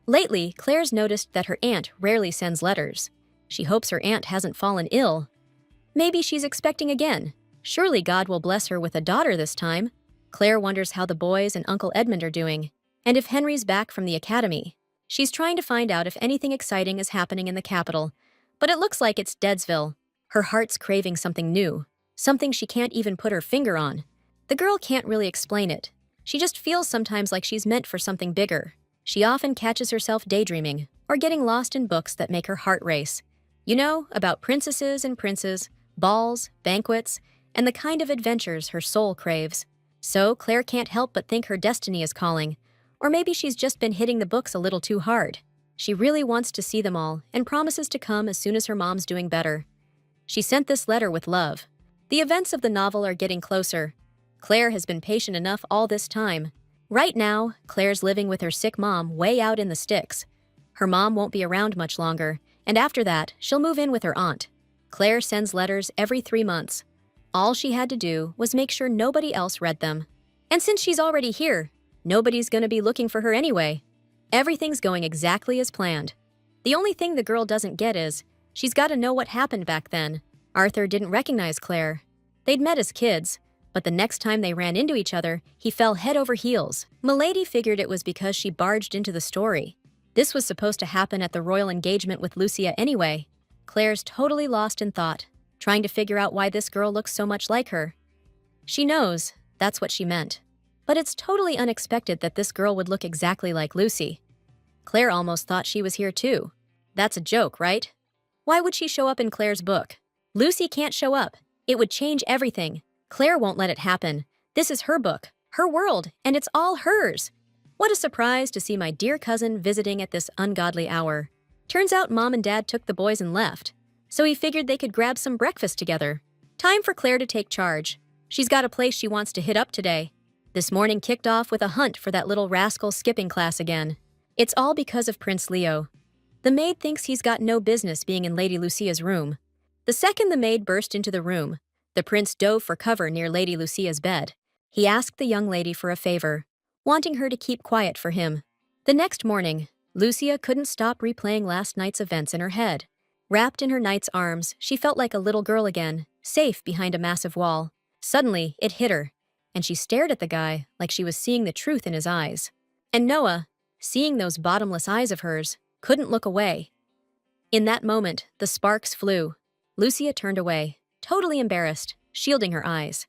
Lately, Claire's noticed that her aunt rarely sends letters. She hopes her aunt hasn't fallen ill. Maybe she's expecting again. Surely God will bless her with a daughter this time. Claire wonders how the boys and Uncle Edmund are doing, and if Henry's back from the academy. She's trying to find out if anything exciting is happening in the capital, but it looks like it's Deadsville. Her heart's craving something new, something she can't even put her finger on. The girl can't really explain it. She just feels sometimes like she's meant for something bigger. She often catches herself daydreaming or getting lost in books that make her heart race. You know, about princesses and princes, balls, banquets, and the kind of adventures her soul craves. So Claire can't help but think her destiny is calling, or maybe she's just been hitting the books a little too hard. She really wants to see them all and promises to come as soon as her mom's doing better. She sent this letter with love. The events of the novel are getting closer. Claire has been patient enough all this time. Right now, Claire's living with her sick mom way out in the sticks. Her mom won't be around much longer, and after that, she'll move in with her aunt. Claire sends letters every 3 months. All she had to do was make sure nobody else read them. And since she's already here, nobody's gonna be looking for her anyway. Everything's going exactly as planned. The only thing the girl doesn't get is, she's gotta know what happened back then. Arthur didn't recognize Claire. They'd met as kids, but the next time they ran into each other, he fell head over heels. Milady figured it was because she barged into the story. This was supposed to happen at the royal engagement with Lucia anyway. Claire's totally lost in thought, trying to figure out why this girl looks so much like her. She knows that's what she meant. But it's totally unexpected that this girl would look exactly like Lucy. Claire almost thought she was here too. That's a joke, right? Why would she show up in Claire's book? Lucy can't show up. It would change everything. Claire won't let it happen. This is her book, her world, and it's all hers. What a surprise to see my dear cousin visiting at this ungodly hour. Turns out Mom and Dad took the boys and left, so he figured they could grab some breakfast together. Time for Claire to take charge. She's got a place she wants to hit up today. This morning kicked off with a hunt for that little rascal skipping class again. It's all because of Prince Leo. The maid thinks he's got no business being in Lady Lucia's room. The second the maid burst into the room, the prince dove for cover near Lady Lucia's bed. He asked the young lady for a favor, wanting her to keep quiet for him. The next morning, Lucia couldn't stop replaying last night's events in her head. Wrapped in her knight's arms, she felt like a little girl again, safe behind a massive wall. Suddenly, it hit her, and she stared at the guy like she was seeing the truth in his eyes. And Noah, seeing those bottomless eyes of hers, couldn't look away. In that moment, the sparks flew. Lucia turned away, totally embarrassed, shielding her eyes.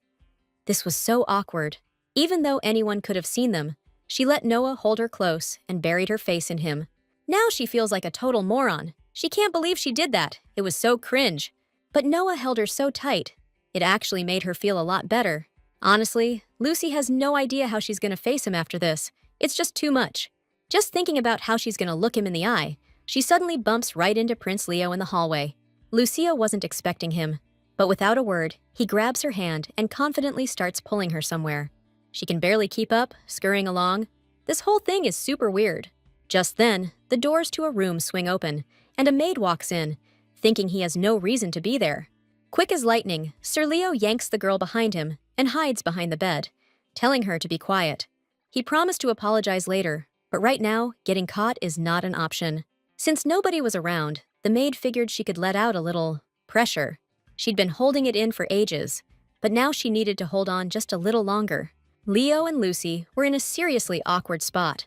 This was so awkward. Even though anyone could have seen them, she let Noah hold her close and buried her face in him. Now she feels like a total moron. She can't believe she did that. It was so cringe. But Noah held her so tight. It actually made her feel a lot better. Honestly, Lucy has no idea how she's gonna face him after this. It's just too much. Just thinking about how she's gonna look him in the eye, she suddenly bumps right into Prince Leo in the hallway. Lucia wasn't expecting him, but without a word, he grabs her hand and confidently starts pulling her somewhere. She can barely keep up, scurrying along. This whole thing is super weird. Just then, the doors to a room swing open, and a maid walks in, thinking he has no reason to be there. Quick as lightning, Sir Leo yanks the girl behind him and hides behind the bed, telling her to be quiet. He promised to apologize later, but right now, getting caught is not an option. Since nobody was around, the maid figured she could let out a little pressure. She'd been holding it in for ages, but now she needed to hold on just a little longer. Leo and Lucy were in a seriously awkward spot.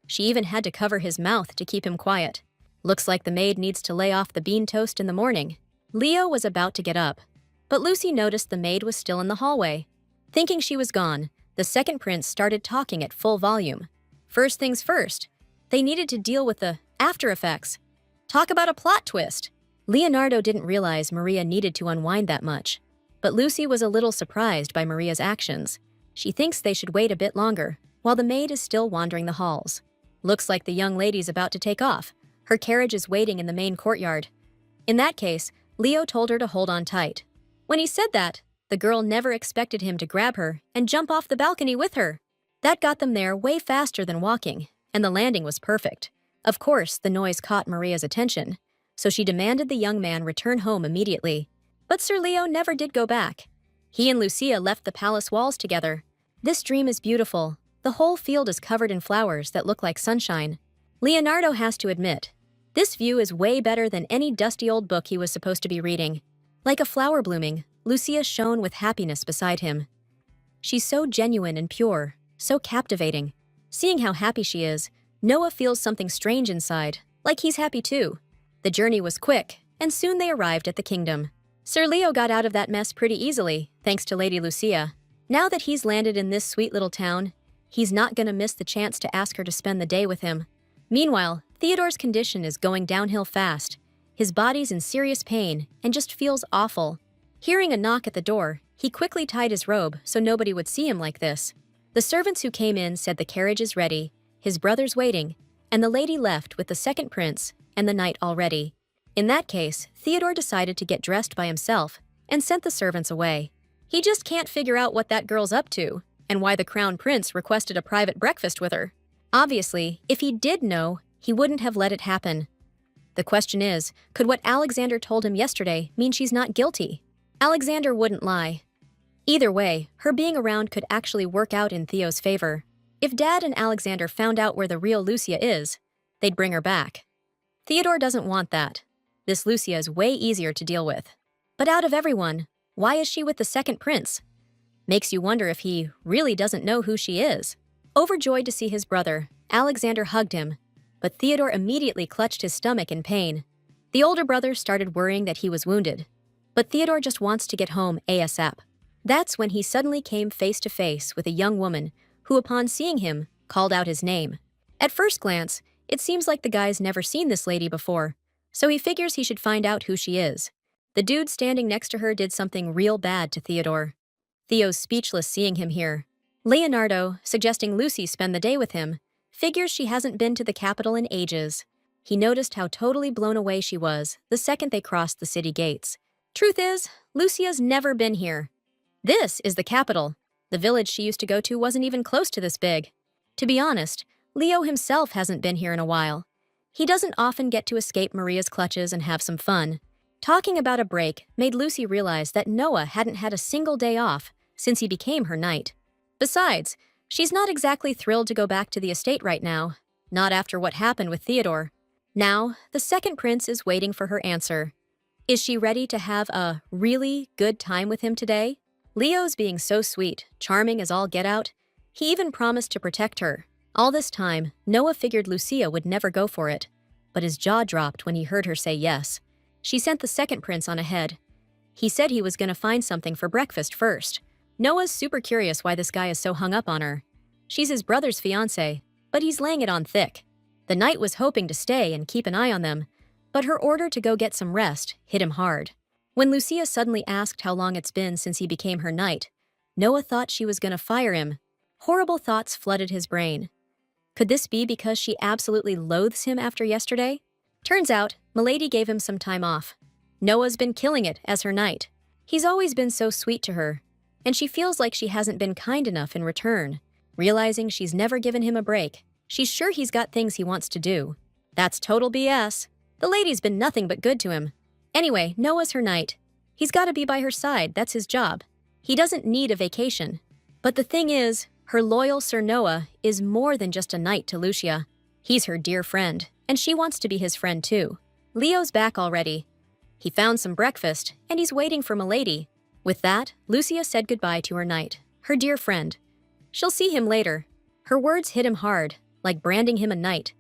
She even had to cover his mouth to keep him quiet. Looks like the maid needs to lay off the bean toast in the morning. Leo was about to get up, but Lucy noticed the maid was still in the hallway. Thinking she was gone, the second prince started talking at full volume. First things first, they needed to deal with the after effects. Talk about a plot twist. Leonardo didn't realize Maria needed to unwind that much, but Lucy was a little surprised by Maria's actions. She thinks they should wait a bit longer, while the maid is still wandering the halls. Looks like the young lady's about to take off. Her carriage is waiting in the main courtyard. In that case, Leo told her to hold on tight. When he said that, the girl never expected him to grab her and jump off the balcony with her. That got them there way faster than walking, and the landing was perfect. Of course, the noise caught Maria's attention, so she demanded the young man return home immediately. But Sir Leo never did go back. He and Lucia left the palace walls together. This dream is beautiful. The whole field is covered in flowers that look like sunshine. Leonardo has to admit, this view is way better than any dusty old book he was supposed to be reading. Like a flower blooming, Lucia shone with happiness beside him. She's so genuine and pure, so captivating. Seeing how happy she is, Noah feels something strange inside, like he's happy too. The journey was quick, and soon they arrived at the kingdom. Sir Leo got out of that mess pretty easily, thanks to Lady Lucia. Now that he's landed in this sweet little town, he's not gonna miss the chance to ask her to spend the day with him. Meanwhile, Theodore's condition is going downhill fast. His body's in serious pain and just feels awful. Hearing a knock at the door, he quickly tied his robe so nobody would see him like this. The servants who came in said the carriage is ready, his brother's waiting, and the lady left with the second prince and the knight already. In that case, Theodore decided to get dressed by himself and sent the servants away. He just can't figure out what that girl's up to and why the crown prince requested a private breakfast with her. Obviously, if he did know, he wouldn't have let it happen. The question is, could what Alexander told him yesterday mean she's not guilty? Alexander wouldn't lie. Either way, her being around could actually work out in Theo's favor. If Dad and Alexander found out where the real Lucia is, they'd bring her back. Theodore doesn't want that. This Lucia is way easier to deal with. But out of everyone, why is she with the second prince? Makes you wonder if he really doesn't know who she is. Overjoyed to see his brother, Alexander hugged him, but Theodore immediately clutched his stomach in pain. The older brother started worrying that he was wounded, but Theodore just wants to get home ASAP. That's when he suddenly came face to face with a young woman who, upon seeing him, called out his name. At first glance, it seems like the guy's never seen this lady before, so he figures he should find out who she is. The dude standing next to her did something real bad to Theodore. Theo's speechless seeing him here. Leonardo, suggesting Lucy spend the day with him, figures she hasn't been to the capital in ages. He noticed how totally blown away she was the second they crossed the city gates. Truth is, Lucia's never been here. This is the capital. The village she used to go to wasn't even close to this big. To be honest, Leo himself hasn't been here in a while. He doesn't often get to escape Maria's clutches and have some fun. Talking about a break made Lucy realize that Noah hadn't had a single day off since he became her knight. Besides, she's not exactly thrilled to go back to the estate right now, not after what happened with Theodore. Now, the second prince is waiting for her answer. Is she ready to have a really good time with him today? Leo's being so sweet, charming as all get out. He even promised to protect her. All this time, Noah figured Lucia would never go for it, but his jaw dropped when he heard her say yes. She sent the second prince on ahead. He said he was going to find something for breakfast first. Noah's super curious why this guy is so hung up on her. She's his brother's fiancée, but he's laying it on thick. The knight was hoping to stay and keep an eye on them, but her order to go get some rest hit him hard. When Lucia suddenly asked how long it's been since he became her knight, Noah thought she was going to fire him. Horrible thoughts flooded his brain. Could this be because she absolutely loathes him after yesterday? Turns out, Milady gave him some time off. Noah's been killing it as her knight. He's always been so sweet to her, and she feels like she hasn't been kind enough in return. Realizing she's never given him a break, she's sure he's got things he wants to do. That's total BS. The lady's been nothing but good to him. Anyway, Noah's her knight. He's got to be by her side, that's his job. He doesn't need a vacation. But the thing is, her loyal Sir Noah is more than just a knight to Lucia. He's her dear friend, and she wants to be his friend too. Leo's back already. He found some breakfast, and he's waiting for Milady. With that, Lucia said goodbye to her knight, her dear friend. She'll see him later. Her words hit him hard, like branding him a knight.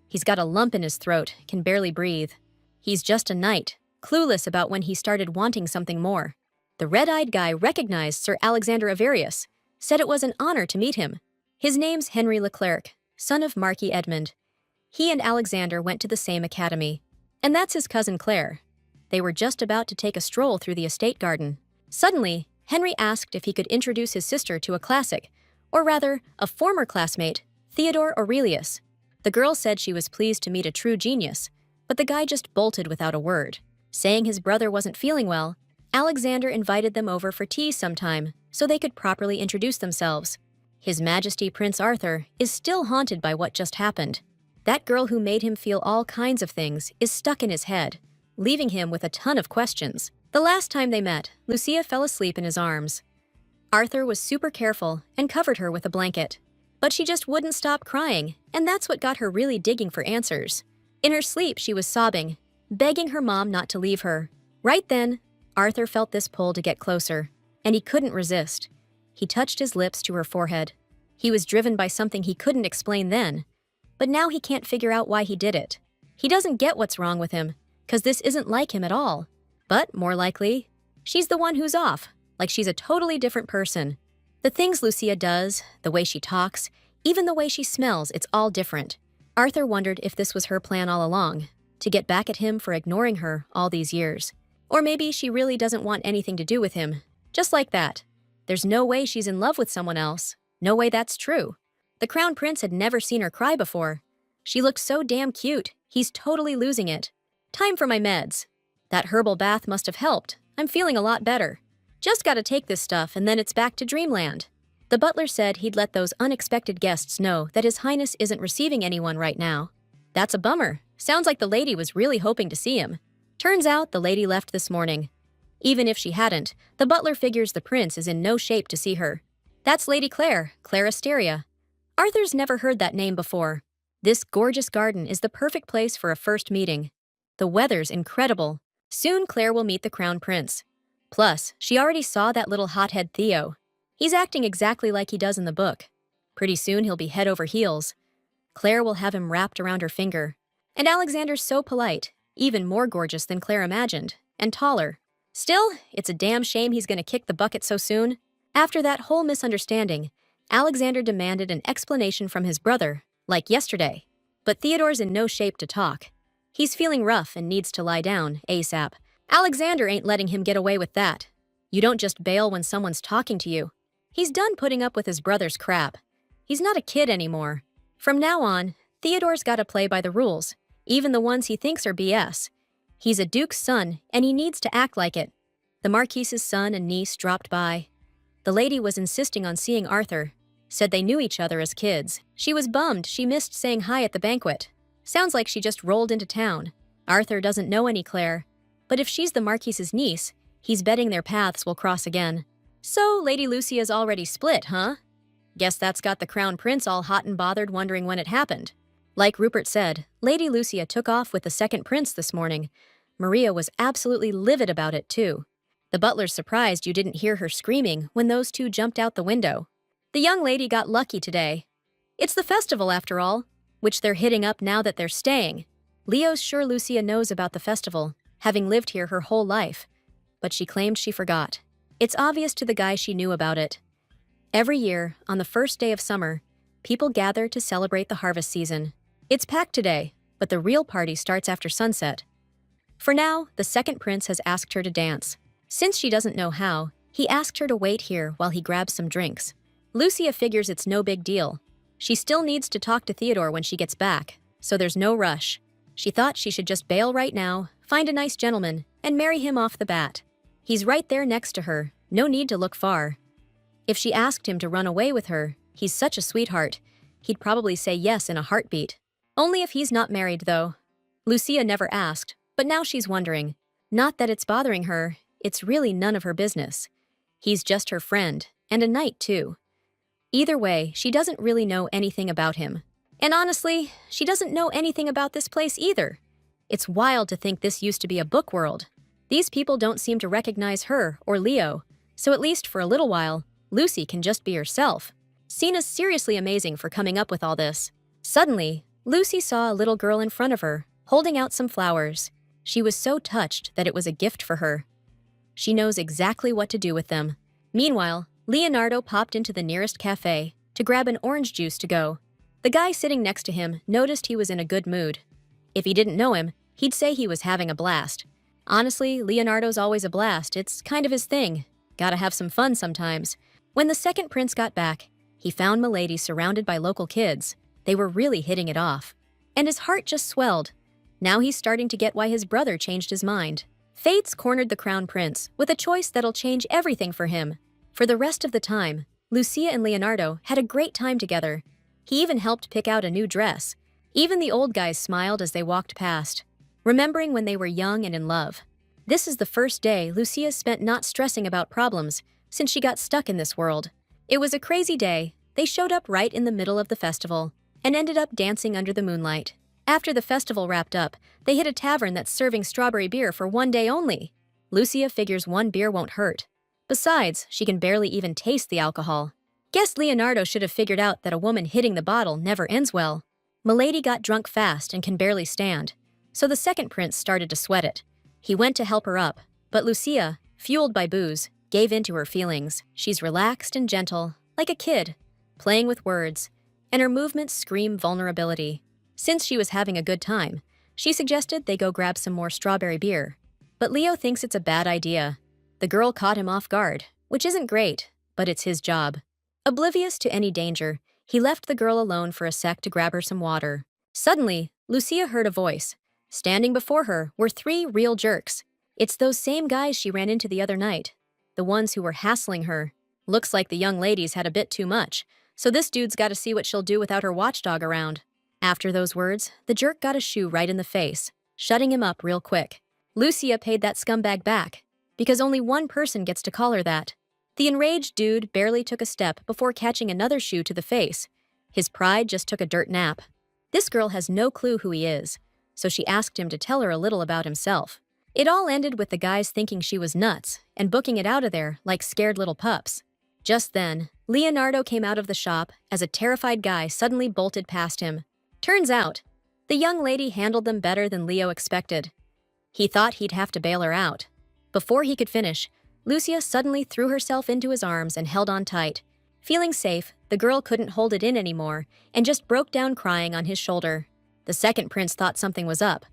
He's got a lump in his throat, can barely breathe. He's just a knight, clueless about when he started wanting something more. The red-eyed guy recognized Sir Alexander Avarius, said it was an honor to meet him. His name's Henry Leclerc, son of Marquis Edmund. He and Alexander went to the same academy. And that's his cousin Claire. They were just about to take a stroll through the estate garden. Suddenly, Henry asked if he could introduce his sister to a classic, or rather, a former classmate, Theodore Aurelius. The girl said she was pleased to meet a true genius, but the guy just bolted without a word. Saying his brother wasn't feeling well, Alexander invited them over for tea sometime so they could properly introduce themselves. His Majesty Prince Arthur is still haunted by what just happened. That girl who made him feel all kinds of things is stuck in his head, leaving him with a ton of questions. The last time they met, Lucia fell asleep in his arms. Arthur was super careful and covered her with a blanket. But she just wouldn't stop crying, and that's what got her really digging for answers. In her sleep, she was sobbing, begging her mom not to leave her. Right then, Arthur felt this pull to get closer, and he couldn't resist. He touched his lips to her forehead. He was driven by something he couldn't explain then, but now he can't figure out why he did it. He doesn't get what's wrong with him, 'cause this isn't like him at all. But, more likely, she's the one who's off, like she's a totally different person. The things Lucia does, the way she talks, even the way she smells, it's all different. Arthur wondered if this was her plan all along, to get back at him for ignoring her all these years. Or maybe she really doesn't want anything to do with him, just like that. There's no way she's in love with someone else. No way that's true. The Crown Prince had never seen her cry before. She looked so damn cute, he's totally losing it. Time for my meds. That herbal bath must have helped. I'm feeling a lot better. Just gotta take this stuff and then it's back to dreamland. The butler said he'd let those unexpected guests know that His Highness isn't receiving anyone right now. That's a bummer. Sounds like the lady was really hoping to see him. Turns out the lady left this morning. Even if she hadn't, the butler figures the prince is in no shape to see her. That's Lady Claire, Claire Asteria. Arthur's never heard that name before. This gorgeous garden is the perfect place for a first meeting. The weather's incredible. Soon Claire will meet the Crown Prince. Plus, she already saw that little hothead Theo. He's acting exactly like he does in the book. Pretty soon he'll be head over heels. Claire will have him wrapped around her finger. And Alexander's so polite, even more gorgeous than Claire imagined, and taller. Still, it's a damn shame he's gonna kick the bucket so soon. After that whole misunderstanding, Alexander demanded an explanation from his brother, like yesterday. But Theodore's in no shape to talk. He's feeling rough and needs to lie down, ASAP. Alexander ain't letting him get away with that. You don't just bail when someone's talking to you. He's done putting up with his brother's crap. He's not a kid anymore. From now on, Theodore's gotta play by the rules, even the ones he thinks are BS. He's a duke's son, and he needs to act like it. The Marquise's son and niece dropped by. The lady was insisting on seeing Arthur. Said they knew each other as kids. She was bummed she missed saying hi at the banquet. Sounds like she just rolled into town. Arthur doesn't know any Claire. But if she's the Marquise's niece, he's betting their paths will cross again. So Lady Lucia's already split, huh? Guess that's got the crown prince all hot and bothered wondering when it happened. Like Rupert said, Lady Lucia took off with the second prince this morning. Maria was absolutely livid about it, too. The butler's surprised you didn't hear her screaming when those two jumped out the window. The young lady got lucky today. It's the festival, after all, which they're hitting up now that they're staying. Leo's sure Lucia knows about the festival, having lived here her whole life. But she claimed she forgot. It's obvious to the guy she knew about it. Every year, on the first day of summer, people gather to celebrate the harvest season. It's packed today, but the real party starts after sunset. For now, the second prince has asked her to dance. Since she doesn't know how, he asked her to wait here while he grabs some drinks. Lucia figures it's no big deal. She still needs to talk to Theodore when she gets back, so there's no rush. She thought she should just bail right now, find a nice gentleman, and marry him off the bat. He's right there next to her, no need to look far. If she asked him to run away with her, he's such a sweetheart, he'd probably say yes in a heartbeat. Only if he's not married, though. Lucia never asked, but now she's wondering. Not that it's bothering her, it's really none of her business. He's just her friend, and a knight, too. Either way, she doesn't really know anything about him. And honestly, she doesn't know anything about this place either. It's wild to think this used to be a book world. These people don't seem to recognize her or Leo, so at least for a little while, Lucy can just be herself. Cena's seriously amazing for coming up with all this. Suddenly, Lucy saw a little girl in front of her, holding out some flowers. She was so touched that it was a gift for her. She knows exactly what to do with them. Meanwhile, Leonardo popped into the nearest cafe to grab an orange juice to go. The guy sitting next to him noticed he was in a good mood. If he didn't know him, he'd say he was having a blast. Honestly, Leonardo's always a blast. It's kind of his thing. Gotta have some fun sometimes. When the second prince got back, he found Milady surrounded by local kids. They were really hitting it off. And his heart just swelled. Now he's starting to get why his brother changed his mind. Fate's cornered the crown prince with a choice that'll change everything for him. For the rest of the time, Lucia and Leonardo had a great time together. He even helped pick out a new dress. Even the old guys smiled as they walked past, remembering when they were young and in love. This is the first day Lucia spent not stressing about problems since she got stuck in this world. It was a crazy day. They showed up right in the middle of the festival and ended up dancing under the moonlight. After the festival wrapped up, they hit a tavern that's serving strawberry beer for one day only. Lucia figures one beer won't hurt. Besides, she can barely even taste the alcohol. Guess Leonardo should have figured out that a woman hitting the bottle never ends well. Milady got drunk fast and can barely stand, so the second prince started to sweat it. He went to help her up, but Lucia, fueled by booze, gave in to her feelings. She's relaxed and gentle, like a kid, playing with words, and her movements scream vulnerability. Since she was having a good time, she suggested they go grab some more strawberry beer. But Leo thinks it's a bad idea. The girl caught him off guard, which isn't great, but it's his job. Oblivious to any danger, he left the girl alone for a sec to grab her some water. Suddenly, Lucia heard a voice. Standing before her were three real jerks. It's those same guys she ran into the other night, the ones who were hassling her. Looks like the young lady's had a bit too much, so this dude's got to see what she'll do without her watchdog around. After those words, the jerk got a shoe right in the face, shutting him up real quick. Lucia paid that scumbag back, because only one person gets to call her that. The enraged dude barely took a step before catching another shoe to the face. His pride just took a dirt nap. This girl has no clue who he is, so she asked him to tell her a little about himself. It all ended with the guys thinking she was nuts and booking it out of there like scared little pups. Just then, Leonardo came out of the shop as a terrified guy suddenly bolted past him. Turns out, the young lady handled them better than Leo expected. He thought he'd have to bail her out. Before he could finish, Lucia suddenly threw herself into his arms and held on tight. Feeling safe, the girl couldn't hold it in anymore and just broke down crying on his shoulder. The second prince thought something was up,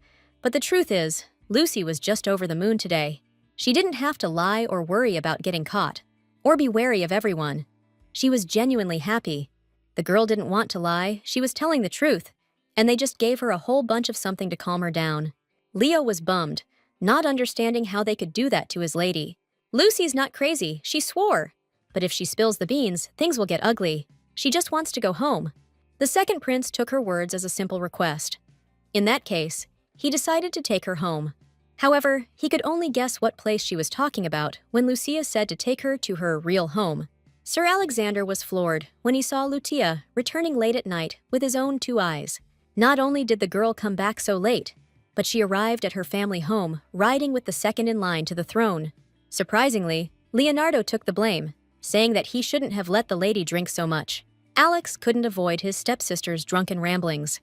but the truth is, Lucy was just over the moon today. She didn't have to lie or worry about getting caught, or be wary of everyone. She was genuinely happy. The girl didn't want to lie, she was telling the truth, and they just gave her a whole bunch of something to calm her down. Leo was bummed, not understanding how they could do that to his lady. Lucy's not crazy, she swore. But if she spills the beans, things will get ugly. She just wants to go home. The second prince took her words as a simple request. In that case, he decided to take her home. However, he could only guess what place she was talking about when Lucia said to take her to her real home. Sir Alexander was floored when he saw Lucia returning late at night with his own 2 eyes. Not only did the girl come back so late, but she arrived at her family home riding with the second in line to the throne. Surprisingly, Leonardo took the blame, saying that he shouldn't have let the lady drink so much. Alex couldn't avoid his stepsister's drunken ramblings.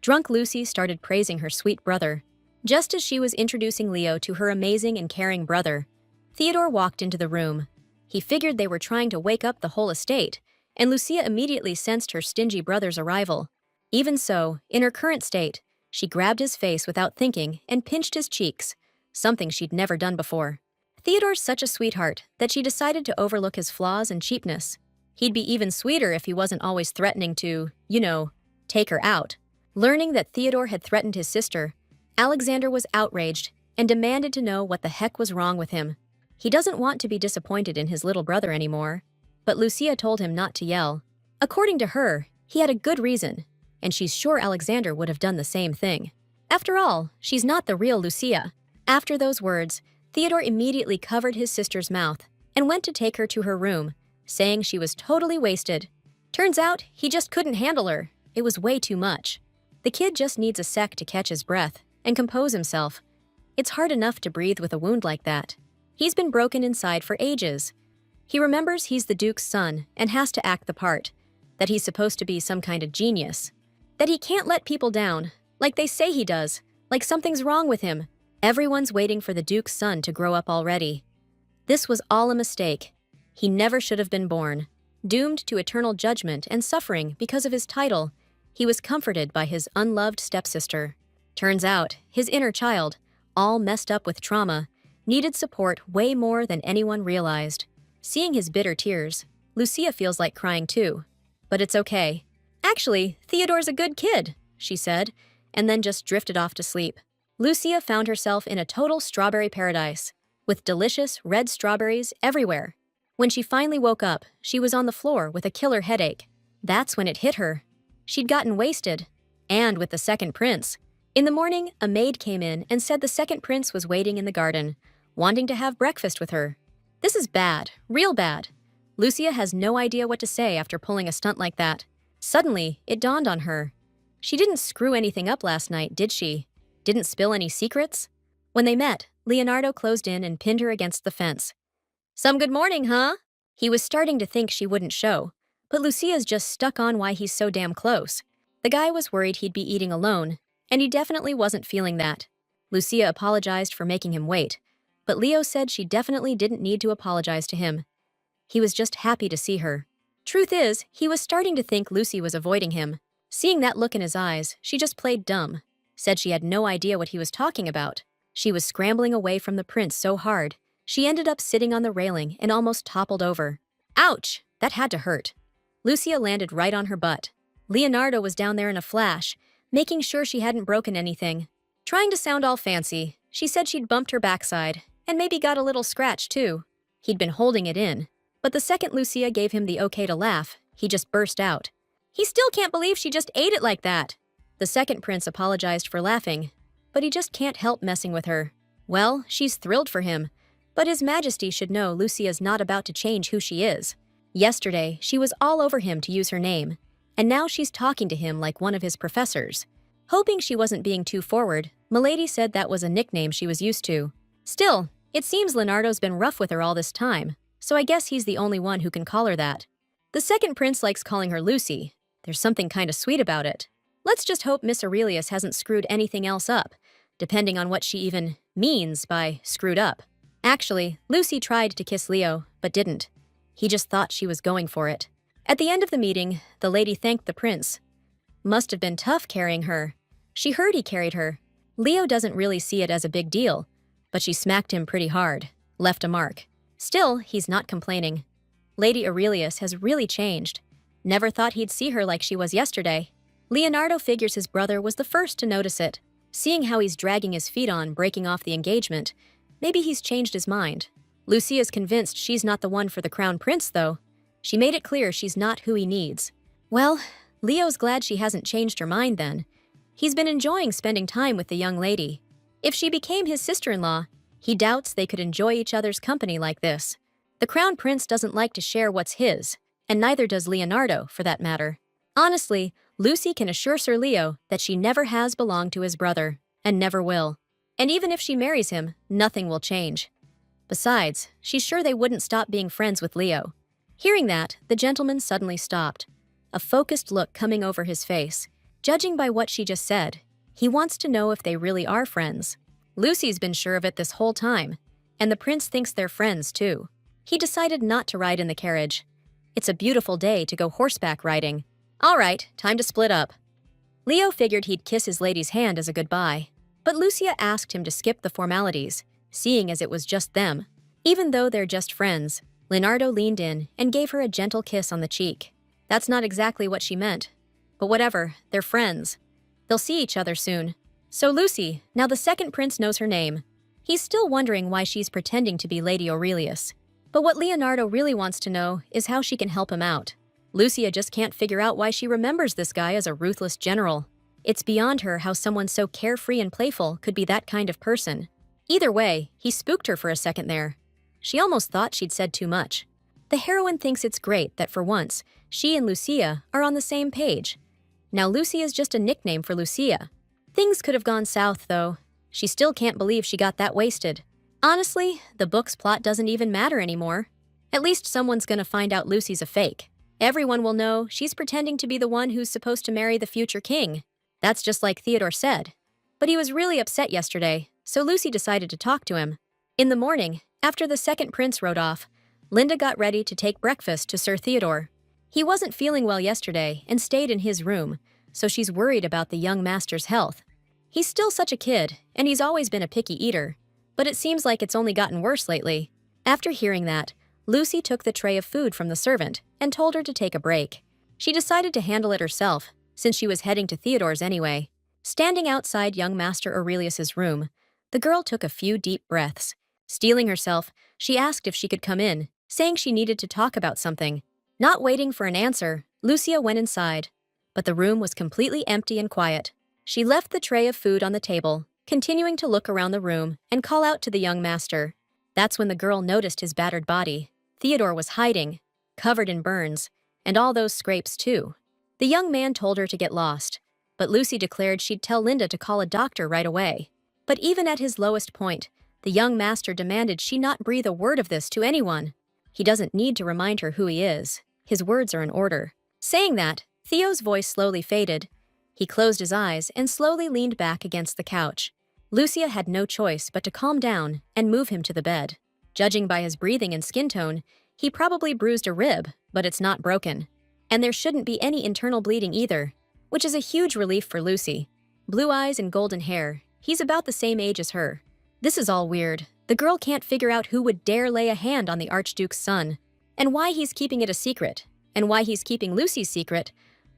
Drunk Lucy started praising her sweet brother. Just as she was introducing Leo to her amazing and caring brother, Theodore walked into the room. He figured they were trying to wake up the whole estate, and Lucia immediately sensed her stingy brother's arrival. Even so, in her current state, she grabbed his face without thinking and pinched his cheeks, something she'd never done before. Theodore's such a sweetheart that she decided to overlook his flaws and cheapness. He'd be even sweeter if he wasn't always threatening to, take her out. Learning that Theodore had threatened his sister, Alexander was outraged and demanded to know what the heck was wrong with him. He doesn't want to be disappointed in his little brother anymore, but Lucia told him not to yell. According to her, he had a good reason, and she's sure Alexander would have done the same thing. After all, she's not the real Lucia. After those words, Theodore immediately covered his sister's mouth and went to take her to her room, saying she was totally wasted. Turns out, he just couldn't handle her. It was way too much. The kid just needs a sec to catch his breath and compose himself. It's hard enough to breathe with a wound like that. He's been broken inside for ages. He remembers he's the Duke's son and has to act the part, that he's supposed to be some kind of genius, that he can't let people down, like they say he does, like something's wrong with him. Everyone's waiting for the Duke's son to grow up already. This was all a mistake. He never should have been born. Doomed to eternal judgment and suffering because of his title, he was comforted by his unloved stepsister. Turns out, his inner child, all messed up with trauma, needed support way more than anyone realized. Seeing his bitter tears, Lucia feels like crying too. But it's okay. Actually, Theodore's a good kid, she said, and then just drifted off to sleep. Lucia found herself in a total strawberry paradise, with delicious red strawberries everywhere. When she finally woke up, she was on the floor with a killer headache. That's when it hit her. She'd gotten wasted, and with the second prince. In the morning, a maid came in and said the second prince was waiting in the garden, wanting to have breakfast with her. This is bad, real bad. Lucia has no idea what to say after pulling a stunt like that. Suddenly, it dawned on her. She didn't screw anything up last night, did she? Didn't spill any secrets? When they met, Leonardo closed in and pinned her against the fence. Some good morning, huh? He was starting to think she wouldn't show, but Lucia's just stuck on why he's so damn close. The guy was worried he'd be eating alone, and he definitely wasn't feeling that. Lucia apologized for making him wait, but Leo said she definitely didn't need to apologize to him. He was just happy to see her. Truth is, he was starting to think Lucy was avoiding him. Seeing that look in his eyes, she just played dumb. Said she had no idea what he was talking about. She was scrambling away from the prince so hard, she ended up sitting on the railing and almost toppled over. Ouch! That had to hurt. Lucia landed right on her butt. Leonardo was down there in a flash, making sure she hadn't broken anything. Trying to sound all fancy, she said she'd bumped her backside, and maybe got a little scratch too. He'd been holding it in, but the second Lucia gave him the okay to laugh, he just burst out. He still can't believe she just ate it like that. The second prince apologized for laughing, but he just can't help messing with her. Well, she's thrilled for him, but His Majesty should know Lucia's not about to change who she is. Yesterday, she was all over him to use her name, and now she's talking to him like one of his professors. Hoping she wasn't being too forward, Milady said that was a nickname she was used to. Still, it seems Leonardo's been rough with her all this time, so I guess he's the only one who can call her that. The second prince likes calling her Lucy. There's something kinda sweet about it. Let's just hope Miss Aurelius hasn't screwed anything else up, depending on what she even means by screwed up. Actually, Lucy tried to kiss Leo, but didn't. He just thought she was going for it. At the end of the meeting, the lady thanked the prince. Must have been tough carrying her. She heard he carried her. Leo doesn't really see it as a big deal, but she smacked him pretty hard, left a mark. Still, he's not complaining. Lady Aurelius has really changed. Never thought he'd see her like she was yesterday. Leonardo figures his brother was the first to notice it. Seeing how he's dragging his feet on, breaking off the engagement, maybe he's changed his mind. Lucia's convinced she's not the one for the crown prince, though. She made it clear she's not who he needs. Well, Leo's glad she hasn't changed her mind then. He's been enjoying spending time with the young lady. If she became his sister-in-law, he doubts they could enjoy each other's company like this. The crown prince doesn't like to share what's his, and neither does Leonardo, for that matter. Honestly, Lucy can assure Sir Leo that she never has belonged to his brother, and never will. And even if she marries him, nothing will change. Besides, she's sure they wouldn't stop being friends with Leo. Hearing that, the gentleman suddenly stopped, a focused look coming over his face. Judging by what she just said, he wants to know if they really are friends. Lucy's been sure of it this whole time, and the prince thinks they're friends too. He decided not to ride in the carriage. It's a beautiful day to go horseback riding. All right, time to split up. Leo figured he'd kiss his lady's hand as a goodbye, but Lucia asked him to skip the formalities, seeing as it was just them. Even though they're just friends, Leonardo leaned in and gave her a gentle kiss on the cheek. That's not exactly what she meant. But whatever, they're friends. They'll see each other soon. So Lucy, now the second prince knows her name. He's still wondering why she's pretending to be Lady Aurelius. But what Leonardo really wants to know is how she can help him out. Lucia just can't figure out why she remembers this guy as a ruthless general. It's beyond her how someone so carefree and playful could be that kind of person. Either way, he spooked her for a second there. She almost thought she'd said too much. The heroine thinks it's great that for once, she and Lucia are on the same page. Now Lucy is just a nickname for Lucia. Things could have gone south, though. She still can't believe she got that wasted. Honestly, the book's plot doesn't even matter anymore. At least someone's gonna find out Lucy's a fake. Everyone will know she's pretending to be the one who's supposed to marry the future king. That's just like Theodore said. But he was really upset yesterday, so Lucy decided to talk to him. In the morning, after the second prince rode off, Linda got ready to take breakfast to Sir Theodore. He wasn't feeling well yesterday and stayed in his room, so she's worried about the young master's health. He's still such a kid, and he's always been a picky eater, but it seems like it's only gotten worse lately. After hearing that, Lucy took the tray of food from the servant and told her to take a break. She decided to handle it herself, since she was heading to Theodore's anyway. Standing outside young Master Aurelius's room, the girl took a few deep breaths. Steeling herself, she asked if she could come in, saying she needed to talk about something. Not waiting for an answer, Lucia went inside, but the room was completely empty and quiet. She left the tray of food on the table, continuing to look around the room and call out to the young master. That's when the girl noticed his battered body. Theodore was hiding, covered in burns, and all those scrapes too. The young man told her to get lost, but Lucy declared she'd tell Linda to call a doctor right away. But even at his lowest point, the young master demanded she not breathe a word of this to anyone. He doesn't need to remind her who he is. His words are in order. Saying that, Theo's voice slowly faded. He closed his eyes and slowly leaned back against the couch. Lucia had no choice but to calm down and move him to the bed. Judging by his breathing and skin tone, he probably bruised a rib, but it's not broken. And there shouldn't be any internal bleeding either, which is a huge relief for Lucy. Blue eyes and golden hair, he's about the same age as her. This is all weird. The girl can't figure out who would dare lay a hand on the Archduke's son, and why he's keeping it a secret, and why he's keeping Lucy's secret.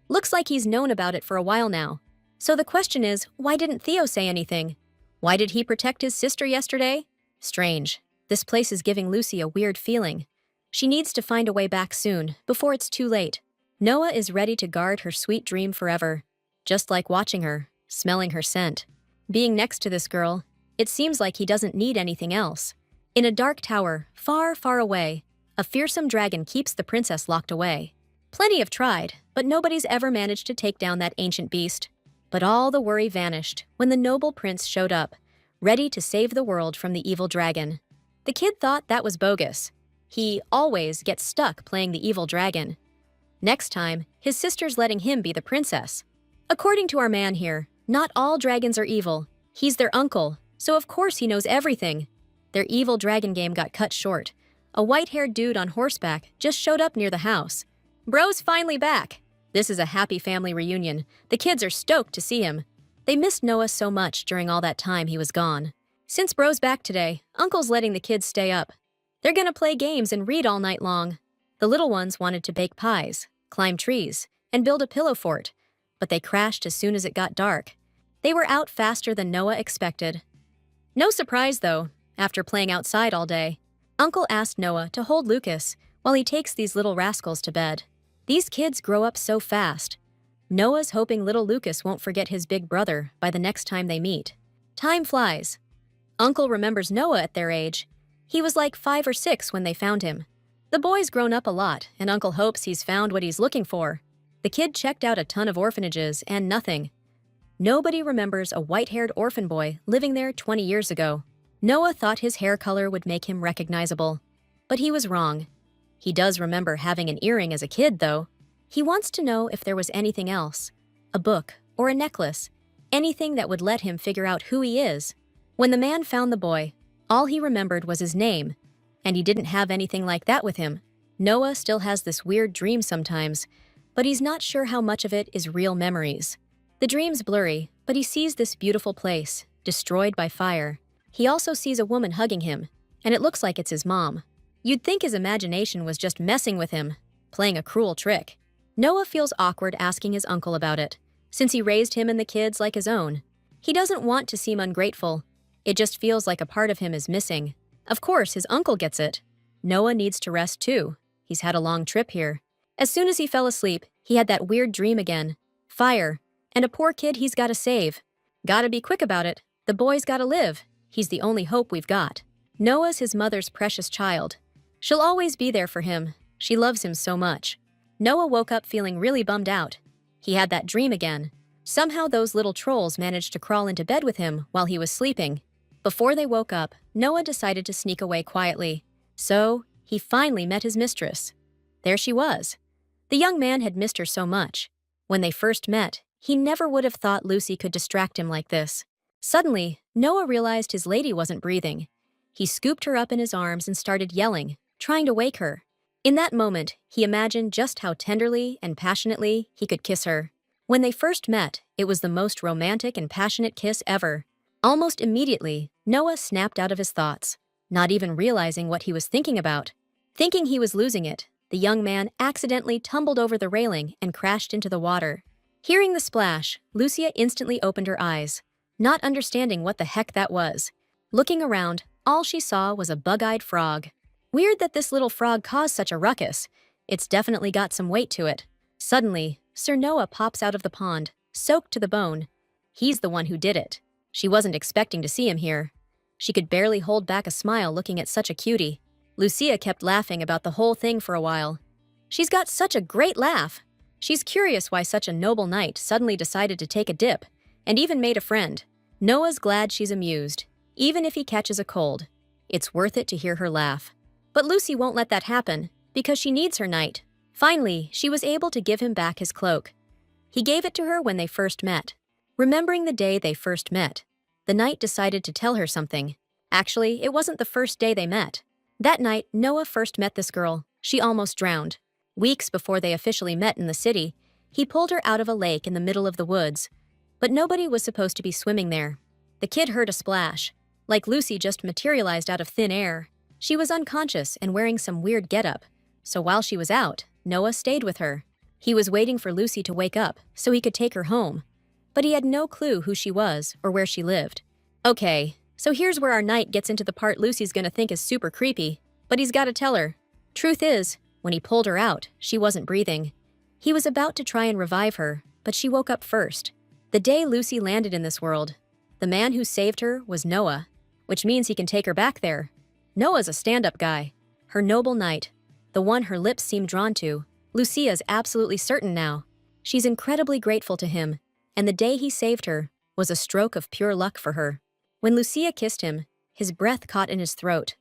Looks like he's known about it for a while now. So the question is, why didn't Theo say anything? Why did he protect his sister yesterday? Strange. This place is giving Lucy a weird feeling. She needs to find a way back soon, before it's too late. Noah is ready to guard her sweet dream forever. Just like watching her, smelling her scent. Being next to this girl, it seems like he doesn't need anything else. In a dark tower, far, far away, a fearsome dragon keeps the princess locked away. Plenty have tried, but nobody's ever managed to take down that ancient beast. But all the worry vanished when the noble prince showed up, ready to save the world from the evil dragon. The kid thought that was bogus. He always gets stuck playing the evil dragon. Next time, his sister's letting him be the princess. According to our man here, not all dragons are evil. He's their uncle, so of course he knows everything. Their evil dragon game got cut short. A white-haired dude on horseback just showed up near the house. Bro's finally back. This is a happy family reunion. The kids are stoked to see him. They missed Noah so much during all that time he was gone. Since Bro's back today, Uncle's letting the kids stay up. They're gonna play games and read all night long. The little ones wanted to bake pies, climb trees, and build a pillow fort, but they crashed as soon as it got dark. They were out faster than Noah expected. No surprise, though, after playing outside all day. Uncle asked Noah to hold Lucas while he takes these little rascals to bed. These kids grow up so fast. Noah's hoping little Lucas won't forget his big brother by the next time they meet. Time flies. Uncle remembers Noah at their age. He was like 5 or 6 when they found him. The boy's grown up a lot, and Uncle hopes he's found what he's looking for. The kid checked out a ton of orphanages and nothing. Nobody remembers a white-haired orphan boy living there 20 years ago. Noah thought his hair color would make him recognizable, but he was wrong. He does remember having an earring as a kid, though. He wants to know if there was anything else, a book or a necklace, anything that would let him figure out who he is. When the man found the boy, all he remembered was his name, and he didn't have anything like that with him. Noah still has this weird dream sometimes, but he's not sure how much of it is real memories. The dream's blurry, but he sees this beautiful place, destroyed by fire. He also sees a woman hugging him, and it looks like it's his mom. You'd think his imagination was just messing with him, playing a cruel trick. Noah feels awkward asking his uncle about it, since he raised him and the kids like his own. He doesn't want to seem ungrateful. It just feels like a part of him is missing. Of course, his uncle gets it. Noah needs to rest too. He's had a long trip here. As soon as he fell asleep, he had that weird dream again. Fire, and a poor kid he's gotta save. Gotta be quick about it. The boy's gotta live. He's the only hope we've got. Noah's his mother's precious child. She'll always be there for him. She loves him so much. Noah woke up feeling really bummed out. He had that dream again. Somehow those little trolls managed to crawl into bed with him while he was sleeping. Before they woke up, Noah decided to sneak away quietly. So, he finally met his mistress. There she was. The young man had missed her so much. When they first met, he never would have thought Lucy could distract him like this. Suddenly, Noah realized his lady wasn't breathing. He scooped her up in his arms and started yelling, trying to wake her. In that moment, he imagined just how tenderly and passionately he could kiss her. When they first met, it was the most romantic and passionate kiss ever. Almost immediately, Noah snapped out of his thoughts, not even realizing what he was thinking about. Thinking he was losing it, the young man accidentally tumbled over the railing and crashed into the water. Hearing the splash, Lucia instantly opened her eyes, not understanding what the heck that was. Looking around, all she saw was a bug-eyed frog. Weird that this little frog caused such a ruckus. It's definitely got some weight to it. Suddenly, Sir Noah pops out of the pond, soaked to the bone. He's the one who did it. She wasn't expecting to see him here. She could barely hold back a smile looking at such a cutie. Lucia kept laughing about the whole thing for a while. She's got such a great laugh. She's curious why such a noble knight suddenly decided to take a dip, and even made a friend. Noah's glad she's amused, even if he catches a cold. It's worth it to hear her laugh. But Lucy won't let that happen, because she needs her knight. Finally, she was able to give him back his cloak. He gave it to her when they first met. Remembering the day they first met, the knight decided to tell her something. Actually, it wasn't the first day they met. That night, Noah first met this girl. She almost drowned. Weeks before they officially met in the city, he pulled her out of a lake in the middle of the woods. But nobody was supposed to be swimming there. The kid heard a splash, like Lucy just materialized out of thin air. She was unconscious and wearing some weird getup, so while she was out, Noah stayed with her. He was waiting for Lucy to wake up so he could take her home. But he had no clue who she was or where she lived. Okay, so here's where our knight gets into the part Lucy's gonna think is super creepy, but he's gotta tell her. Truth is, when he pulled her out, she wasn't breathing. He was about to try and revive her, but she woke up first. The day Lucy landed in this world, the man who saved her was Noah, which means he can take her back there. Noah's a stand-up guy. Her noble knight, the one her lips seem drawn to. Lucia's absolutely certain now. She's incredibly grateful to him, and the day he saved her was a stroke of pure luck for her. When Lucia kissed him, his breath caught in his throat.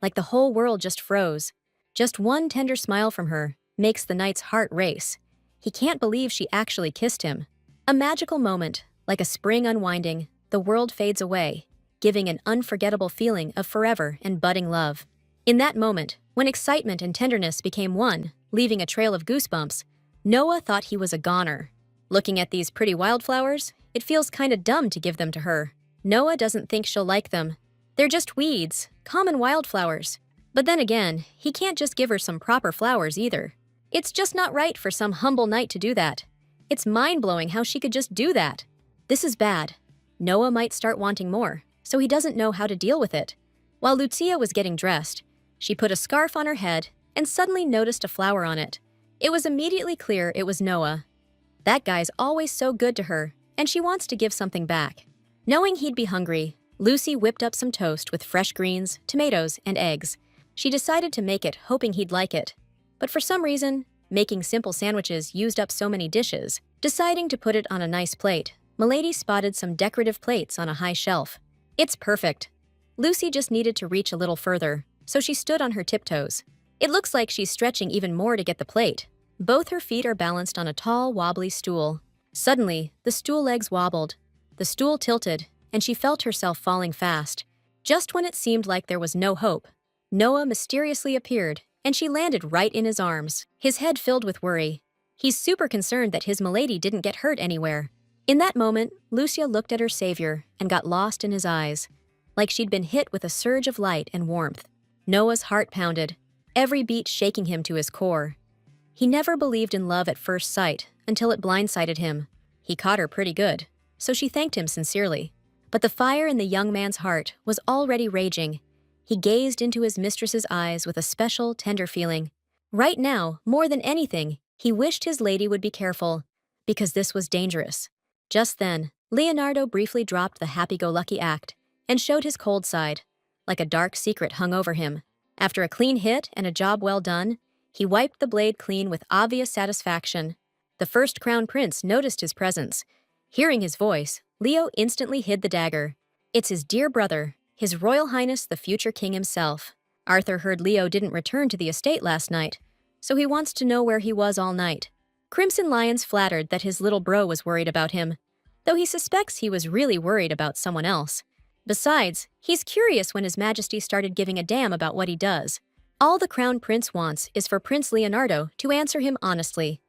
Like the whole world just froze. Just one tender smile from her makes the knight's heart race. He can't believe she actually kissed him. A magical moment, like a spring unwinding, the world fades away, giving an unforgettable feeling of forever and budding love. In that moment, when excitement and tenderness became one, leaving a trail of goosebumps, Noah thought he was a goner. Looking at these pretty wildflowers, it feels kinda dumb to give them to her. Noah doesn't think she'll like them. They're just weeds, common wildflowers. But then again, he can't just give her some proper flowers either. It's just not right for some humble knight to do that. It's mind-blowing how she could just do that. This is bad. Noah might start wanting more, so he doesn't know how to deal with it. While Lucia was getting dressed, she put a scarf on her head and suddenly noticed a flower on it. It was immediately clear it was Noah. That guy's always so good to her, and she wants to give something back. Knowing he'd be hungry, Lucy whipped up some toast with fresh greens, tomatoes, and eggs. She decided to make it, hoping he'd like it. But for some reason, making simple sandwiches used up so many dishes. Deciding to put it on a nice plate, Milady spotted some decorative plates on a high shelf. It's perfect. Lucy just needed to reach a little further, so she stood on her tiptoes. It looks like she's stretching even more to get the plate. Both her feet are balanced on a tall, wobbly stool. Suddenly, the stool legs wobbled. The stool tilted, and she felt herself falling fast. Just when it seemed like there was no hope, Noah mysteriously appeared, and she landed right in his arms, his head filled with worry. He's super concerned that his milady didn't get hurt anywhere. In that moment, Lucia looked at her savior and got lost in his eyes, like she'd been hit with a surge of light and warmth. Noah's heart pounded, every beat shaking him to his core. He never believed in love at first sight until it blindsided him. He caught her pretty good, so she thanked him sincerely. But the fire in the young man's heart was already raging. He gazed into his mistress's eyes with a special, tender feeling. Right now, more than anything, he wished his lady would be careful, because this was dangerous. Just then, Leonardo briefly dropped the happy-go-lucky act and showed his cold side, like a dark secret hung over him. After a clean hit and a job well done, he wiped the blade clean with obvious satisfaction. The first crown prince noticed his presence. Hearing his voice, Leo instantly hid the dagger. It's his dear brother, His Royal Highness the future king himself. Arthur heard Leo didn't return to the estate last night, so he wants to know where he was all night. Crimson Lion's flattered that his little bro was worried about him, though he suspects he was really worried about someone else. Besides, he's curious when His Majesty started giving a damn about what he does. All the Crown Prince wants is for Prince Leonardo to answer him honestly.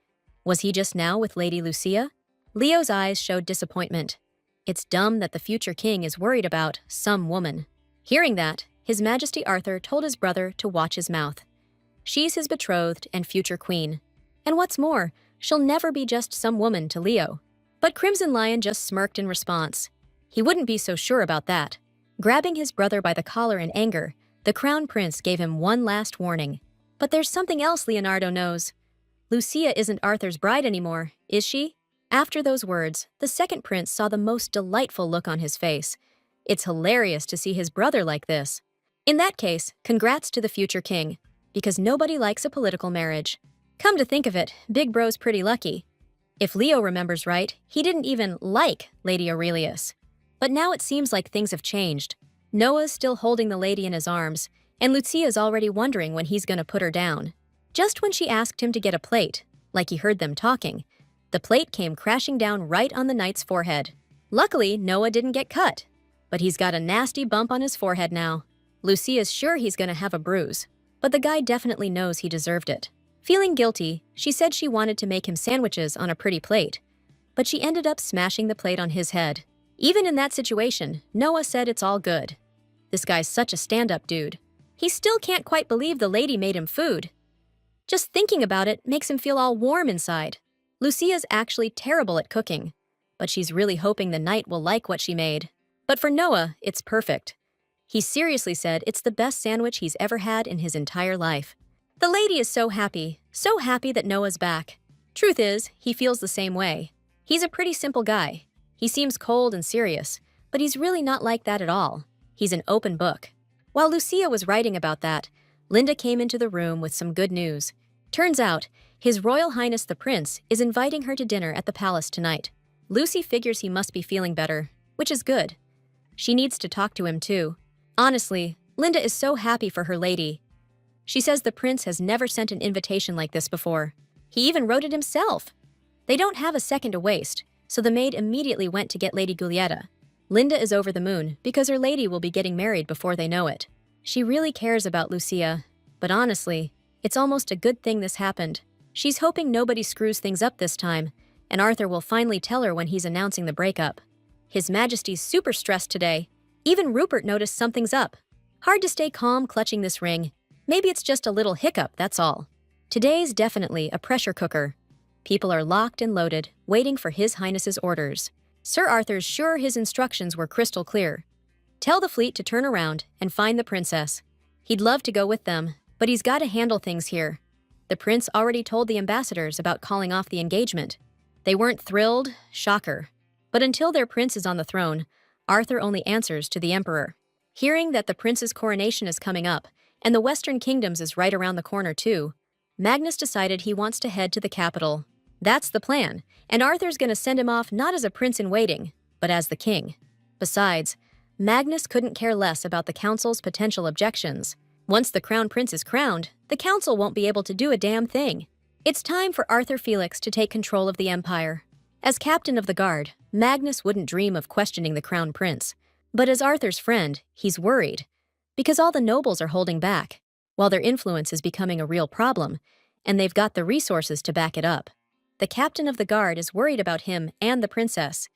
Was he just now with Lady Lucia? Leo's eyes showed disappointment. It's dumb that the future king is worried about some woman. Hearing that, His Majesty Arthur told his brother to watch his mouth. She's his betrothed and future queen. And what's more, she'll never be just some woman to Leo. But Crimson Lion just smirked in response. He wouldn't be so sure about that. Grabbing his brother by the collar in anger, the Crown Prince gave him one last warning. But there's something else Leonardo knows. Lucia isn't Arthur's bride anymore, is she? After those words, the second prince saw the most delightful look on his face. It's hilarious to see his brother like this. In that case, congrats to the future king, because nobody likes a political marriage. Come to think of it, Big Bro's pretty lucky. If Leo remembers right, he didn't even like Lady Aurelius. But now it seems like things have changed. Noah's still holding the lady in his arms, and Lucia's already wondering when he's gonna put her down. Just when she asked him to get a plate, like he heard them talking, the plate came crashing down right on the knight's forehead. Luckily, Noah didn't get cut, but he's got a nasty bump on his forehead now. Lucia's sure he's gonna have a bruise, but the guy definitely knows he deserved it. Feeling guilty, she said she wanted to make him sandwiches on a pretty plate, but she ended up smashing the plate on his head. Even in that situation, Noah said it's all good. This guy's such a stand-up dude. He still can't quite believe the lady made him food. Just thinking about it makes him feel all warm inside. Lucia's actually terrible at cooking, but she's really hoping the knight will like what she made. But for Noah, it's perfect. He seriously said it's the best sandwich he's ever had in his entire life. The lady is so happy that Noah's back. Truth is, he feels the same way. He's a pretty simple guy. He seems cold and serious, but he's really not like that at all. He's an open book. While Lucia was writing about that, Linda came into the room with some good news. Turns out, His Royal Highness the Prince is inviting her to dinner at the palace tonight. Lucy figures he must be feeling better, which is good. She needs to talk to him too. Honestly, Linda is so happy for her lady. She says the prince has never sent an invitation like this before. He even wrote it himself. They don't have a second to waste, so the maid immediately went to get Lady Giulietta. Linda is over the moon because her lady will be getting married before they know it. She really cares about Lucia, but honestly, it's almost a good thing this happened. She's hoping nobody screws things up this time, and Arthur will finally tell her when he's announcing the breakup. His Majesty's super stressed today. Even Rupert noticed something's up. Hard to stay calm clutching this ring. Maybe it's just a little hiccup, that's all. Today's definitely a pressure cooker. People are locked and loaded, waiting for His Highness's orders. Sir Arthur's sure his instructions were crystal clear. Tell the fleet to turn around and find the princess. He'd love to go with them, but he's got to handle things here. The prince already told the ambassadors about calling off the engagement. They weren't thrilled, shocker. But until their prince is on the throne, Arthur only answers to the emperor. Hearing that the prince's coronation is coming up, And the Western Kingdoms is right around the corner too. Magnus decided he wants to head to the capital. That's the plan, and Arthur's gonna send him off not as a prince-in-waiting, but as the king. Besides, Magnus couldn't care less about the council's potential objections. Once the crown prince is crowned, the council won't be able to do a damn thing. It's time for Arthur Felix to take control of the empire. As captain of the guard, Magnus wouldn't dream of questioning the crown prince. But as Arthur's friend, he's worried. Because all the nobles are holding back, while their influence is becoming a real problem, and they've got the resources to back it up. The captain of the guard is worried about him and the princess.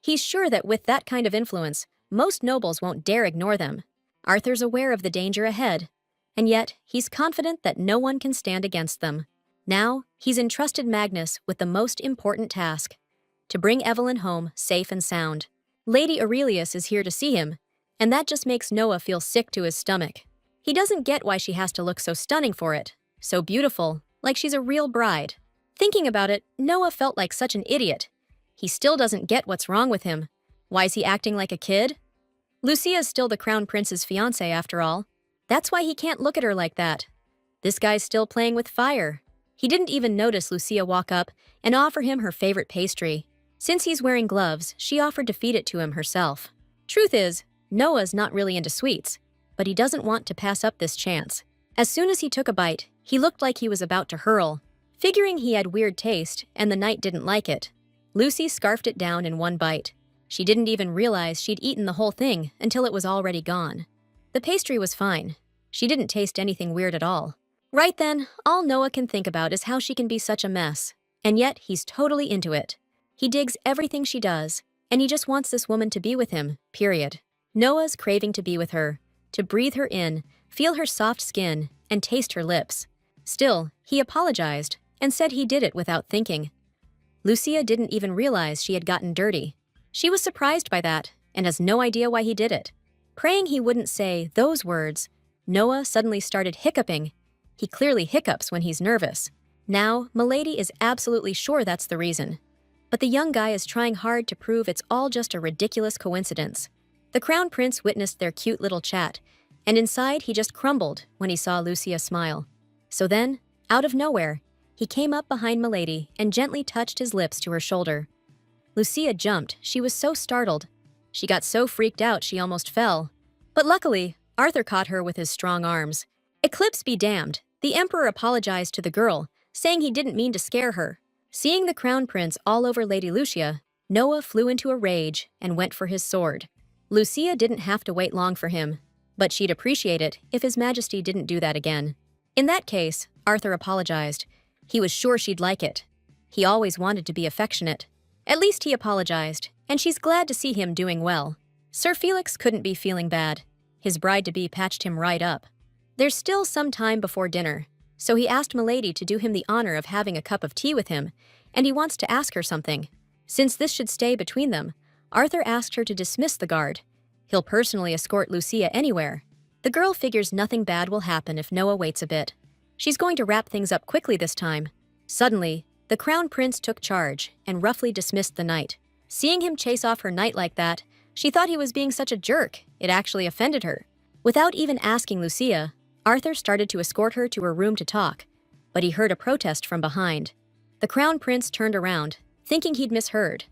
He's sure that with that kind of influence, most nobles won't dare ignore them. Arthur's aware of the danger ahead, and yet he's confident that no one can stand against them. Now, he's entrusted Magnus with the most important task: to bring Evelyn home safe and sound. Lady Aurelius is here to see him, and that just makes Noah feel sick to his stomach. He doesn't get why she has to look so stunning for it, so beautiful, like she's a real bride. Thinking about it, Noah felt like such an idiot. He still doesn't get what's wrong with him. Why is he acting like a kid? Lucia's still the crown prince's fiancée after all. That's why he can't look at her like that. This guy's still playing with fire. He didn't even notice Lucia walk up and offer him her favorite pastry. Since he's wearing gloves, she offered to feed it to him herself. Truth is, Noah's not really into sweets, but he doesn't want to pass up this chance. As soon as he took a bite, he looked like he was about to hurl. Figuring he had weird taste and the knight didn't like it, Lucy scarfed it down in one bite. She didn't even realize she'd eaten the whole thing until it was already gone. The pastry was fine. She didn't taste anything weird at all. Right then, all Noah can think about is how she can be such a mess. And yet, he's totally into it. He digs everything she does, and he just wants this woman to be with him, period. Noah's craving to be with her, to breathe her in, feel her soft skin, and taste her lips. Still, he apologized and said he did it without thinking. Lucia didn't even realize she had gotten dirty. She was surprised by that and has no idea why he did it. Praying he wouldn't say those words, Noah suddenly started hiccuping. He clearly hiccups when he's nervous. Now, Milady is absolutely sure that's the reason. But the young guy is trying hard to prove it's all just a ridiculous coincidence. The crown prince witnessed their cute little chat, and inside he just crumbled when he saw Lucia smile. So then, out of nowhere, he came up behind Milady and gently touched his lips to her shoulder. Lucia jumped. She was so startled. She got so freaked out she almost fell. But luckily, Arthur caught her with his strong arms. Eclipse be damned. The emperor apologized to the girl, saying he didn't mean to scare her. Seeing the crown prince all over Lady Lucia, Noah flew into a rage and went for his sword. Lucia didn't have to wait long for him, but she'd appreciate it if His Majesty didn't do that again. In that case, Arthur apologized. He was sure she'd like it. He always wanted to be affectionate. At least he apologized, and she's glad to see him doing well. Sir Felix couldn't be feeling bad. His bride-to-be patched him right up. There's still some time before dinner, so he asked Milady to do him the honor of having a cup of tea with him, and he wants to ask her something. Since this should stay between them, Arthur asked her to dismiss the guard. He'll personally escort Lucia anywhere. The girl figures nothing bad will happen if Noah waits a bit. She's going to wrap things up quickly this time. Suddenly, the crown prince took charge and roughly dismissed the knight. Seeing him chase off her knight like that, she thought he was being such a jerk, it actually offended her. Without even asking Lucia, Arthur started to escort her to her room to talk, but he heard a protest from behind. The crown prince turned around, thinking he'd misheard.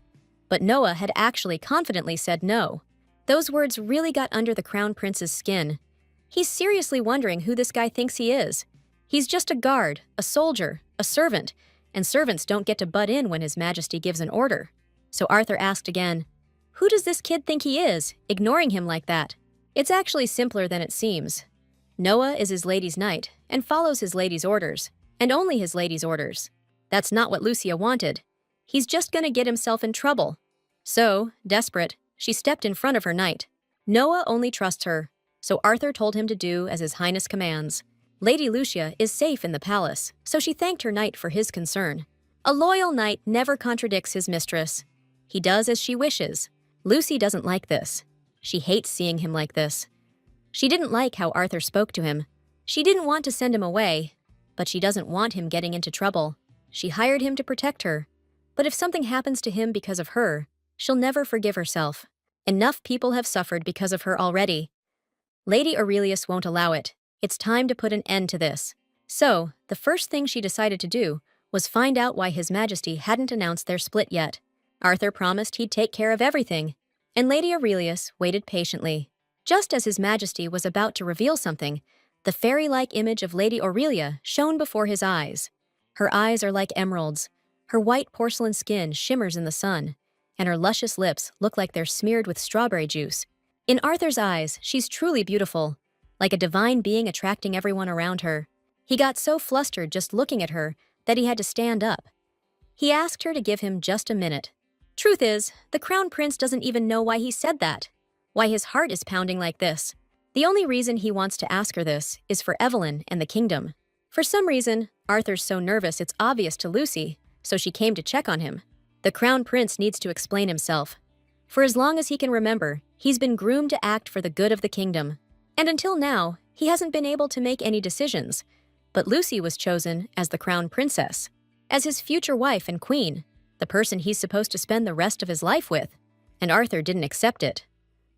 But Noah had actually confidently said no. Those words really got under the crown prince's skin. He's seriously wondering who this guy thinks he is. He's just a guard, a soldier, a servant, and servants don't get to butt in when His Majesty gives an order. So Arthur asked again, "Who does this kid think he is, ignoring him like that?" It's actually simpler than it seems. Noah is his lady's knight and follows his lady's orders, and only his lady's orders. That's not what Lucia wanted. He's just gonna get himself in trouble. So, desperate, she stepped in front of her knight. Noah only trusts her, so Arthur told him to do as His Highness commands. Lady Lucia is safe in the palace, so she thanked her knight for his concern. A loyal knight never contradicts his mistress. He does as she wishes. Lucy doesn't like this. She hates seeing him like this. She didn't like how Arthur spoke to him. She didn't want to send him away, but she doesn't want him getting into trouble. She hired him to protect her. But if something happens to him because of her, she'll never forgive herself. Enough people have suffered because of her already. Lady Aurelius won't allow it. It's time to put an end to this. So, the first thing she decided to do was find out why His Majesty hadn't announced their split yet. Arthur promised he'd take care of everything, and Lady Aurelius waited patiently. Just as His Majesty was about to reveal something, the fairy-like image of Lady Aurelia shone before his eyes. Her eyes are like emeralds, her white porcelain skin shimmers in the sun, and her luscious lips look like they're smeared with strawberry juice. In Arthur's eyes, she's truly beautiful, like a divine being attracting everyone around her. He got so flustered just looking at her that he had to stand up. He asked her to give him just a minute. Truth is, the Crown Prince doesn't even know why he said that, why his heart is pounding like this. The only reason he wants to ask her this is for Evelyn and the kingdom. For some reason, Arthur's so nervous it's obvious to Lucy, so she came to check on him. The Crown Prince needs to explain himself. For as long as he can remember, he's been groomed to act for the good of the kingdom. And until now, he hasn't been able to make any decisions. But Lucy was chosen as the Crown Princess, as his future wife and queen, the person he's supposed to spend the rest of his life with. And Arthur didn't accept it.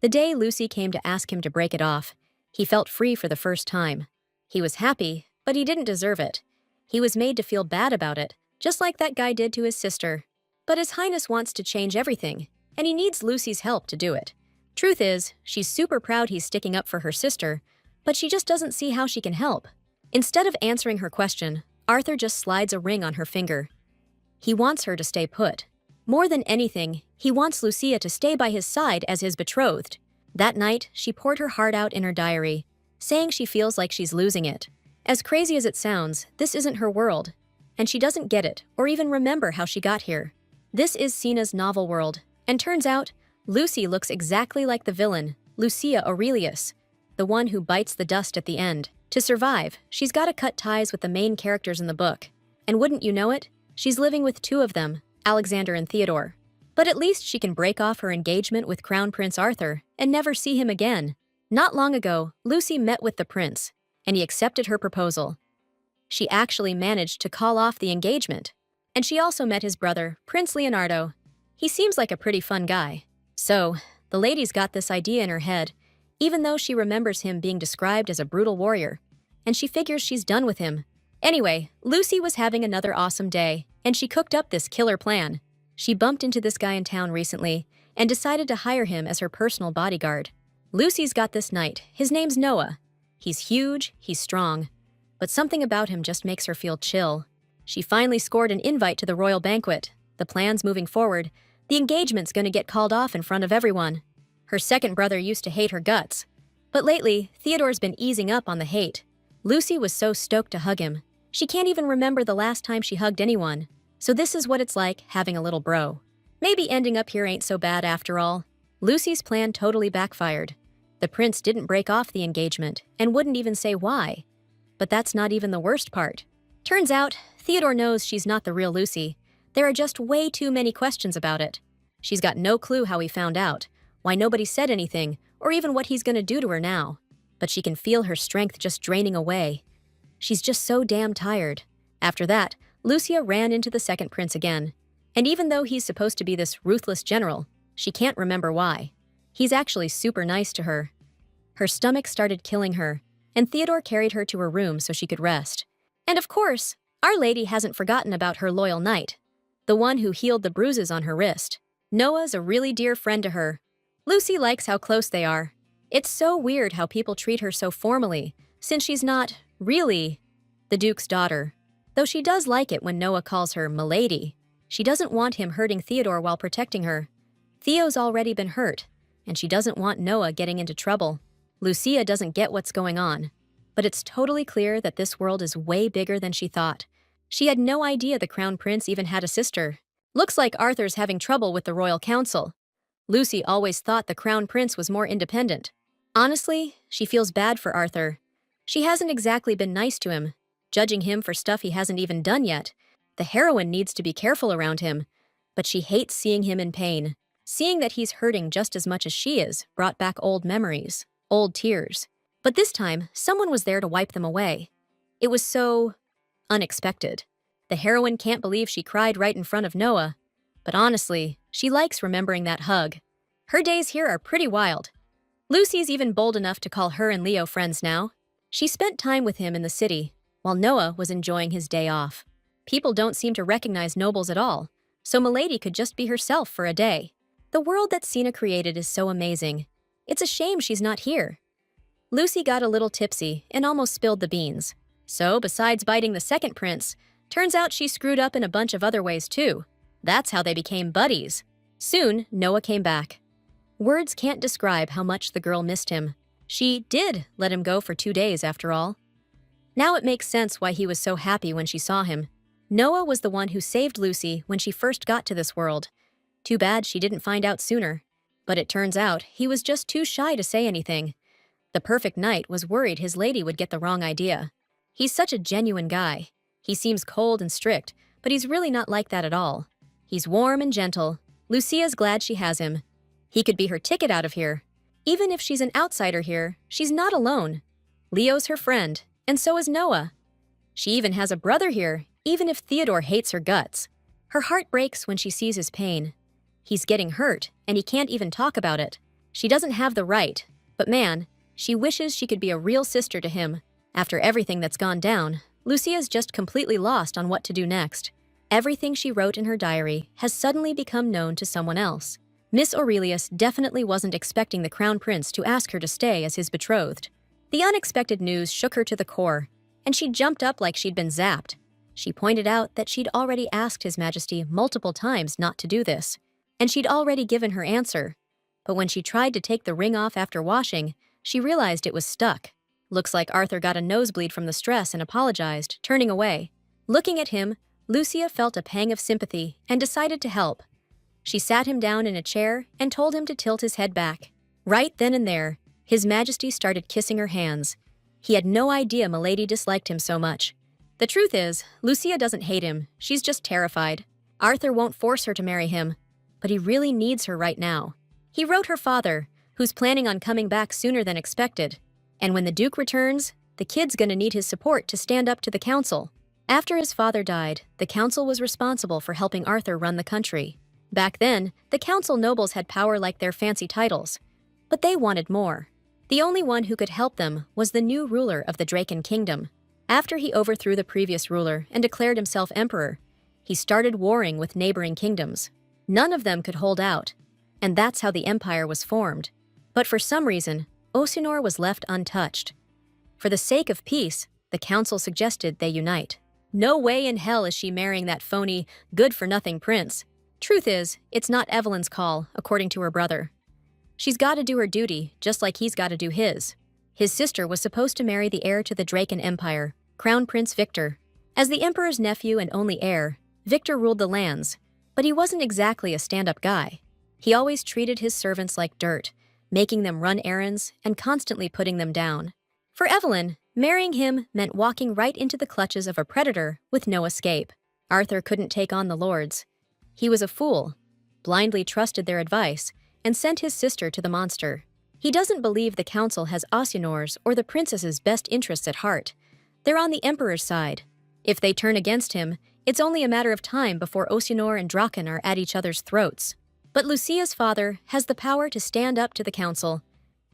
The day Lucy came to ask him to break it off, he felt free for the first time. He was happy, but he didn't deserve it. He was made to feel bad about it, just like that guy did to his sister. But His Highness wants to change everything, and he needs Lucy's help to do it. Truth is, she's super proud he's sticking up for her sister, but she just doesn't see how she can help. Instead of answering her question, Arthur just slides a ring on her finger. He wants her to stay put. More than anything, he wants Lucia to stay by his side as his betrothed. That night, she poured her heart out in her diary, saying she feels like she's losing it. As crazy as it sounds, this isn't her world, and she doesn't get it or even remember how she got here. This is Sina's novel world, and turns out, Lucy looks exactly like the villain, Lucia Aurelius, the one who bites the dust at the end. To survive, she's got to cut ties with the main characters in the book. And wouldn't you know it, she's living with two of them, Alexander and Theodore. But at least she can break off her engagement with Crown Prince Arthur and never see him again. Not long ago, Lucy met with the prince, and he accepted her proposal. She actually managed to call off the engagement. And she also met his brother, Prince Leonardo. He seems like a pretty fun guy. So, the lady's got this idea in her head, even though she remembers him being described as a brutal warrior, and she figures she's done with him. Anyway, Lucy was having another awesome day, and she cooked up this killer plan. She bumped into this guy in town recently and decided to hire him as her personal bodyguard. Lucy's got this knight. His name's Noah. He's huge, he's strong, but something about him just makes her feel chill. She finally scored an invite to the royal banquet. The plan's moving forward. The engagement's gonna get called off in front of everyone. Her second brother used to hate her guts. But lately, Theodore's been easing up on the hate. Lucy was so stoked to hug him. She can't even remember the last time she hugged anyone. So this is what it's like having a little bro. Maybe ending up here ain't so bad after all. Lucy's plan totally backfired. The prince didn't break off the engagement and wouldn't even say why. But that's not even the worst part. Turns out, Theodore knows she's not the real Lucy. There are just way too many questions about it. She's got no clue how he found out, why nobody said anything, or even what he's gonna do to her now. But she can feel her strength just draining away. She's just so damn tired. After that, Lucia ran into the second prince again. And even though he's supposed to be this ruthless general, she can't remember why. He's actually super nice to her. Her stomach started killing her, and Theodore carried her to her room so she could rest. And of course, Our Lady hasn't forgotten about her loyal knight, the one who healed the bruises on her wrist. Noah's a really dear friend to her. Lucy likes how close they are. It's so weird how people treat her so formally, since she's not, really, the Duke's daughter. Though she does like it when Noah calls her "Milady." She doesn't want him hurting Theodore while protecting her. Theo's already been hurt, and she doesn't want Noah getting into trouble. Lucia doesn't get what's going on, but it's totally clear that this world is way bigger than she thought. She had no idea the Crown Prince even had a sister. Looks like Arthur's having trouble with the royal council. Lucy always thought the Crown Prince was more independent. Honestly, she feels bad for Arthur. She hasn't exactly been nice to him, judging him for stuff he hasn't even done yet. The heroine needs to be careful around him, but she hates seeing him in pain. Seeing that he's hurting just as much as she is brought back old memories, old tears. But this time, someone was there to wipe them away. It was so unexpected. The heroine can't believe she cried right in front of Noah, but honestly, she likes remembering that hug. Her days here are pretty wild. Lucy's even bold enough to call her and Leo friends now. She spent time with him in the city, while Noah was enjoying his day off. People don't seem to recognize nobles at all, so Milady could just be herself for a day. The world that Cena created is so amazing. It's a shame she's not here. Lucy got a little tipsy and almost spilled the beans. So, besides biting the second prince, turns out she screwed up in a bunch of other ways too. That's how they became buddies. Soon, Noah came back. Words can't describe how much the girl missed him. She did let him go for 2 days, after all. Now it makes sense why he was so happy when she saw him. Noah was the one who saved Lucy when she first got to this world. Too bad she didn't find out sooner. But it turns out he was just too shy to say anything. The perfect knight was worried his lady would get the wrong idea. He's such a genuine guy. He seems cold and strict, but he's really not like that at all. He's warm and gentle. Lucia's glad she has him. He could be her ticket out of here. Even if she's an outsider here, she's not alone. Leo's her friend, and so is Noah. She even has a brother here, even if Theodore hates her guts. Her heart breaks when she sees his pain. He's getting hurt, and he can't even talk about it. She doesn't have the right, but man, she wishes she could be a real sister to him. After everything that's gone down, Lucia's just completely lost on what to do next. Everything she wrote in her diary has suddenly become known to someone else. Miss Aurelius definitely wasn't expecting the Crown Prince to ask her to stay as his betrothed. The unexpected news shook her to the core, and she jumped up like she'd been zapped. She pointed out that she'd already asked His Majesty multiple times not to do this, and she'd already given her answer. But when she tried to take the ring off after washing, she realized it was stuck. Looks like Arthur got a nosebleed from the stress and apologized, turning away. Looking at him, Lucia felt a pang of sympathy and decided to help. She sat him down in a chair and told him to tilt his head back. Right then and there, His Majesty started kissing her hands. He had no idea Milady disliked him so much. The truth is, Lucia doesn't hate him, she's just terrified. Arthur won't force her to marry him, but he really needs her right now. He wrote her father, who's planning on coming back sooner than expected. And when the Duke returns, the kid's gonna need his support to stand up to the council. After his father died, the council was responsible for helping Arthur run the country. Back then, the council nobles had power like their fancy titles. But they wanted more. The only one who could help them was the new ruler of the Draken Kingdom. After he overthrew the previous ruler and declared himself emperor, he started warring with neighboring kingdoms. None of them could hold out, and that's how the empire was formed. But for some reason, Osinor was left untouched. For the sake of peace, the council suggested they unite. No way in hell is she marrying that phony, good-for-nothing prince. Truth is, it's not Evelyn's call, according to her brother. She's got to do her duty, just like he's got to do his. His sister was supposed to marry the heir to the Draken Empire, Crown Prince Victor. As the emperor's nephew and only heir, Victor ruled the lands, but he wasn't exactly a stand-up guy. He always treated his servants like dirt, making them run errands and constantly putting them down. For Evelyn, marrying him meant walking right into the clutches of a predator with no escape. Arthur couldn't take on the lords. He was a fool, blindly trusted their advice, and sent his sister to the monster. He doesn't believe the council has Osinor's or the princess's best interests at heart. They're on the emperor's side. If they turn against him, it's only a matter of time before Osinor and Draken are at each other's throats. But Lucia's father has the power to stand up to the council.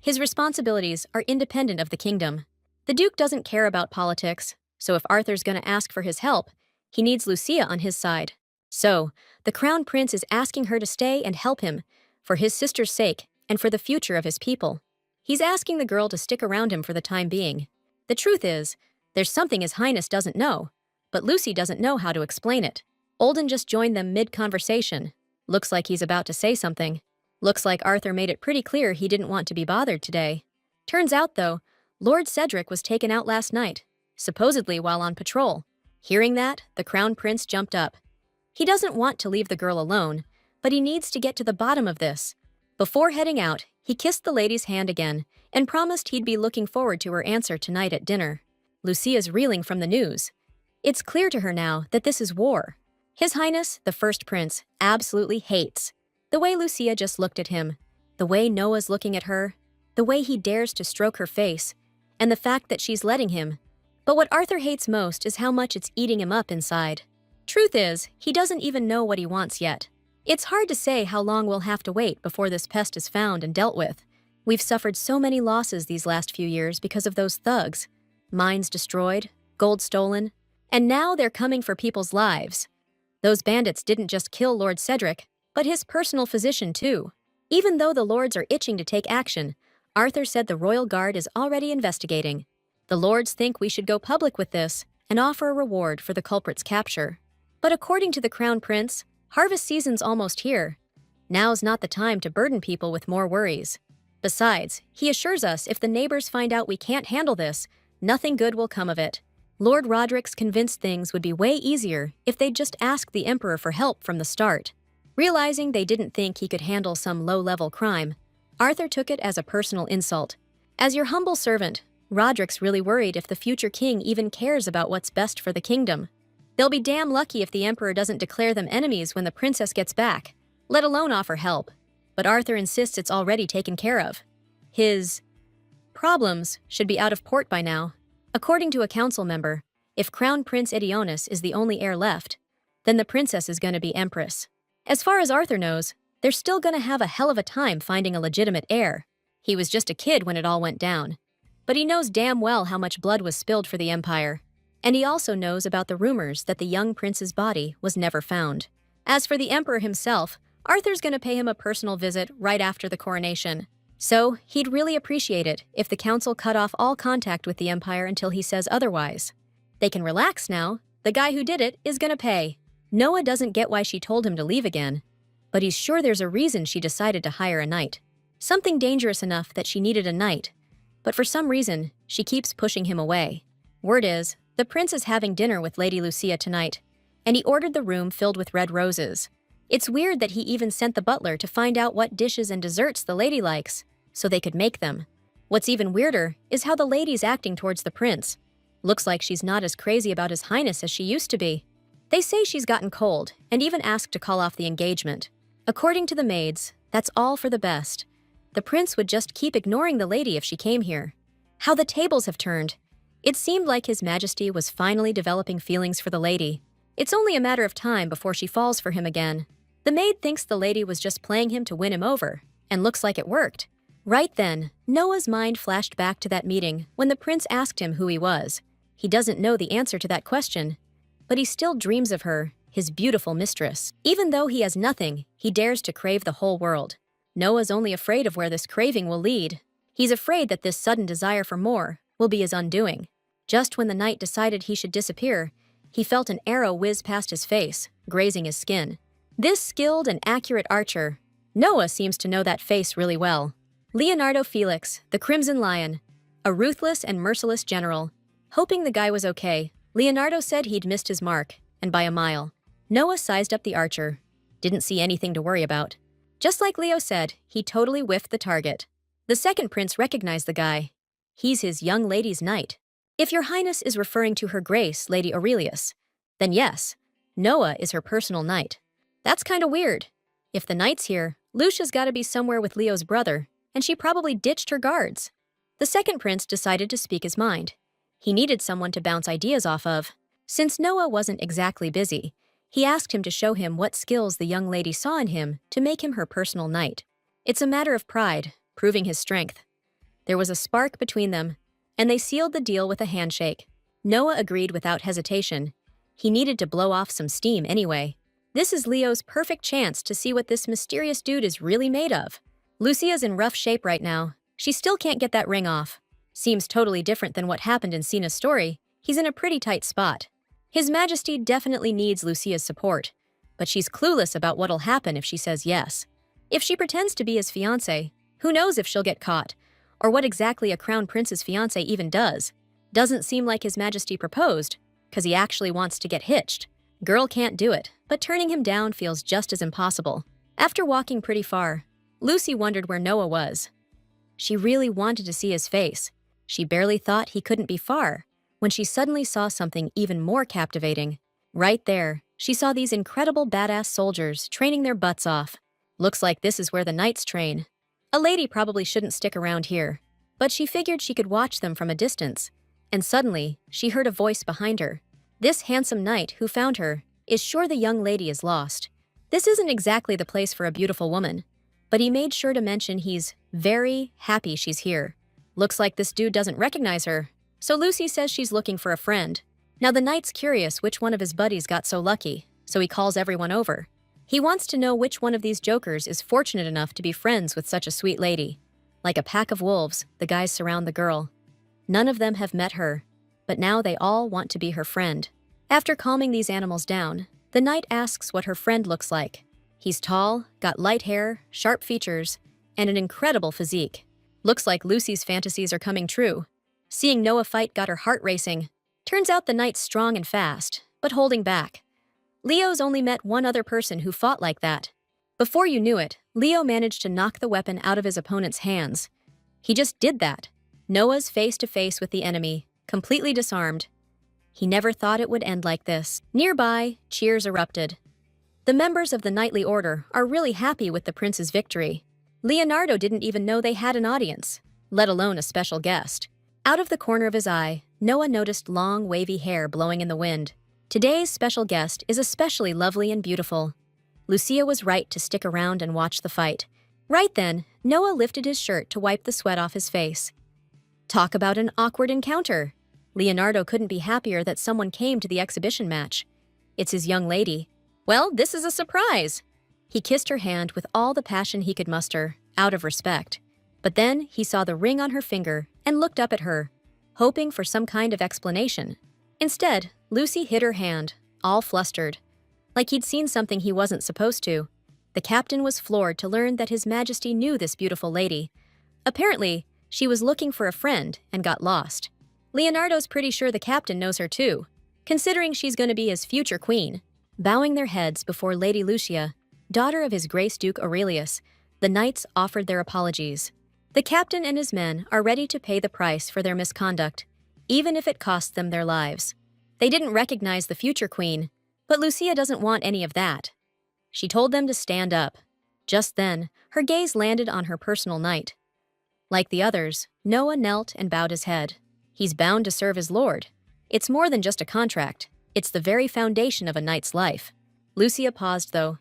His responsibilities are independent of the kingdom. The Duke doesn't care about politics, so if Arthur's going to ask for his help, he needs Lucia on his side. So, the Crown Prince is asking her to stay and help him, for his sister's sake and for the future of his people. He's asking the girl to stick around him for the time being. The truth is, there's something His Highness doesn't know, but Lucy doesn't know how to explain it. Olden just joined them mid-conversation. Looks like he's about to say something. Looks like Arthur made it pretty clear he didn't want to be bothered today. Turns out, though, Lord Cedric was taken out last night, supposedly while on patrol. Hearing that, the Crown Prince jumped up. He doesn't want to leave the girl alone, but he needs to get to the bottom of this. Before heading out, he kissed the lady's hand again and promised he'd be looking forward to her answer tonight at dinner. Lucia's reeling from the news. It's clear to her now that this is war. His Highness, the First Prince, absolutely hates the way Lucia just looked at him, the way Noah's looking at her, the way he dares to stroke her face, and the fact that she's letting him. But what Arthur hates most is how much it's eating him up inside. Truth is, he doesn't even know what he wants yet. It's hard to say how long we'll have to wait before this pest is found and dealt with. We've suffered so many losses these last few years because of those thugs. mines destroyed, gold stolen, and now they're coming for people's lives. Those bandits didn't just kill Lord Cedric, but his personal physician too. Even though the lords are itching to take action, Arthur said the royal guard is already investigating. The lords think we should go public with this and offer a reward for the culprit's capture. But according to the crown prince, harvest season's almost here. Now's not the time to burden people with more worries. Besides, he assures us if the neighbors find out we can't handle this, nothing good will come of it. Lord Roderick's convinced things would be way easier if they'd just asked the emperor for help from the start. Realizing they didn't think he could handle some low-level crime, Arthur took it as a personal insult. As your humble servant, Roderick's really worried if the future king even cares about what's best for the kingdom. They'll be damn lucky if the emperor doesn't declare them enemies when the princess gets back, let alone offer help. But Arthur insists it's already taken care of. His problems should be out of port by now. According to a council member, if Crown Prince Edionis is the only heir left, then the princess is going to be empress. As far as Arthur knows, they're still going to have a hell of a time finding a legitimate heir. He was just a kid when it all went down. But he knows damn well how much blood was spilled for the empire. And he also knows about the rumors that the young prince's body was never found. As for the emperor himself, Arthur's going to pay him a personal visit right after the coronation. So, he'd really appreciate it if the council cut off all contact with the empire until he says otherwise. They can relax now. The guy who did it is going to pay. Noah doesn't get why she told him to leave again, but he's sure there's a reason she decided to hire a knight. Something dangerous enough that she needed a knight, but for some reason, she keeps pushing him away. Word is, the prince is having dinner with Lady Lucia tonight, and he ordered the room filled with red roses. It's weird that he even sent the butler to find out what dishes and desserts the lady likes, so they could make them. What's even weirder is how the lady's acting towards the prince. Looks like she's not as crazy about his highness as she used to be. They say she's gotten cold, and even asked to call off the engagement. According to the maids, that's all for the best. The prince would just keep ignoring the lady if she came here. How the tables have turned. It seemed like His Majesty was finally developing feelings for the lady. It's only a matter of time before she falls for him again. The maid thinks the lady was just playing him to win him over, and looks like it worked. Right then, Noah's mind flashed back to that meeting when the prince asked him who he was. He doesn't know the answer to that question, but he still dreams of her, his beautiful mistress. Even though he has nothing, he dares to crave the whole world. Noah's only afraid of where this craving will lead. He's afraid that this sudden desire for more will be his undoing. Just when the knight decided he should disappear, he felt an arrow whiz past his face, grazing his skin. This skilled and accurate archer, Noah seems to know that face really well. Leonardo Felix, the Crimson Lion, a ruthless and merciless general. Hoping the guy was okay, Leonardo said he'd missed his mark, and by a mile. Noah sized up the archer. Didn't see anything to worry about. Just like Leo said, he totally whiffed the target. The second prince recognized the guy. He's his young lady's knight. If your highness is referring to her grace, Lady Aurelius, then yes, Noah is her personal knight. That's kinda weird. If the knight's here, Lucia's gotta be somewhere with Leo's brother, and she probably ditched her guards. The second prince decided to speak his mind. He needed someone to bounce ideas off of. Since Noah wasn't exactly busy, he asked him to show him what skills the young lady saw in him to make him her personal knight. It's a matter of pride, proving his strength. There was a spark between them, and they sealed the deal with a handshake. Noah agreed without hesitation. He needed to blow off some steam anyway. This is Leo's perfect chance to see what this mysterious dude is really made of. Lucia's in rough shape right now. She still can't get that ring off. Seems totally different than what happened in Cena's story. He's in a pretty tight spot. His Majesty definitely needs Lucia's support, but she's clueless about what'll happen if she says yes. If she pretends to be his fiancé, who knows if she'll get caught, or what exactly a crown prince's fiancé even does. Doesn't seem like His Majesty proposed, 'cause he actually wants to get hitched. Girl can't do it, but turning him down feels just as impossible. After walking pretty far, Lucy wondered where Noah was. She really wanted to see his face. She barely thought he couldn't be far, when she suddenly saw something even more captivating. Right there, she saw these incredible badass soldiers training their butts off. Looks like this is where the knights train. A lady probably shouldn't stick around here, but she figured she could watch them from a distance. And suddenly, she heard a voice behind her. This handsome knight who found her is sure the young lady is lost. This isn't exactly the place for a beautiful woman, but he made sure to mention he's very happy she's here. Looks like this dude doesn't recognize her. So Lucy says she's looking for a friend. Now the knight's curious which one of his buddies got so lucky, so he calls everyone over. He wants to know which one of these jokers is fortunate enough to be friends with such a sweet lady. Like a pack of wolves, the guys surround the girl. None of them have met her, but now they all want to be her friend. After calming these animals down, the knight asks what her friend looks like. He's tall, got light hair, sharp features, and an incredible physique. Looks like Lucy's fantasies are coming true. Seeing Noah fight got her heart racing. Turns out the knight's strong and fast, but holding back. Leo's only met one other person who fought like that. Before you knew it, Leo managed to knock the weapon out of his opponent's hands. He just did that. Noah's face to face with the enemy, completely disarmed. He never thought it would end like this. Nearby, cheers erupted. The members of the knightly order are really happy with the prince's victory. Leonardo didn't even know they had an audience, let alone a special guest. Out of the corner of his eye, Noah noticed long, wavy hair blowing in the wind. Today's special guest is especially lovely and beautiful. Lucia was right to stick around and watch the fight. Right then, Noah lifted his shirt to wipe the sweat off his face. Talk about an awkward encounter. Leonardo couldn't be happier that someone came to the exhibition match. It's his young lady. Well, this is a surprise. He kissed her hand with all the passion he could muster, out of respect. But then he saw the ring on her finger and looked up at her, hoping for some kind of explanation. Instead, Lucy hid her hand, all flustered, like he'd seen something he wasn't supposed to. The captain was floored to learn that His Majesty knew this beautiful lady. Apparently, she was looking for a friend and got lost. Leonardo's pretty sure the captain knows her too, considering she's going to be his future queen. Bowing their heads before Lady Lucia, daughter of His Grace Duke Aurelius, the knights offered their apologies. The captain and his men are ready to pay the price for their misconduct, even if it costs them their lives. They didn't recognize the future queen, but Lucia doesn't want any of that. She told them to stand up. Just then, her gaze landed on her personal knight. Like the others, Noah knelt and bowed his head. He's bound to serve his lord. It's more than just a contract. It's the very foundation of a knight's life. Lucia paused, though.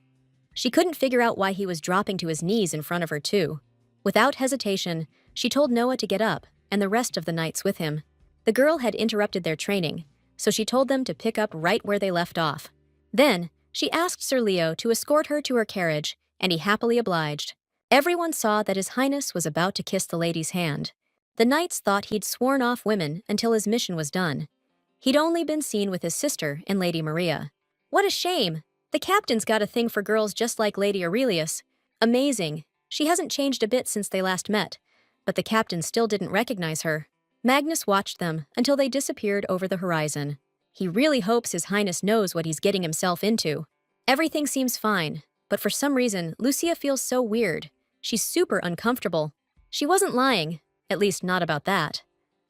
She couldn't figure out why he was dropping to his knees in front of her, too. Without hesitation, she told Noah to get up, and the rest of the knights with him. The girl had interrupted their training, so she told them to pick up right where they left off. Then, she asked Sir Leo to escort her to her carriage, and he happily obliged. Everyone saw that His Highness was about to kiss the lady's hand. The knights thought he'd sworn off women until his mission was done. He'd only been seen with his sister and Lady Maria. What a shame! The captain's got a thing for girls just like Lady Aurelius. Amazing. She hasn't changed a bit since they last met, but the captain still didn't recognize her. Magnus watched them until they disappeared over the horizon. He really hopes His Highness knows what he's getting himself into. Everything seems fine, but for some reason, Lucia feels so weird. She's super uncomfortable. She wasn't lying, at least not about that.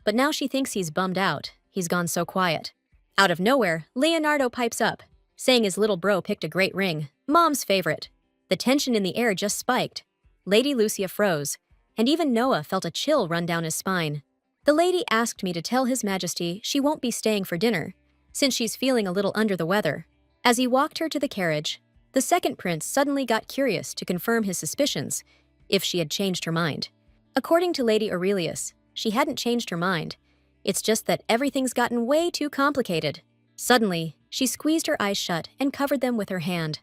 But now she thinks he's bummed out. He's gone so quiet. Out of nowhere, Leonardo pipes up, saying his little bro picked a great ring, Mom's favorite. The tension in the air just spiked. Lady Lucia froze, and even Noah felt a chill run down his spine. The lady asked me to tell His Majesty she won't be staying for dinner, since she's feeling a little under the weather. As he walked her to the carriage, the second prince suddenly got curious to confirm his suspicions, if she had changed her mind. According to Lady Aurelius, she hadn't changed her mind. It's just that everything's gotten way too complicated. Suddenly, she squeezed her eyes shut and covered them with her hand.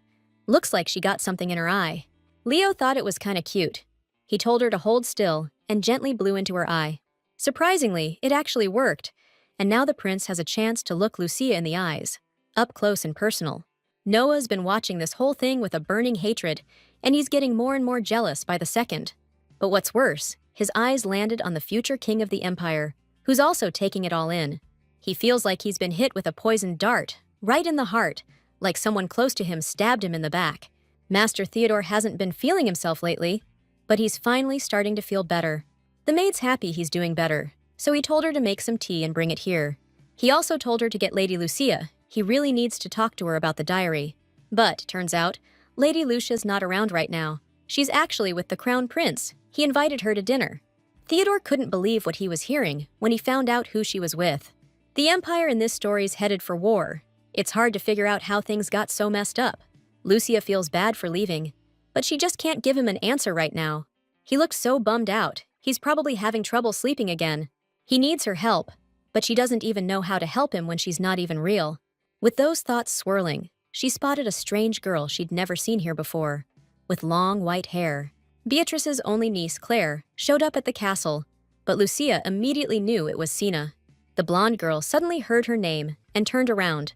Looks like she got something in her eye. Leo thought it was kinda cute. He told her to hold still and gently blew into her eye. Surprisingly, it actually worked, and now the prince has a chance to look Lucia in the eyes, up close and personal. Noah's been watching this whole thing with a burning hatred, and he's getting more and more jealous by the second. But what's worse, his eyes landed on the future king of the empire, who's also taking it all in. He feels like he's been hit with a poisoned dart, right in the heart, like someone close to him stabbed him in the back. Master Theodore hasn't been feeling himself lately, but he's finally starting to feel better. The maid's happy he's doing better, so he told her to make some tea and bring it here. He also told her to get Lady Lucia. He really needs to talk to her about the diary. But, turns out, Lady Lucia's not around right now. She's actually with the crown prince. He invited her to dinner. Theodore couldn't believe what he was hearing when he found out who she was with. The empire in this story's headed for war. It's hard to figure out how things got so messed up. Lucia feels bad for leaving, but she just can't give him an answer right now. He looks so bummed out. He's probably having trouble sleeping again. He needs her help. but she doesn't even know how to help him when she's not even real. With those thoughts swirling, she spotted a strange girl she'd never seen here before, with long white hair. Beatrice's only niece, Claire, showed up at the castle, but Lucia immediately knew it was Sina. The blonde girl suddenly heard her name and turned around,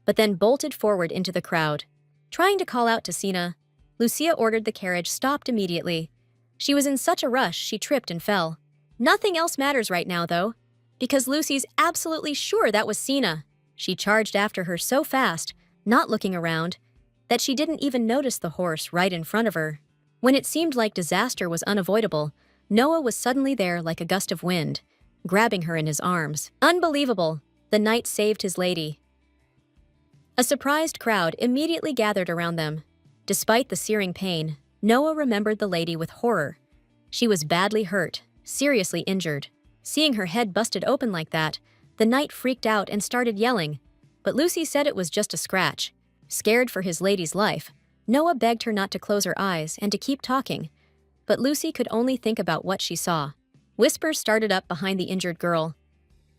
but then bolted forward into the crowd. Trying to call out to Sina, Lucia ordered the carriage stopped immediately. She was in such a rush she tripped and fell. Nothing else matters right now, though, because Lucy's absolutely sure that was Sina. She charged after her so fast, not looking around, that she didn't even notice the horse right in front of her. When it seemed like disaster was unavoidable, Noah was suddenly there like a gust of wind, grabbing her in his arms. Unbelievable! The knight saved his lady. A surprised crowd immediately gathered around them. Despite the searing pain, Noah remembered the lady with horror. She was badly hurt, seriously injured. Seeing her head busted open like that, the knight freaked out and started yelling, but Lucy said it was just a scratch. Scared for his lady's life, Noah begged her not to close her eyes and to keep talking, but Lucy could only think about what she saw. Whispers started up behind the injured girl.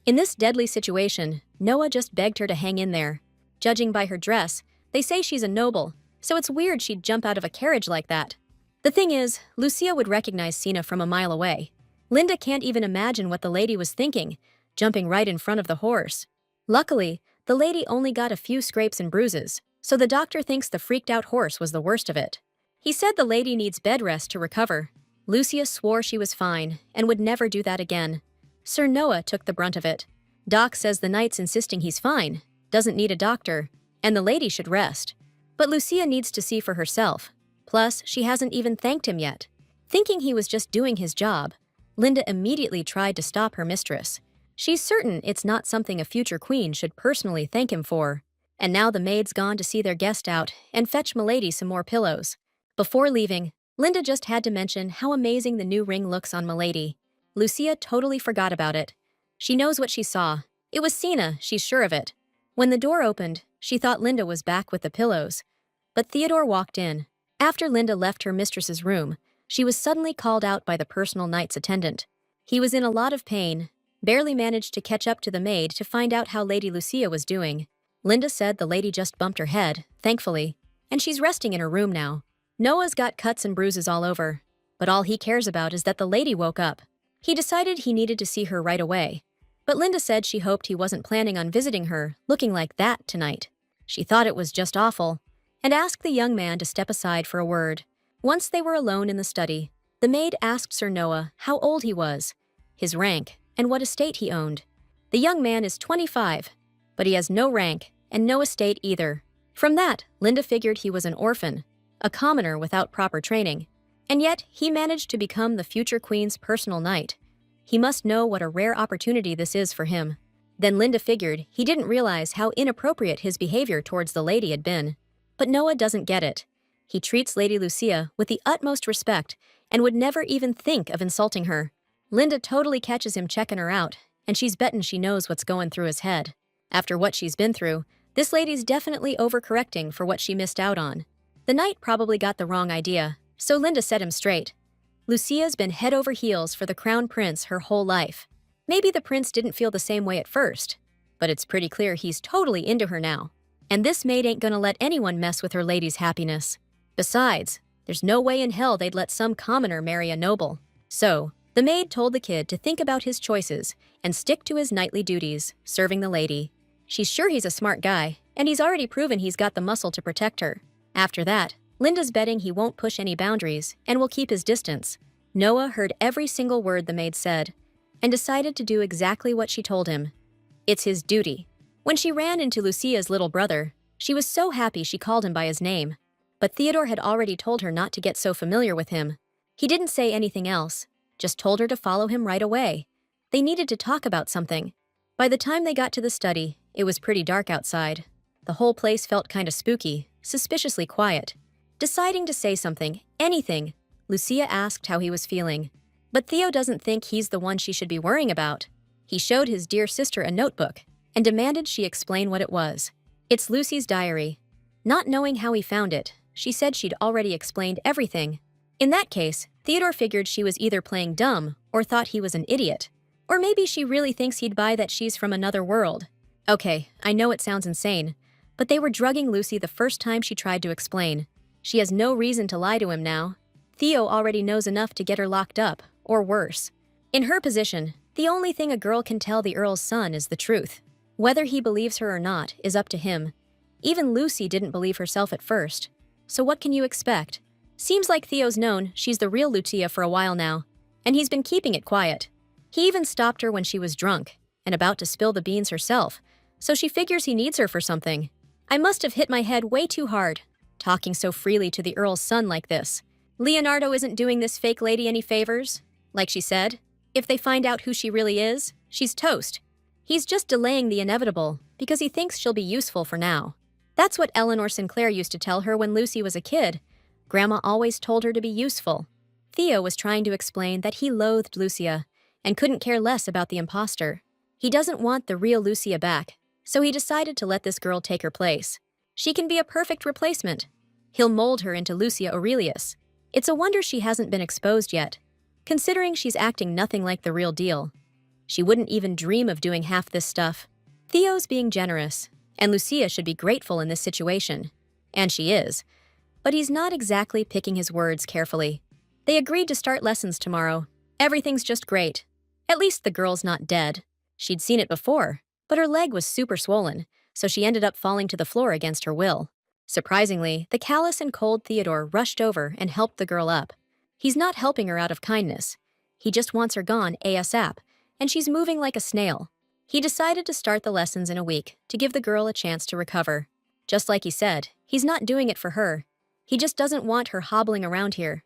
In this deadly situation, Noah just begged her to hang in there. Judging by her dress, they say she's a noble, so it's weird she'd jump out of a carriage like that. The thing is, Lucia would recognize Sina from a mile away. Linda can't even imagine what the lady was thinking, jumping right in front of the horse. Luckily, the lady only got a few scrapes and bruises, so the doctor thinks the freaked-out horse was the worst of it. He said the lady needs bed rest to recover. Lucia swore she was fine and would never do that again. Sir Noah took the brunt of it. Doc says the knight's insisting he's fine, doesn't need a doctor, and the lady should rest. But Lucia needs to see for herself. Plus, she hasn't even thanked him yet. Thinking he was just doing his job, Linda immediately tried to stop her mistress. She's certain it's not something a future queen should personally thank him for. And now the maid's gone to see their guest out and fetch Milady some more pillows. Before leaving, Linda just had to mention how amazing the new ring looks on Milady. Lucia totally forgot about it. She knows what she saw. It was Sina, she's sure of it. When the door opened, she thought Linda was back with the pillows. But Theodore walked in. After Linda left her mistress's room, she was suddenly called out by the personal knight's attendant. He was in a lot of pain, barely managed to catch up to the maid to find out how Lady Lucia was doing. Linda said the lady just bumped her head, thankfully, and she's resting in her room now. Noah's got cuts and bruises all over, but all he cares about is that the lady woke up. He decided he needed to see her right away, but Linda said she hoped he wasn't planning on visiting her looking like that tonight. She thought it was just awful, and asked the young man to step aside for a word. Once they were alone in the study, the maid asked Sir Noah how old he was, his rank, and what estate he owned. The young man is 25, but he has no rank and no estate either. From that, Linda figured he was an orphan, a commoner without proper training, and yet he managed to become the future queen's personal knight. He must know what a rare opportunity this is for him. Then Linda figured he didn't realize how inappropriate his behavior towards the lady had been. But Noah doesn't get it. He treats Lady Lucia with the utmost respect and would never even think of insulting her. Linda totally catches him checking her out, and she's betting she knows what's going through his head. After what she's been through, this lady's definitely overcorrecting for what she missed out on. The knight probably got the wrong idea, so Linda set him straight. Lucia's been head over heels for the crown prince her whole life. Maybe the prince didn't feel the same way at first, but it's pretty clear he's totally into her now. And this maid ain't gonna let anyone mess with her lady's happiness. Besides, there's no way in hell they'd let some commoner marry a noble. So, the maid told the kid to think about his choices and stick to his knightly duties, serving the lady. She's sure he's a smart guy, and he's already proven he's got the muscle to protect her. After that, Linda's betting he won't push any boundaries and will keep his distance. Noah heard every single word the maid said and decided to do exactly what she told him. It's his duty. When she ran into Lucia's little brother, she was so happy she called him by his name. But Theodore had already told her not to get so familiar with him. He didn't say anything else, just told her to follow him right away. They needed to talk about something. By the time they got to the study, it was pretty dark outside. The whole place felt kind of spooky, suspiciously quiet. Deciding to say something, anything, Lucia asked how he was feeling. But Theo doesn't think he's the one she should be worrying about. He showed his dear sister a notebook and demanded she explain what it was. It's Lucy's diary. Not knowing how he found it, she said she'd already explained everything. In that case, Theodore figured she was either playing dumb or thought he was an idiot. Or maybe she really thinks he'd buy that she's from another world. Okay, I know it sounds insane, but they were drugging Lucy the first time she tried to explain. She has no reason to lie to him now. Theo already knows enough to get her locked up, or worse. In her position, the only thing a girl can tell the Earl's son is the truth. Whether he believes her or not is up to him. Even Lucy didn't believe herself at first. So what can you expect? Seems like Theo's known she's the real Lucia for a while now, and he's been keeping it quiet. He even stopped her when she was drunk and about to spill the beans herself, so she figures he needs her for something. I must have hit my head way too hard, talking so freely to the Earl's son like this. Leonardo isn't doing this fake lady any favors. Like she said, if they find out who she really is, she's toast. He's just delaying the inevitable because he thinks she'll be useful for now. That's what Eleanor Sinclair used to tell her when Lucy was a kid. Grandma always told her to be useful. Theo was trying to explain that he loathed Lucia and couldn't care less about the imposter. He doesn't want the real Lucia back, so he decided to let this girl take her place. She can be a perfect replacement. He'll mold her into Lucia Aurelius. It's a wonder she hasn't been exposed yet, considering she's acting nothing like the real deal. She wouldn't even dream of doing half this stuff. Theo's being generous, and Lucia should be grateful in this situation. And she is. But he's not exactly picking his words carefully. They agreed to start lessons tomorrow. Everything's just great. At least the girl's not dead. She'd seen it before, but her leg was super swollen, so she ended up falling to the floor against her will. Surprisingly, the callous and cold Theodore rushed over and helped the girl up. He's not helping her out of kindness. He just wants her gone ASAP, and she's moving like a snail. He decided to start the lessons in a week to give the girl a chance to recover. Just like he said, he's not doing it for her. He just doesn't want her hobbling around here.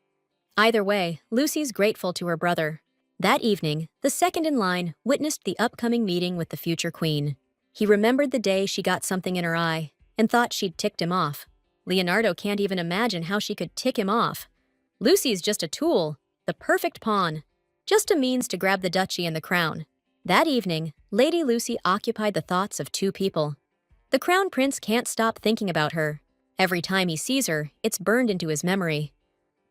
Either way, Lucy's grateful to her brother. That evening, the second in line witnessed the upcoming meeting with the future queen. He remembered the day she got something in her eye and thought she'd ticked him off. Leonardo can't even imagine how she could tick him off. Lucy's just a tool, the perfect pawn, just a means to grab the duchy and the crown. That evening, Lady Lucy occupied the thoughts of two people. The crown prince can't stop thinking about her. Every time he sees her, it's burned into his memory.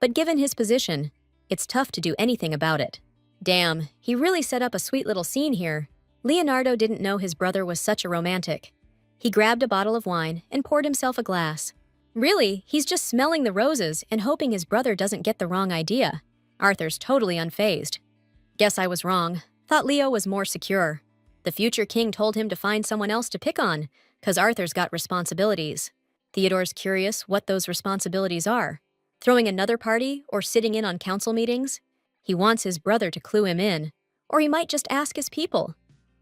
But given his position, it's tough to do anything about it. Damn, he really set up a sweet little scene here. Leonardo didn't know his brother was such a romantic. He grabbed a bottle of wine and poured himself a glass. Really, he's just smelling the roses and hoping his brother doesn't get the wrong idea. Arthur's totally unfazed. Guess I was wrong. Thought Leo was more secure. The future king told him to find someone else to pick on, 'cause Arthur's got responsibilities. Theodore's curious what those responsibilities are. Throwing another party or sitting in on council meetings? He wants his brother to clue him in, or he might just ask his people.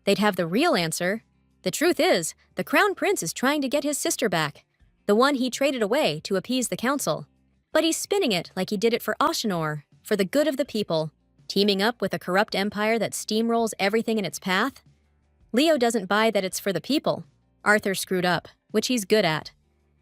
They'd have the real answer. The truth is, the crown prince is trying to get his sister back, the one he traded away to appease the council. But he's spinning it like he did it for Ashenor, for the good of the people, teaming up with a corrupt empire that steamrolls everything in its path. Leo doesn't buy that it's for the people. Arthur screwed up, which he's good at.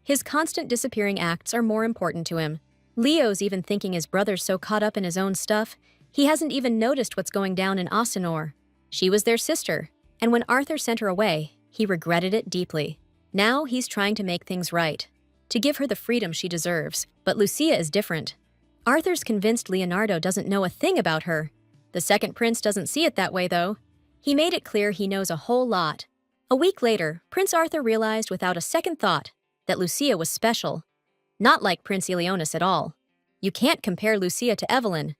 His constant disappearing acts are more important to him. Leo's even thinking his brother's so caught up in his own stuff, he hasn't even noticed what's going down in Ashenor. She was their sister, and when Arthur sent her away, he regretted it deeply. Now he's trying to make things right, to give her the freedom she deserves. But Lucia is different. Arthur's convinced Leonardo doesn't know a thing about her. The second prince doesn't see it that way, though. He made it clear he knows a whole lot. A week later, Prince Arthur realized without a second thought that Lucia was special. Not like Prince Eleonis at all. You can't compare Lucia to Evelyn.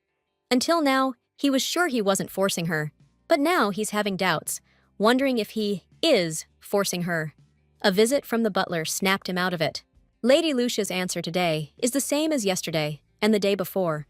Until now, he was sure he wasn't forcing her. But now he's having doubts, wondering if he is forcing her. A visit from the butler snapped him out of it. Lady Lucia's answer today is the same as yesterday and the day before.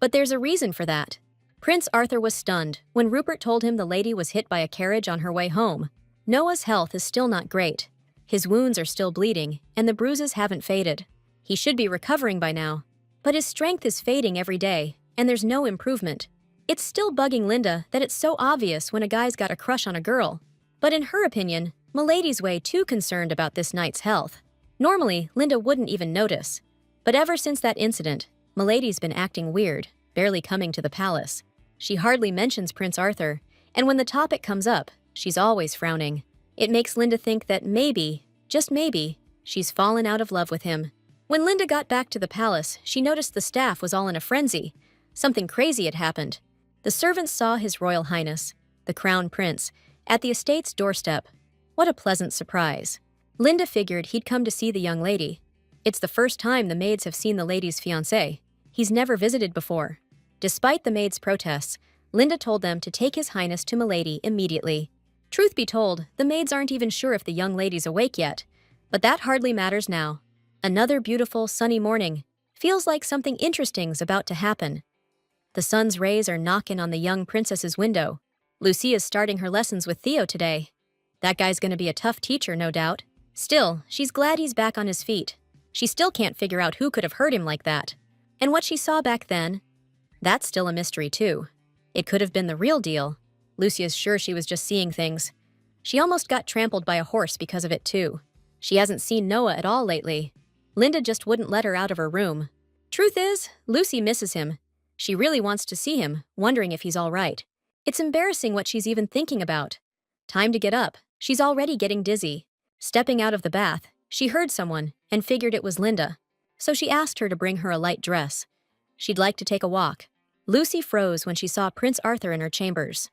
But there's a reason for that. Prince Arthur was stunned when Rupert told him the lady was hit by a carriage on her way home. Noah's health is still not great. His wounds are still bleeding, and the bruises haven't faded. He should be recovering by now. But his strength is fading every day, and there's no improvement. It's still bugging Linda that it's so obvious when a guy's got a crush on a girl. But in her opinion, Milady's way too concerned about this knight's health. Normally, Linda wouldn't even notice. But ever since that incident, Milady's been acting weird, barely coming to the palace. She hardly mentions Prince Arthur, and when the topic comes up, she's always frowning. It makes Linda think that maybe, just maybe, she's fallen out of love with him. When Linda got back to the palace, she noticed the staff was all in a frenzy. Something crazy had happened. The servants saw His Royal Highness. the crown prince, at the estate's doorstep. What a pleasant surprise. Linda figured he'd come to see the young lady. It's the first time the maids have seen the lady's fiancé. He's never visited before. Despite the maids' protests, Linda told them to take His Highness to Milady immediately. Truth be told, the maids aren't even sure if the young lady's awake yet. But that hardly matters now. Another beautiful, sunny morning. Feels like something interesting's about to happen. The sun's rays are knocking on the young princess's window. Lucia's starting her lessons with Theo today. That guy's gonna be a tough teacher, no doubt. Still, she's glad he's back on his feet. She still can't figure out who could have hurt him like that. And what she saw back then? That's still a mystery, too. It could have been the real deal. Lucia's sure she was just seeing things. She almost got trampled by a horse because of it, too. She hasn't seen Noah at all lately. Linda just wouldn't let her out of her room. Truth is, Lucy misses him. She really wants to see him, wondering if he's all right. It's embarrassing what she's even thinking about. Time to get up. She's already getting dizzy. Stepping out of the bath, she heard someone and figured it was Linda. So she asked her to bring her a light dress. She'd like to take a walk. Lucy froze when she saw Prince Arthur in her chambers.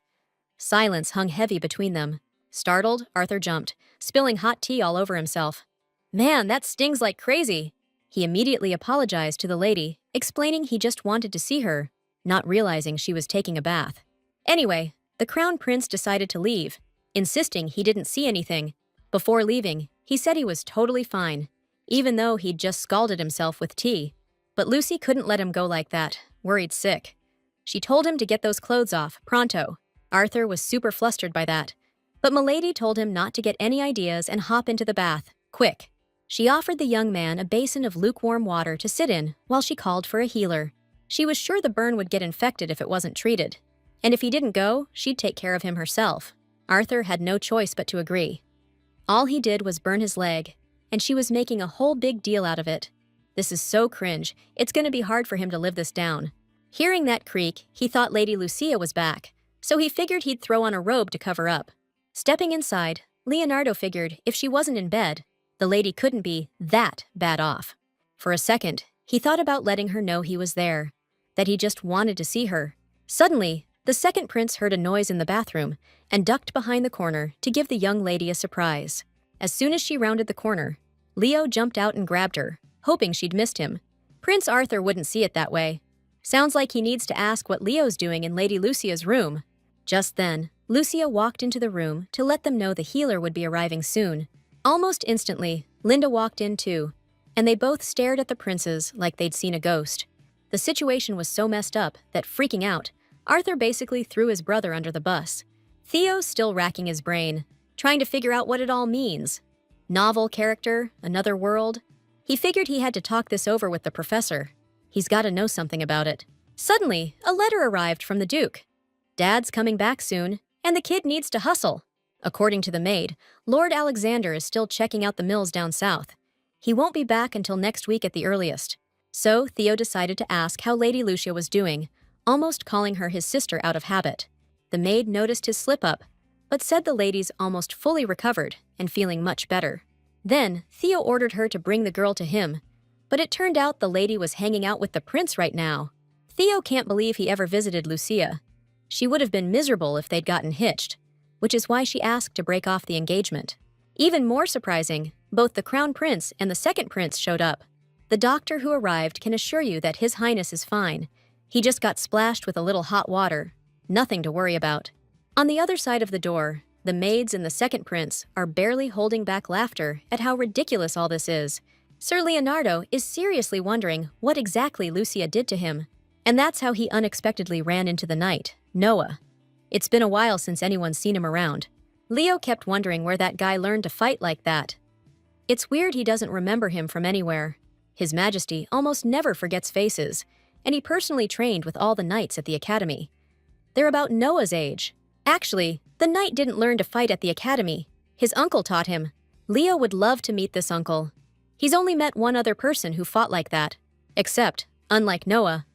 Silence hung heavy between them. Startled, Arthur jumped, spilling hot tea all over himself. Man, that stings like crazy. He immediately apologized to the lady, explaining he just wanted to see her, not realizing she was taking a bath. Anyway, the crown prince decided to leave, insisting he didn't see anything. Before leaving, he said he was totally fine, even though he'd just scalded himself with tea. But Lucy couldn't let him go like that, worried sick. She told him to get those clothes off, pronto. Arthur was super flustered by that. But Milady told him not to get any ideas and hop into the bath, quick. She offered the young man a basin of lukewarm water to sit in while she called for a healer. She was sure the burn would get infected if it wasn't treated. And if he didn't go, she'd take care of him herself. Arthur had no choice but to agree. All he did was burn his leg, and she was making a whole big deal out of it. This is so cringe, it's gonna be hard for him to live this down. Hearing that creak, he thought Lady Lucia was back, so he figured he'd throw on a robe to cover up. Stepping inside, Leonardo figured if she wasn't in bed, the lady couldn't be that bad off. For a second, he thought about letting her know he was there, that he just wanted to see her. Suddenly, the second prince heard a noise in the bathroom and ducked behind the corner to give the young lady a surprise. As soon as she rounded the corner, Leo jumped out and grabbed her, hoping she'd missed him. Prince Arthur wouldn't see it that way. Sounds like he needs to ask what Leo's doing in Lady Lucia's room. Just then, Lucia walked into the room to let them know the healer would be arriving soon. Almost instantly, Linda walked in too, and they both stared at the princes like they'd seen a ghost. The situation was so messed up that, freaking out, Arthur basically threw his brother under the bus. Theo's still racking his brain, trying to figure out what it all means. Novel character, another world. He figured he had to talk this over with the professor. He's got to know something about it. Suddenly, a letter arrived from the Duke. Dad's coming back soon, and the kid needs to hustle. According to the maid, Lord Alexander is still checking out the mills down south. He won't be back until next week at the earliest. So Theo decided to ask how Lady Lucia was doing, almost calling her his sister out of habit. The maid noticed his slip-up, but said the lady's almost fully recovered and feeling much better. Then, Theo ordered her to bring the girl to him, but it turned out the lady was hanging out with the prince right now. Theo can't believe he ever visited Lucia. She would have been miserable if they'd gotten hitched, which is why she asked to break off the engagement. Even more surprising, both the crown prince and the second prince showed up. The doctor who arrived can assure you that His Highness is fine. He just got splashed with a little hot water. Nothing to worry about. On the other side of the door, the maids and the second prince are barely holding back laughter at how ridiculous all this is. Sir Leonardo is seriously wondering what exactly Lucia did to him. And that's how he unexpectedly ran into the knight, Noah. It's been a while since anyone's seen him around. Leo kept wondering where that guy learned to fight like that. It's weird he doesn't remember him from anywhere. His Majesty almost never forgets faces, and he personally trained with all the knights at the academy. They're about Noah's age. Actually, the knight didn't learn to fight at the academy. His uncle taught him. Leo would love to meet this uncle. He's only met one other person who fought like that. Except, unlike Noah,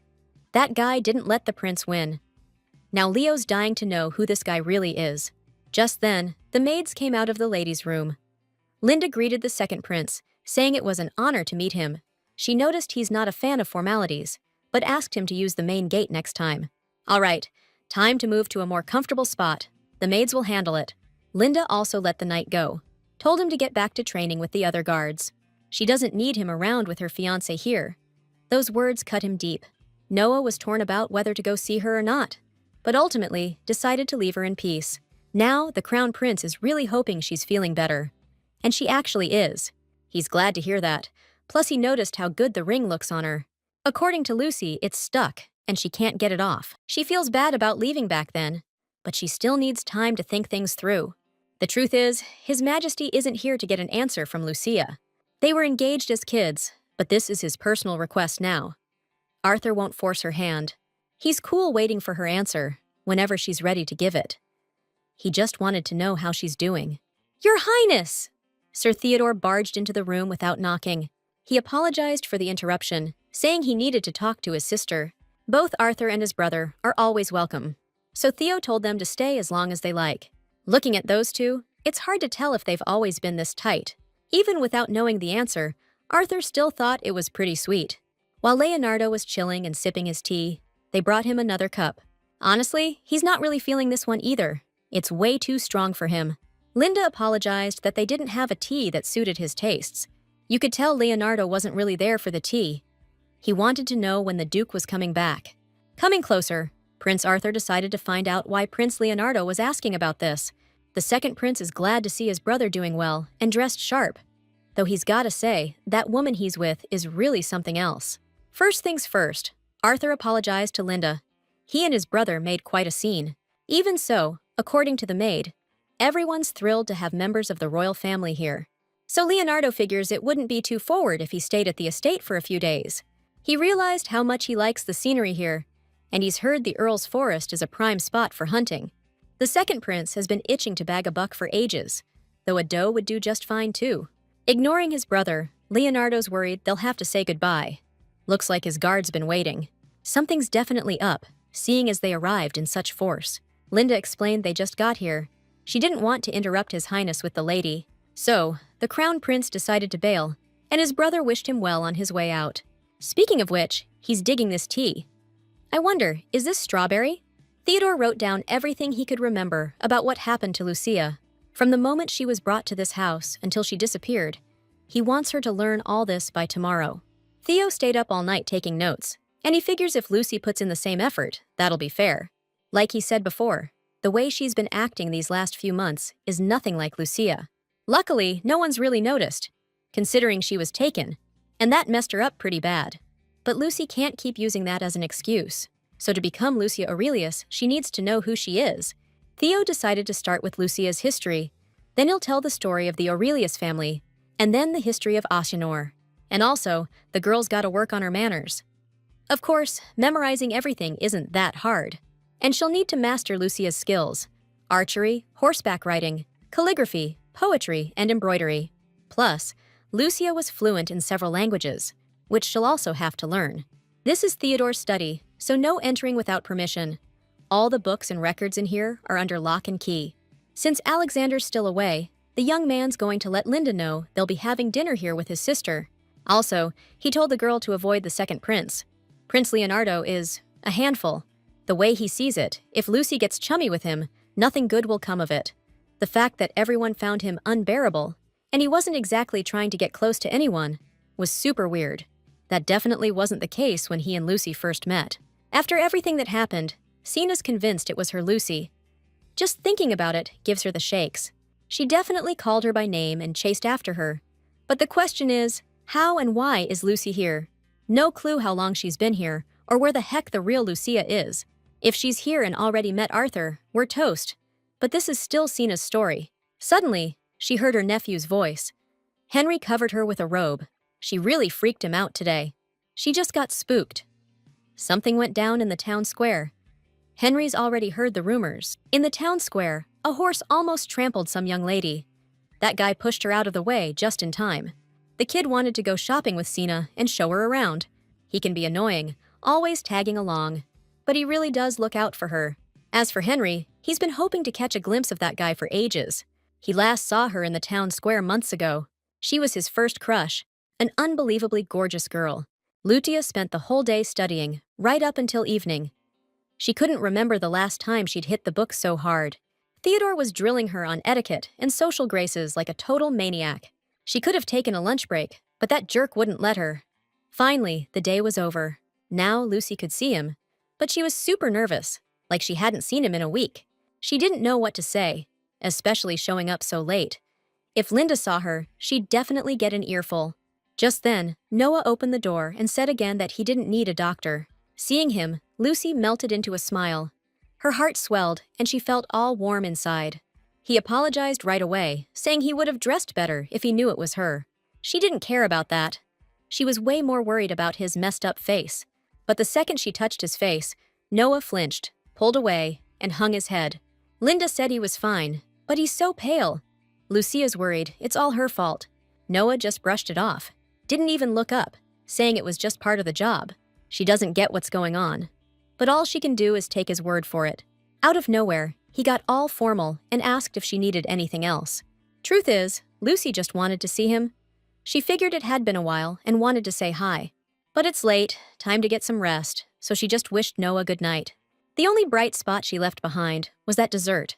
that guy didn't let the prince win. Now Leo's dying to know who this guy really is. Just then, the maids came out of the ladies' room. Linda greeted the second prince, saying it was an honor to meet him. She noticed he's not a fan of formalities, but asked him to use the main gate next time. All right, time to move to a more comfortable spot. The maids will handle it. Linda also let the knight go. Told him to get back to training with the other guards. She doesn't need him around with her fiancé here. Those words cut him deep. Noah was torn about whether to go see her or not, but ultimately decided to leave her in peace. Now, the crown prince is really hoping she's feeling better. And she actually is. He's glad to hear that. Plus, he noticed how good the ring looks on her. According to Lucy, it's stuck, and she can't get it off. She feels bad about leaving back then, but she still needs time to think things through. The truth is, His Majesty isn't here to get an answer from Lucia. They were engaged as kids, but this is his personal request now. Arthur won't force her hand. He's cool waiting for her answer, whenever she's ready to give it. He just wanted to know how she's doing. "Your Highness!" Sir Theodore barged into the room without knocking. He apologized for the interruption, saying he needed to talk to his sister. Both Arthur and his brother are always welcome, so Theo told them to stay as long as they like. Looking at those two, it's hard to tell if they've always been this tight. Even without knowing the answer, Arthur still thought it was pretty sweet. While Leonardo was chilling and sipping his tea, they brought him another cup. Honestly, he's not really feeling this one either. It's way too strong for him. Linda apologized that they didn't have a tea that suited his tastes. You could tell Leonardo wasn't really there for the tea. He wanted to know when the Duke was coming back. Coming closer, Prince Arthur decided to find out why Prince Leonardo was asking about this. The second prince is glad to see his brother doing well and dressed sharp. Though he's gotta say, that woman he's with is really something else. First things first, Arthur apologized to Linda. He and his brother made quite a scene. Even so, according to the maid, everyone's thrilled to have members of the royal family here. So Leonardo figures it wouldn't be too forward if he stayed at the estate for a few days. He realized how much he likes the scenery here, and he's heard the Earl's Forest is a prime spot for hunting. The second prince has been itching to bag a buck for ages, though a doe would do just fine too. Ignoring his brother, Leonardo's worried they'll have to say goodbye. Looks like his guard's been waiting. Something's definitely up, seeing as they arrived in such force. Linda explained they just got here. She didn't want to interrupt His Highness with the lady. So, the crown prince decided to bail, and his brother wished him well on his way out. Speaking of which, he's digging this tea. I wonder, is this strawberry? Theodore wrote down everything he could remember about what happened to Lucia. From the moment she was brought to this house until she disappeared, he wants her to learn all this by tomorrow. Theo stayed up all night taking notes, and he figures if Lucy puts in the same effort, that'll be fair. Like he said before, the way she's been acting these last few months is nothing like Lucia. Luckily, no one's really noticed, considering she was taken, and that messed her up pretty bad. But Lucy can't keep using that as an excuse. So to become Lucia Aurelius, she needs to know who she is. Theo decided to start with Lucia's history. Then he'll tell the story of the Aurelius family, and then the history of Asianor. And also, the girl's gotta work on her manners. Of course, memorizing everything isn't that hard. And she'll need to master Lucia's skills: archery, horseback riding, calligraphy, poetry, and embroidery. Plus, Lucia was fluent in several languages, which she'll also have to learn. This is Theodore's study, so no entering without permission. All the books and records in here are under lock and key. Since Alexander's still away, the young man's going to let Linda know they'll be having dinner here with his sister. Also, he told the girl to avoid the second prince. Prince Leonardo is a handful. The way he sees it, if Lucy gets chummy with him, nothing good will come of it. The fact that everyone found him unbearable, and he wasn't exactly trying to get close to anyone, was super weird. That definitely wasn't the case when he and Lucy first met. After everything that happened, Sina's convinced it was her Lucy. Just thinking about it gives her the shakes. She definitely called her by name and chased after her. But the question is, how and why is Lucy here? No clue how long she's been here, or where the heck the real Lucia is. If she's here and already met Arthur, we're toast. But this is still Sina's story. Suddenly, she heard her nephew's voice. Henry covered her with a robe. She really freaked him out today. She just got spooked. Something went down in the town square. Henry's already heard the rumors. In the town square, a horse almost trampled some young lady. That guy pushed her out of the way just in time. The kid wanted to go shopping with Sina and show her around. He can be annoying, always tagging along, but he really does look out for her. As for Henry, he's been hoping to catch a glimpse of that guy for ages. He last saw her in the town square months ago. She was his first crush, an unbelievably gorgeous girl. Lutia spent the whole day studying, right up until evening. She couldn't remember the last time she'd hit the book so hard. Theodore was drilling her on etiquette and social graces like a total maniac. She could have taken a lunch break, but that jerk wouldn't let her. Finally, the day was over. Now Lucy could see him, but she was super nervous, like she hadn't seen him in a week. She didn't know what to say, especially showing up so late. If Linda saw her, she'd definitely get an earful. Just then, Noah opened the door and said again that he didn't need a doctor. Seeing him, Lucy melted into a smile. Her heart swelled, and she felt all warm inside. He apologized right away, saying he would have dressed better if he knew it was her. She didn't care about that. She was way more worried about his messed-up face. But the second she touched his face, Noah flinched, pulled away, and hung his head. Linda said he was fine, but he's so pale. Lucia's worried it's all her fault. Noah just brushed it off. Didn't even look up, saying it was just part of the job. She doesn't get what's going on. But all she can do is take his word for it. Out of nowhere, he got all formal and asked if she needed anything else. Truth is, Lucy just wanted to see him. She figured it had been a while and wanted to say hi. But it's late, time to get some rest, so she just wished Noah good night. The only bright spot she left behind was that dessert,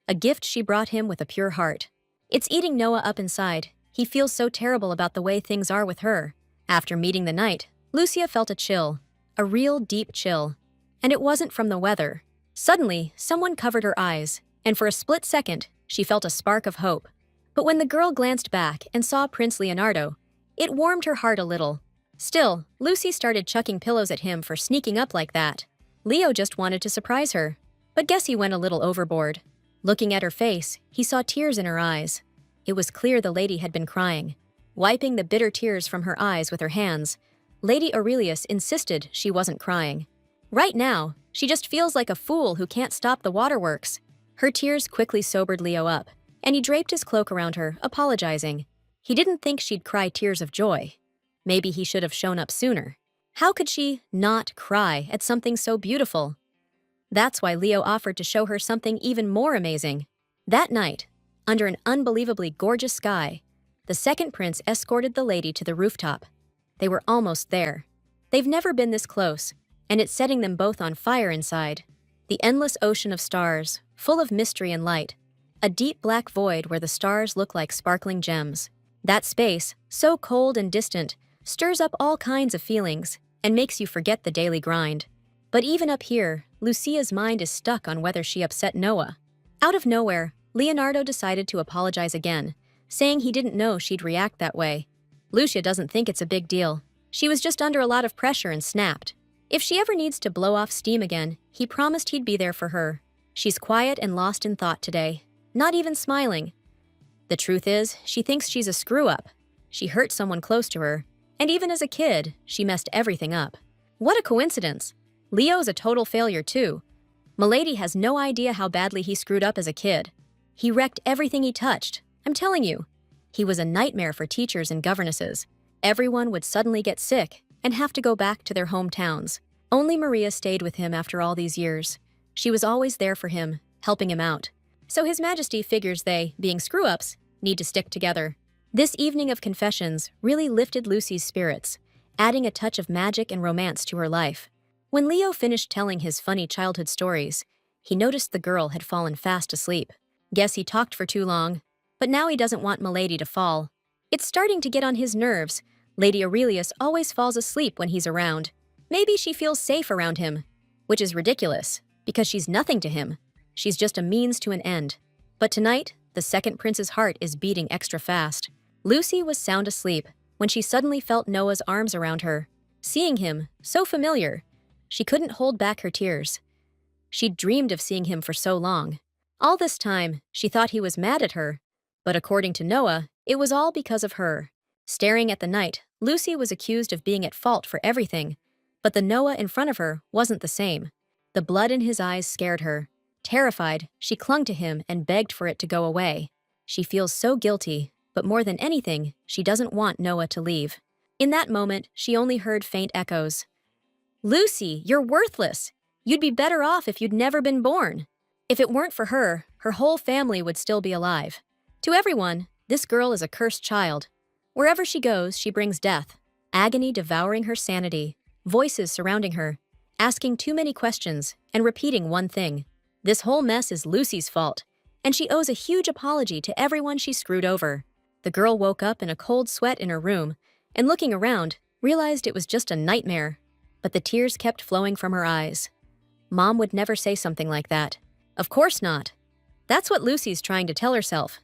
a gift she brought him with a pure heart. It's eating Noah up inside. He feels so terrible about the way things are with her. After meeting the night, Lucia felt a chill, a real deep chill. And it wasn't from the weather. Suddenly, someone covered her eyes, and for a split second, she felt a spark of hope. But when the girl glanced back and saw Prince Leonardo, it warmed her heart a little. Still, Lucy started chucking pillows at him for sneaking up like that. Leo just wanted to surprise her, but guess he went a little overboard. Looking at her face, he saw tears in her eyes. It was clear the lady had been crying. Wiping the bitter tears from her eyes with her hands, Lady Aurelius insisted she wasn't crying. Right now, she just feels like a fool who can't stop the waterworks. Her tears quickly sobered Leo up, and he draped his cloak around her, apologizing. He didn't think she'd cry tears of joy. Maybe he should have shown up sooner. How could she not cry at something so beautiful? That's why Leo offered to show her something even more amazing. That night, under an unbelievably gorgeous sky, the second prince escorted the lady to the rooftop. They were almost there. They've never been this close, and it's setting them both on fire inside. The endless ocean of stars, full of mystery and light. A deep black void where the stars look like sparkling gems. That space, so cold and distant, stirs up all kinds of feelings and makes you forget the daily grind. But even up here, Lucia's mind is stuck on whether she upset Noah. Out of nowhere, Leonardo decided to apologize again, saying he didn't know she'd react that way. Lucia doesn't think it's a big deal. She was just under a lot of pressure and snapped. If she ever needs to blow off steam again, he promised he'd be there for her. She's quiet and lost in thought today, not even smiling. The truth is, she thinks she's a screw-up. She hurt someone close to her, and even as a kid, she messed everything up. What a coincidence! Leo's a total failure too. Milady has no idea how badly he screwed up as a kid. He wrecked everything he touched, I'm telling you. He was a nightmare for teachers and governesses. Everyone would suddenly get sick and have to go back to their hometowns. Only Maria stayed with him after all these years. She was always there for him, helping him out. So His Majesty figures they, being screw-ups, need to stick together. This evening of confessions really lifted Lucy's spirits, adding a touch of magic and romance to her life. When Leo finished telling his funny childhood stories, he noticed the girl had fallen fast asleep. Guess he talked for too long, but now he doesn't want Milady to fall. It's starting to get on his nerves. Lady Aurelius always falls asleep when he's around. Maybe she feels safe around him, which is ridiculous, because she's nothing to him. She's just a means to an end. But tonight, the second prince's heart is beating extra fast. Lucy was sound asleep when she suddenly felt Noah's arms around her. Seeing him, so familiar, she couldn't hold back her tears. She'd dreamed of seeing him for so long. All this time, she thought he was mad at her, but according to Noah, it was all because of her. Staring at the night, Lucy was accused of being at fault for everything, but the Noah in front of her wasn't the same. The blood in his eyes scared her. Terrified, she clung to him and begged for it to go away. She feels so guilty, but more than anything, she doesn't want Noah to leave. In that moment, she only heard faint echoes. "Lucy, you're worthless! You'd be better off if you'd never been born." If it weren't for her, her whole family would still be alive. To everyone, this girl is a cursed child. Wherever she goes, she brings death, agony devouring her sanity, voices surrounding her, asking too many questions and repeating one thing. This whole mess is Lucy's fault, and she owes a huge apology to everyone she screwed over. The girl woke up in a cold sweat in her room, and looking around, realized it was just a nightmare. But the tears kept flowing from her eyes. Mom would never say something like that. Of course not. That's what Lucy's trying to tell herself.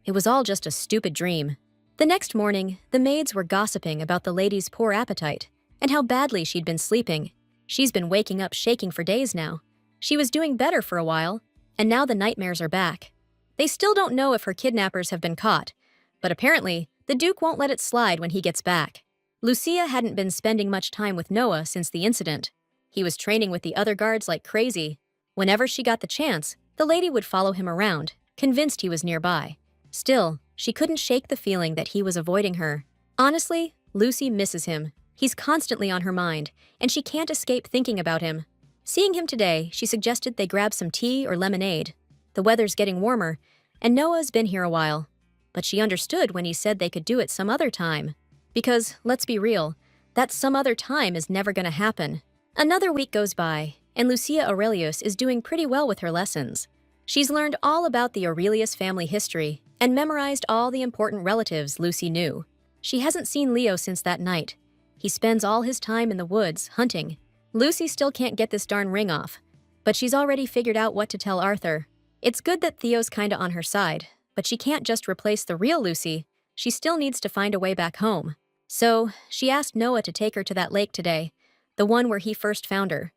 It was all just a stupid dream. The next morning, the maids were gossiping about the lady's poor appetite and how badly she'd been sleeping. She's been waking up shaking for days now. She was doing better for a while, and now the nightmares are back. They still don't know if her kidnappers have been caught, but apparently, the Duke won't let it slide when he gets back. Lucia hadn't been spending much time with Noah since the incident. He was training with the other guards like crazy. Whenever she got the chance, the lady would follow him around, convinced he was nearby. Still, she couldn't shake the feeling that he was avoiding her. Honestly, Lucy misses him. He's constantly on her mind, and she can't escape thinking about him. Seeing him today, she suggested they grab some tea or lemonade. The weather's getting warmer, and Noah's been here a while. But she understood when he said they could do it some other time. Because, let's be real, that some other time is never gonna happen. Another week goes by, and Lucia Aurelius is doing pretty well with her lessons. She's learned all about the Aurelius family history and memorized all the important relatives Lucy knew. She hasn't seen Leo since that night. He spends all his time in the woods, hunting. Lucy still can't get this darn ring off, but she's already figured out what to tell Arthur. It's good that Theo's kinda on her side, but she can't just replace the real Lucy. She still needs to find a way back home. So, she asked Noah to take her to that lake today, the one where he first found her.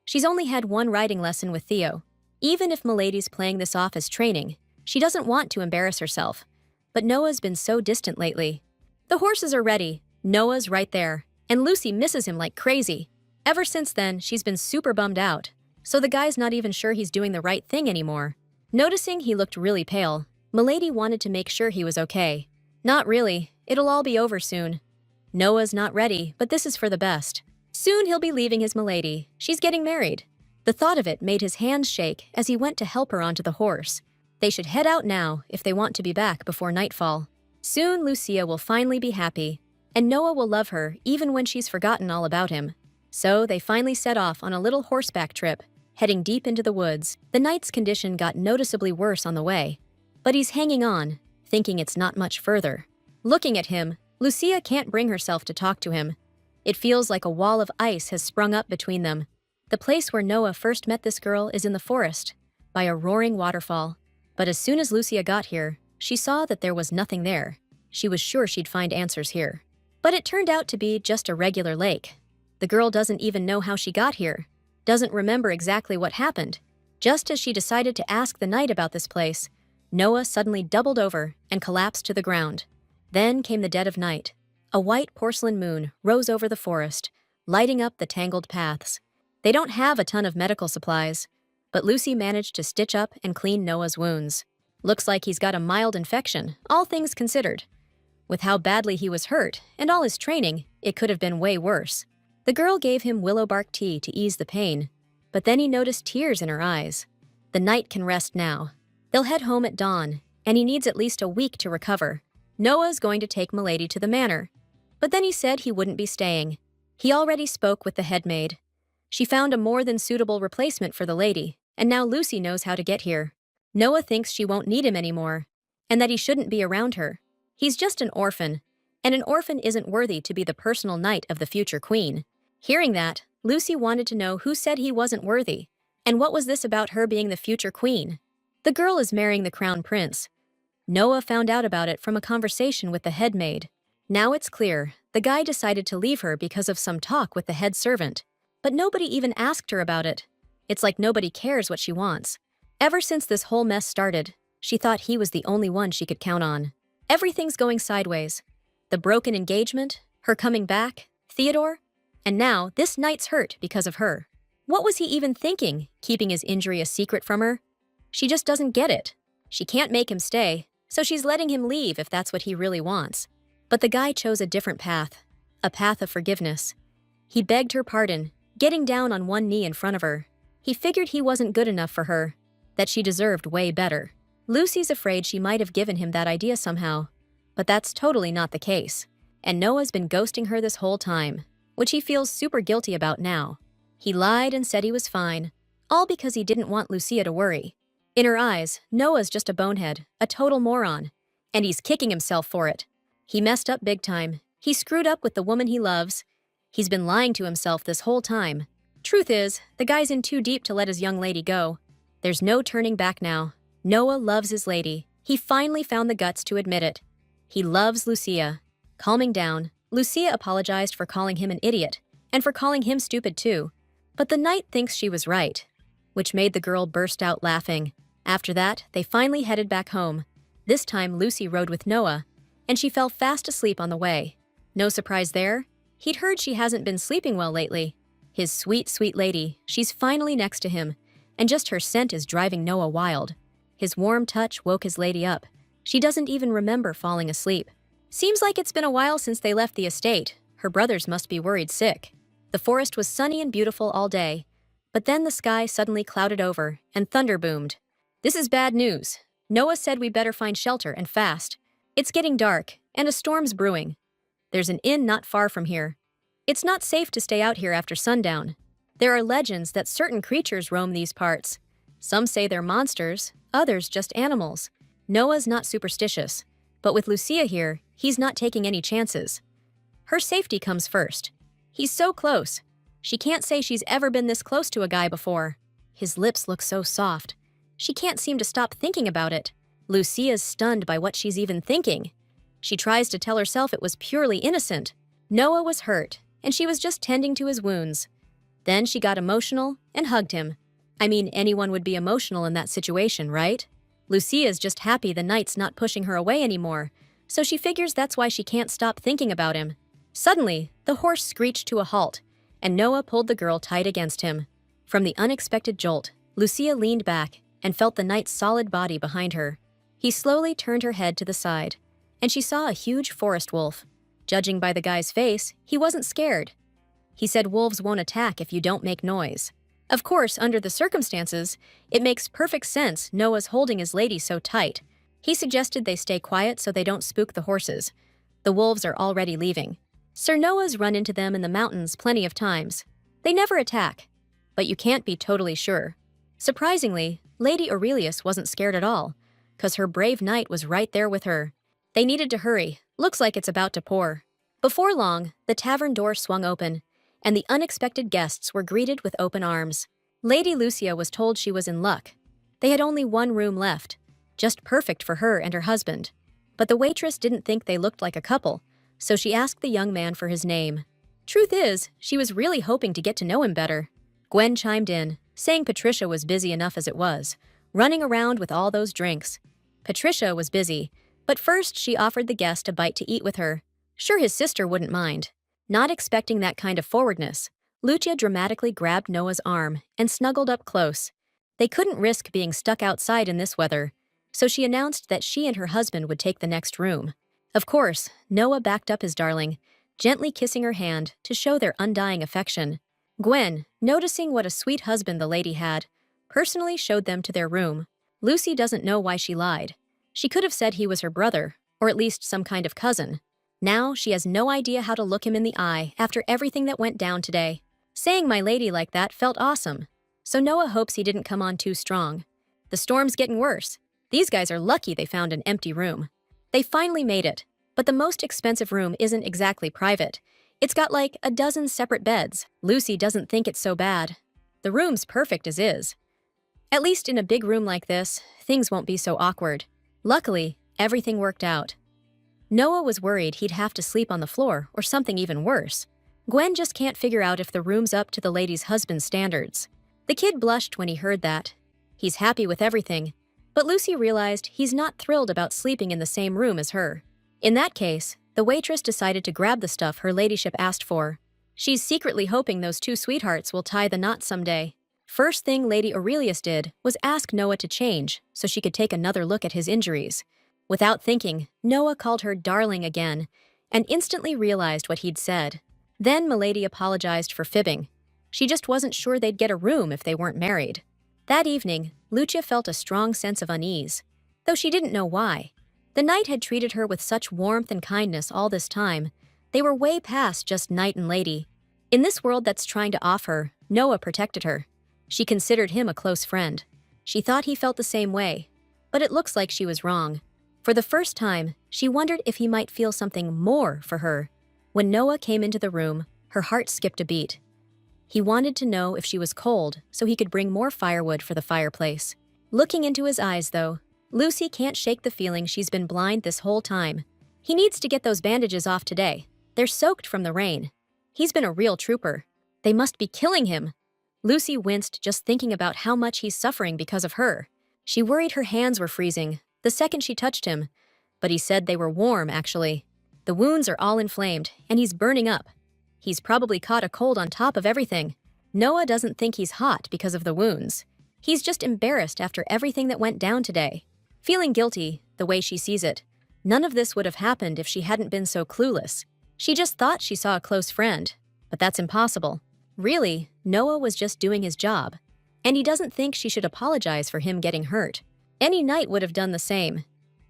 She's only had one riding lesson with Theo. Even if Milady's playing this off as training, she doesn't want to embarrass herself. But Noah's been so distant lately. The horses are ready, Noah's right there, and Lucy misses him like crazy. Ever since then, she's been super bummed out, so the guy's not even sure he's doing the right thing anymore. Noticing he looked really pale, Milady wanted to make sure he was okay. Not really, it'll all be over soon. Noah's not ready, but this is for the best. Soon he'll be leaving his Milady. She's getting married. The thought of it made his hands shake as he went to help her onto the horse. They should head out now if they want to be back before nightfall. Soon Lucia will finally be happy, and Noah will love her even when she's forgotten all about him. So they finally set off on a little horseback trip, heading deep into the woods. The night's condition got noticeably worse on the way, but he's hanging on, thinking it's not much further. Looking at him, Lucia can't bring herself to talk to him. It feels like a wall of ice has sprung up between them. The place where Noah first met this girl is in the forest, by a roaring waterfall. But as soon as Lucia got here, she saw that there was nothing there. She was sure she'd find answers here. But it turned out to be just a regular lake. The girl doesn't even know how she got here, doesn't remember exactly what happened. Just as she decided to ask the knight about this place, Noah suddenly doubled over and collapsed to the ground. Then came the dead of night. A white porcelain moon rose over the forest, lighting up the tangled paths. They don't have a ton of medical supplies, but Lucy managed to stitch up and clean Noah's wounds. Looks like he's got a mild infection, all things considered. With how badly he was hurt and all his training, it could have been way worse. The girl gave him willow bark tea to ease the pain, but then he noticed tears in her eyes. The knight can rest now. They'll head home at dawn, and he needs at least a week to recover. Noah's going to take Milady to the manor, but then he said he wouldn't be staying. He already spoke with the head maid. She found a more than suitable replacement for the lady, and now Lucy knows how to get here. Noah thinks she won't need him anymore, and that he shouldn't be around her. He's just an orphan, and an orphan isn't worthy to be the personal knight of the future queen. Hearing that, Lucy wanted to know who said he wasn't worthy, and what was this about her being the future queen? The girl is marrying the crown prince. Noah found out about it from a conversation with the head maid. Now it's clear, the guy decided to leave her because of some talk with the head servant. But nobody even asked her about it. It's like nobody cares what she wants. Ever since this whole mess started, she thought he was the only one she could count on. Everything's going sideways. The broken engagement, her coming back, Theodore, and now this knight's hurt because of her. What was he even thinking, keeping his injury a secret from her? She just doesn't get it. She can't make him stay, so she's letting him leave if that's what he really wants. But the guy chose a different path, a path of forgiveness. He begged her pardon, getting down on one knee in front of her. He figured he wasn't good enough for her, that she deserved way better. Lucy's afraid she might have given him that idea somehow, but that's totally not the case. And Noah's been ghosting her this whole time, which he feels super guilty about now. He lied and said he was fine, all because he didn't want Lucia to worry. In her eyes, Noah's just a bonehead, a total moron. And he's kicking himself for it. He messed up big time. He screwed up with the woman he loves. He's been lying to himself this whole time. Truth is, the guy's in too deep to let his young lady go. There's no turning back now. Noah loves his lady. He finally found the guts to admit it. He loves Lucia. Calming down, Lucia apologized for calling him an idiot, and for calling him stupid too. But the knight thinks she was right, which made the girl burst out laughing. After that, they finally headed back home. This time Lucy rode with Noah, and she fell fast asleep on the way. No surprise there. He'd heard she hasn't been sleeping well lately. His sweet, sweet lady, she's finally next to him, and just her scent is driving Noah wild. His warm touch woke his lady up. She doesn't even remember falling asleep. Seems like it's been a while since they left the estate. Her brothers must be worried sick. The forest was sunny and beautiful all day, but then the sky suddenly clouded over, and thunder boomed. This is bad news. Noah said we better find shelter, and fast. It's getting dark, and a storm's brewing. There's an inn not far from here. It's not safe to stay out here after sundown. There are legends that certain creatures roam these parts. Some say they're monsters, others just animals. Noah's not superstitious, but with Lucia here, he's not taking any chances. Her safety comes first. He's so close. She can't say she's ever been this close to a guy before. His lips look so soft. She can't seem to stop thinking about it. Lucia's stunned by what she's even thinking. She tries to tell herself it was purely innocent. Noah was hurt, and she was just tending to his wounds. Then she got emotional and hugged him. I mean, anyone would be emotional in that situation, right? Lucia's just happy the knight's not pushing her away anymore, so she figures that's why she can't stop thinking about him. Suddenly, the horse screeched to a halt, and Noah pulled the girl tight against him. From the unexpected jolt, Lucia leaned back and felt the knight's solid body behind her. He slowly turned her head to the side, and she saw a huge forest wolf. Judging by the guy's face, he wasn't scared. He said wolves won't attack if you don't make noise. Of course, under the circumstances, it makes perfect sense Noah's holding his lady so tight. He suggested they stay quiet so they don't spook the horses. The wolves are already leaving. Sir Noah's run into them in the mountains plenty of times. They never attack, but you can't be totally sure. Surprisingly, Lady Aurelius wasn't scared at all, 'cause her brave knight was right there with her. They needed to hurry. Looks like it's about to pour. Before long, the tavern door swung open, and the unexpected guests were greeted with open arms. Lady Lucia was told she was in luck. They had only one room left, just perfect for her and her husband. But the waitress didn't think they looked like a couple, so she asked the young man for his name. Truth is, she was really hoping to get to know him better. Gwen chimed in, saying Patricia was busy enough as it was, running around with all those drinks. Patricia was busy, but first she offered the guest a bite to eat with her. Sure, his sister wouldn't mind. Not expecting that kind of forwardness, Lucia dramatically grabbed Noah's arm and snuggled up close. They couldn't risk being stuck outside in this weather, so she announced that she and her husband would take the next room. Of course, Noah backed up his darling, gently kissing her hand to show their undying affection. Gwen, noticing what a sweet husband the lady had, personally showed them to their room. Lucy doesn't know why she lied. She could have said he was her brother, or at least some kind of cousin. Now she has no idea how to look him in the eye after everything that went down today. Saying my lady like that felt awesome, so Noah hopes he didn't come on too strong. The storm's getting worse. These guys are lucky they found an empty room. They finally made it, but the most expensive room isn't exactly private. It's got like a dozen separate beds. Lucy doesn't think it's so bad. The room's perfect as is. At least in a big room like this, things won't be so awkward. Luckily, everything worked out. Noah was worried he'd have to sleep on the floor or something even worse. Gwen just can't figure out if the room's up to the lady's husband's standards. The kid blushed when he heard that. He's happy with everything, but Lucy realized he's not thrilled about sleeping in the same room as her. In that case, the waitress decided to grab the stuff her ladyship asked for. She's secretly hoping those two sweethearts will tie the knot someday. First thing Lady Aurelius did was ask Noah to change so she could take another look at his injuries. Without thinking, Noah called her darling again and instantly realized what he'd said. Then Milady apologized for fibbing. She just wasn't sure they'd get a room if they weren't married. That evening, Lucia felt a strong sense of unease, though she didn't know why. The knight had treated her with such warmth and kindness all this time. They were way past just knight and lady. In this world that's trying to off her, Noah protected her. She considered him a close friend. She thought he felt the same way, but it looks like she was wrong. For the first time, she wondered if he might feel something more for her. When Noah came into the room, her heart skipped a beat. He wanted to know if she was cold so he could bring more firewood for the fireplace. Looking into his eyes, though, Lucy can't shake the feeling she's been blind this whole time. He needs to get those bandages off today. They're soaked from the rain. He's been a real trooper. They must be killing him. Lucy winced just thinking about how much he's suffering because of her. She worried her hands were freezing the second she touched him, but he said they were warm, actually. The wounds are all inflamed, and he's burning up. He's probably caught a cold on top of everything. Noah doesn't think he's hot because of the wounds. He's just embarrassed after everything that went down today. Feeling guilty, the way she sees it. None of this would have happened if she hadn't been so clueless. She just thought she saw a close friend, but that's impossible. Really, Noah was just doing his job, and he doesn't think she should apologize for him getting hurt. Any knight would have done the same.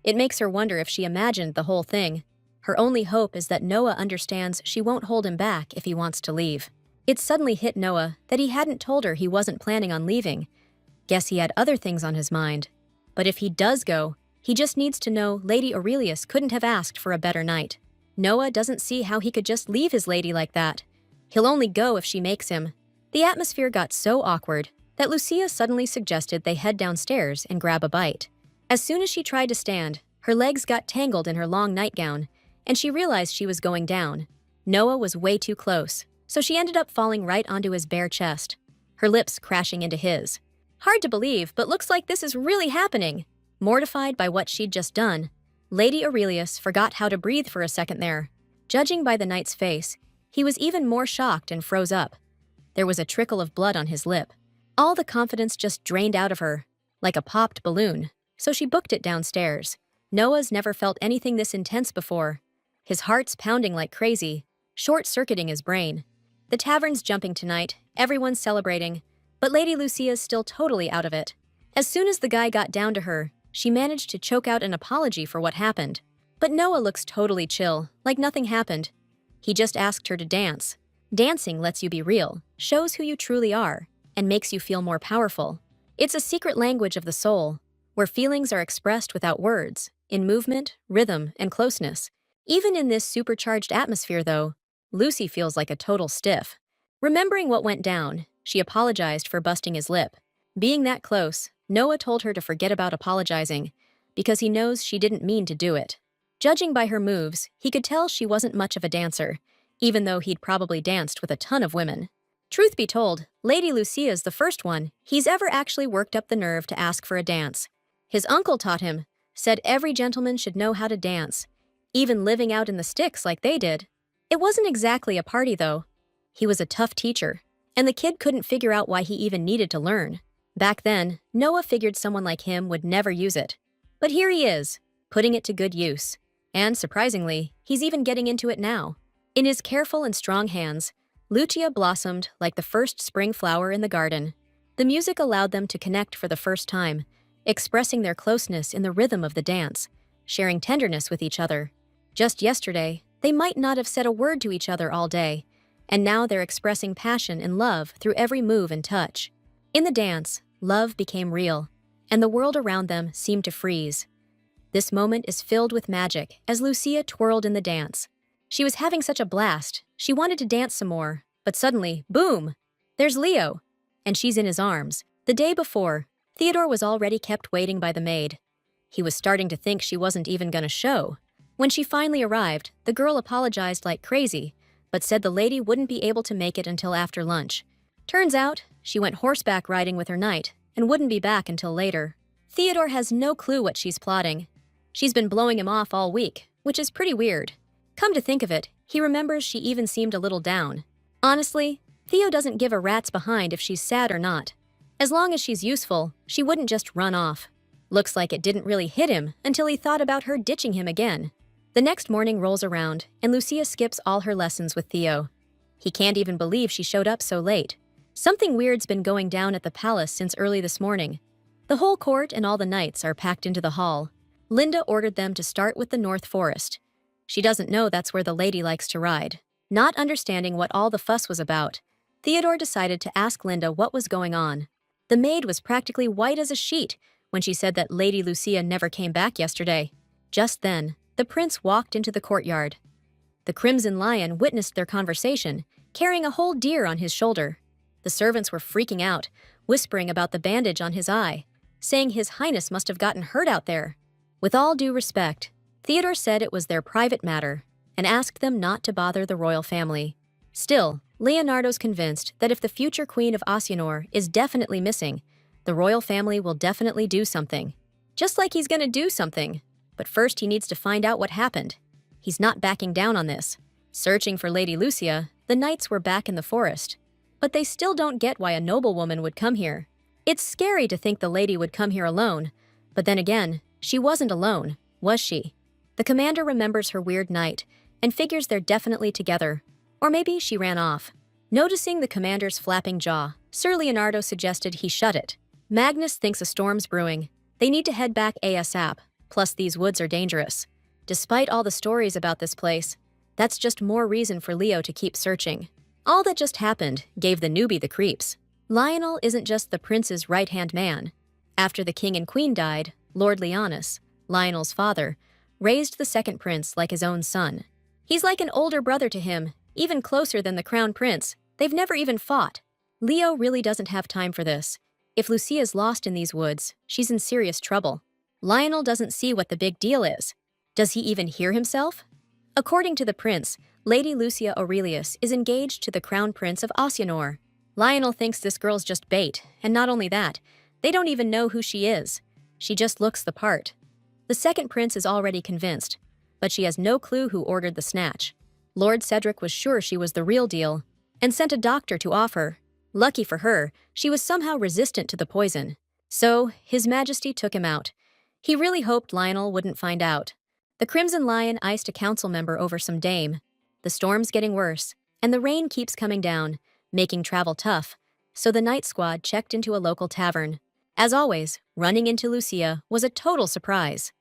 It makes her wonder if she imagined the whole thing. Her only hope is that Noah understands she won't hold him back if he wants to leave. It suddenly hit Noah that he hadn't told her he wasn't planning on leaving. Guess he had other things on his mind. But if he does go, he just needs to know Lady Aurelius couldn't have asked for a better night. Noah doesn't see how he could just leave his lady like that. He'll only go if she makes him. The atmosphere got so awkward that Lucia suddenly suggested they head downstairs and grab a bite. As soon as she tried to stand, her legs got tangled in her long nightgown, and she realized she was going down. Noah was way too close, so she ended up falling right onto his bare chest, her lips crashing into his. Hard to believe, but looks like this is really happening. Mortified by what she'd just done, Lady Aurelius forgot how to breathe for a second there. Judging by the knight's face, he was even more shocked and froze up. There was a trickle of blood on his lip. All the confidence just drained out of her, like a popped balloon, so she booked it downstairs. Noah's never felt anything this intense before. His heart's pounding like crazy, short-circuiting his brain. The tavern's jumping tonight, everyone's celebrating, but Lady Lucia's still totally out of it. As soon as the guy got down to her, she managed to choke out an apology for what happened. But Noah looks totally chill, like nothing happened. He just asked her to dance. Dancing lets you be real, shows who you truly are, and makes you feel more powerful. It's a secret language of the soul, where feelings are expressed without words, in movement, rhythm, and closeness. Even in this supercharged atmosphere, though, Lucy feels like a total stiff. Remembering what went down, she apologized for busting his lip. Being that close, Noah told her to forget about apologizing, because he knows she didn't mean to do it. Judging by her moves, he could tell she wasn't much of a dancer, even though he'd probably danced with a ton of women. Truth be told, Lady Lucia's the first one he's ever actually worked up the nerve to ask for a dance. His uncle taught him, said every gentleman should know how to dance, even living out in the sticks like they did. It wasn't exactly a party, though. He was a tough teacher, and the kid couldn't figure out why he even needed to learn. Back then, Noah figured someone like him would never use it. But here he is, putting it to good use. And surprisingly, he's even getting into it now. In his careful and strong hands, Lucia blossomed like the first spring flower in the garden. The music allowed them to connect for the first time, expressing their closeness in the rhythm of the dance, sharing tenderness with each other. Just yesterday, they might not have said a word to each other all day, and now they're expressing passion and love through every move and touch. In the dance, love became real, and the world around them seemed to freeze. This moment is filled with magic as Lucia twirled in the dance. She was having such a blast, she wanted to dance some more, but suddenly, boom! There's Leo, and she's in his arms. The day before, Theodore was already kept waiting by the maid. He was starting to think she wasn't even gonna show. When she finally arrived, the girl apologized like crazy, but said the lady wouldn't be able to make it until after lunch. Turns out, she went horseback riding with her knight and wouldn't be back until later. Theodore has no clue what she's plotting. She's been blowing him off all week, which is pretty weird. Come to think of it, he remembers she even seemed a little down. Honestly, Theo doesn't give a rat's behind if she's sad or not. As long as she's useful, she wouldn't just run off. Looks like it didn't really hit him until he thought about her ditching him again. The next morning rolls around, and Lucia skips all her lessons with Theo. He can't even believe she showed up so late. Something weird's been going down at the palace since early this morning. The whole court and all the knights are packed into the hall. Linda ordered them to start with the North Forest. She doesn't know that's where the lady likes to ride. Not understanding what all the fuss was about, Theodore decided to ask Linda what was going on. The maid was practically white as a sheet when she said that Lady Lucia never came back yesterday. Just then, the prince walked into the courtyard. The Crimson Lion witnessed their conversation, carrying a whole deer on his shoulder. The servants were freaking out, whispering about the bandage on his eye, saying His Highness must have gotten hurt out there. With all due respect, Theodore said it was their private matter and asked them not to bother the royal family. Still, Leonardo's convinced that if the future queen of Asianor is definitely missing, the royal family will definitely do something. Just like he's gonna do something. But first he needs to find out what happened. He's not backing down on this. Searching for Lady Lucia, the knights were back in the forest. But they still don't get why a noblewoman would come here. It's scary to think the lady would come here alone, but then again, she wasn't alone, was she? The commander remembers her weird night and figures they're definitely together. Or maybe she ran off. Noticing the commander's flapping jaw, Sir Leonardo suggested he shut it. Magnus thinks a storm's brewing. They need to head back ASAP, plus these woods are dangerous. Despite all the stories about this place, that's just more reason for Leo to keep searching. All that just happened gave the newbie the creeps. Lionel isn't just the prince's right-hand man. After the king and queen died, Lord Leonis, Lionel's father, raised the second prince like his own son. He's like an older brother to him, even closer than the crown prince. They've never even fought. Leo really doesn't have time for this. If Lucia's lost in these woods, she's in serious trouble. Lionel doesn't see what the big deal is. Does he even hear himself? According to the prince, Lady Lucia Aurelius is engaged to the crown prince of Asianor. Lionel thinks this girl's just bait, and not only that, they don't even know who she is. She just looks the part. The second prince is already convinced, but she has no clue who ordered the snatch. Lord Cedric was sure she was the real deal, and sent a doctor to offer. Lucky for her, she was somehow resistant to the poison. So, His Majesty took him out. He really hoped Lionel wouldn't find out. The Crimson Lion iced a council member over some dame. The storm's getting worse, and the rain keeps coming down, making travel tough, so the night squad checked into a local tavern. As always, running into Lucia was a total surprise.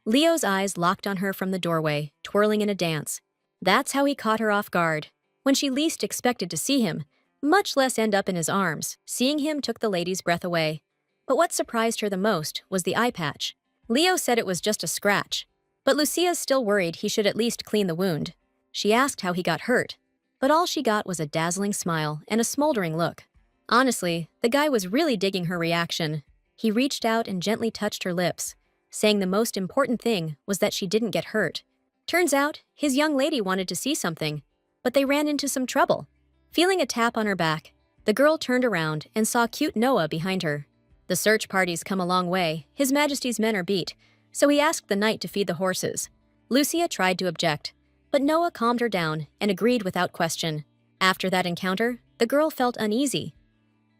Leo's eyes locked on her from the doorway, twirling in a dance. That's how he caught her off guard. When she least expected to see him, much less end up in his arms, seeing him took the lady's breath away. But what surprised her the most was the eye patch. Leo said it was just a scratch, but Lucia's still worried he should at least clean the wound. She asked how he got hurt, but all she got was a dazzling smile and a smoldering look. Honestly, the guy was really digging her reaction. He reached out and gently touched her lips, saying the most important thing was that she didn't get hurt. Turns out, his young lady wanted to see something, but they ran into some trouble. Feeling a tap on her back, the girl turned around and saw cute Noah behind her. The search party's come a long way. His Majesty's men are beat, so he asked the knight to feed the horses. Lucia tried to object, but Noah calmed her down and agreed without question. After that encounter, the girl felt uneasy.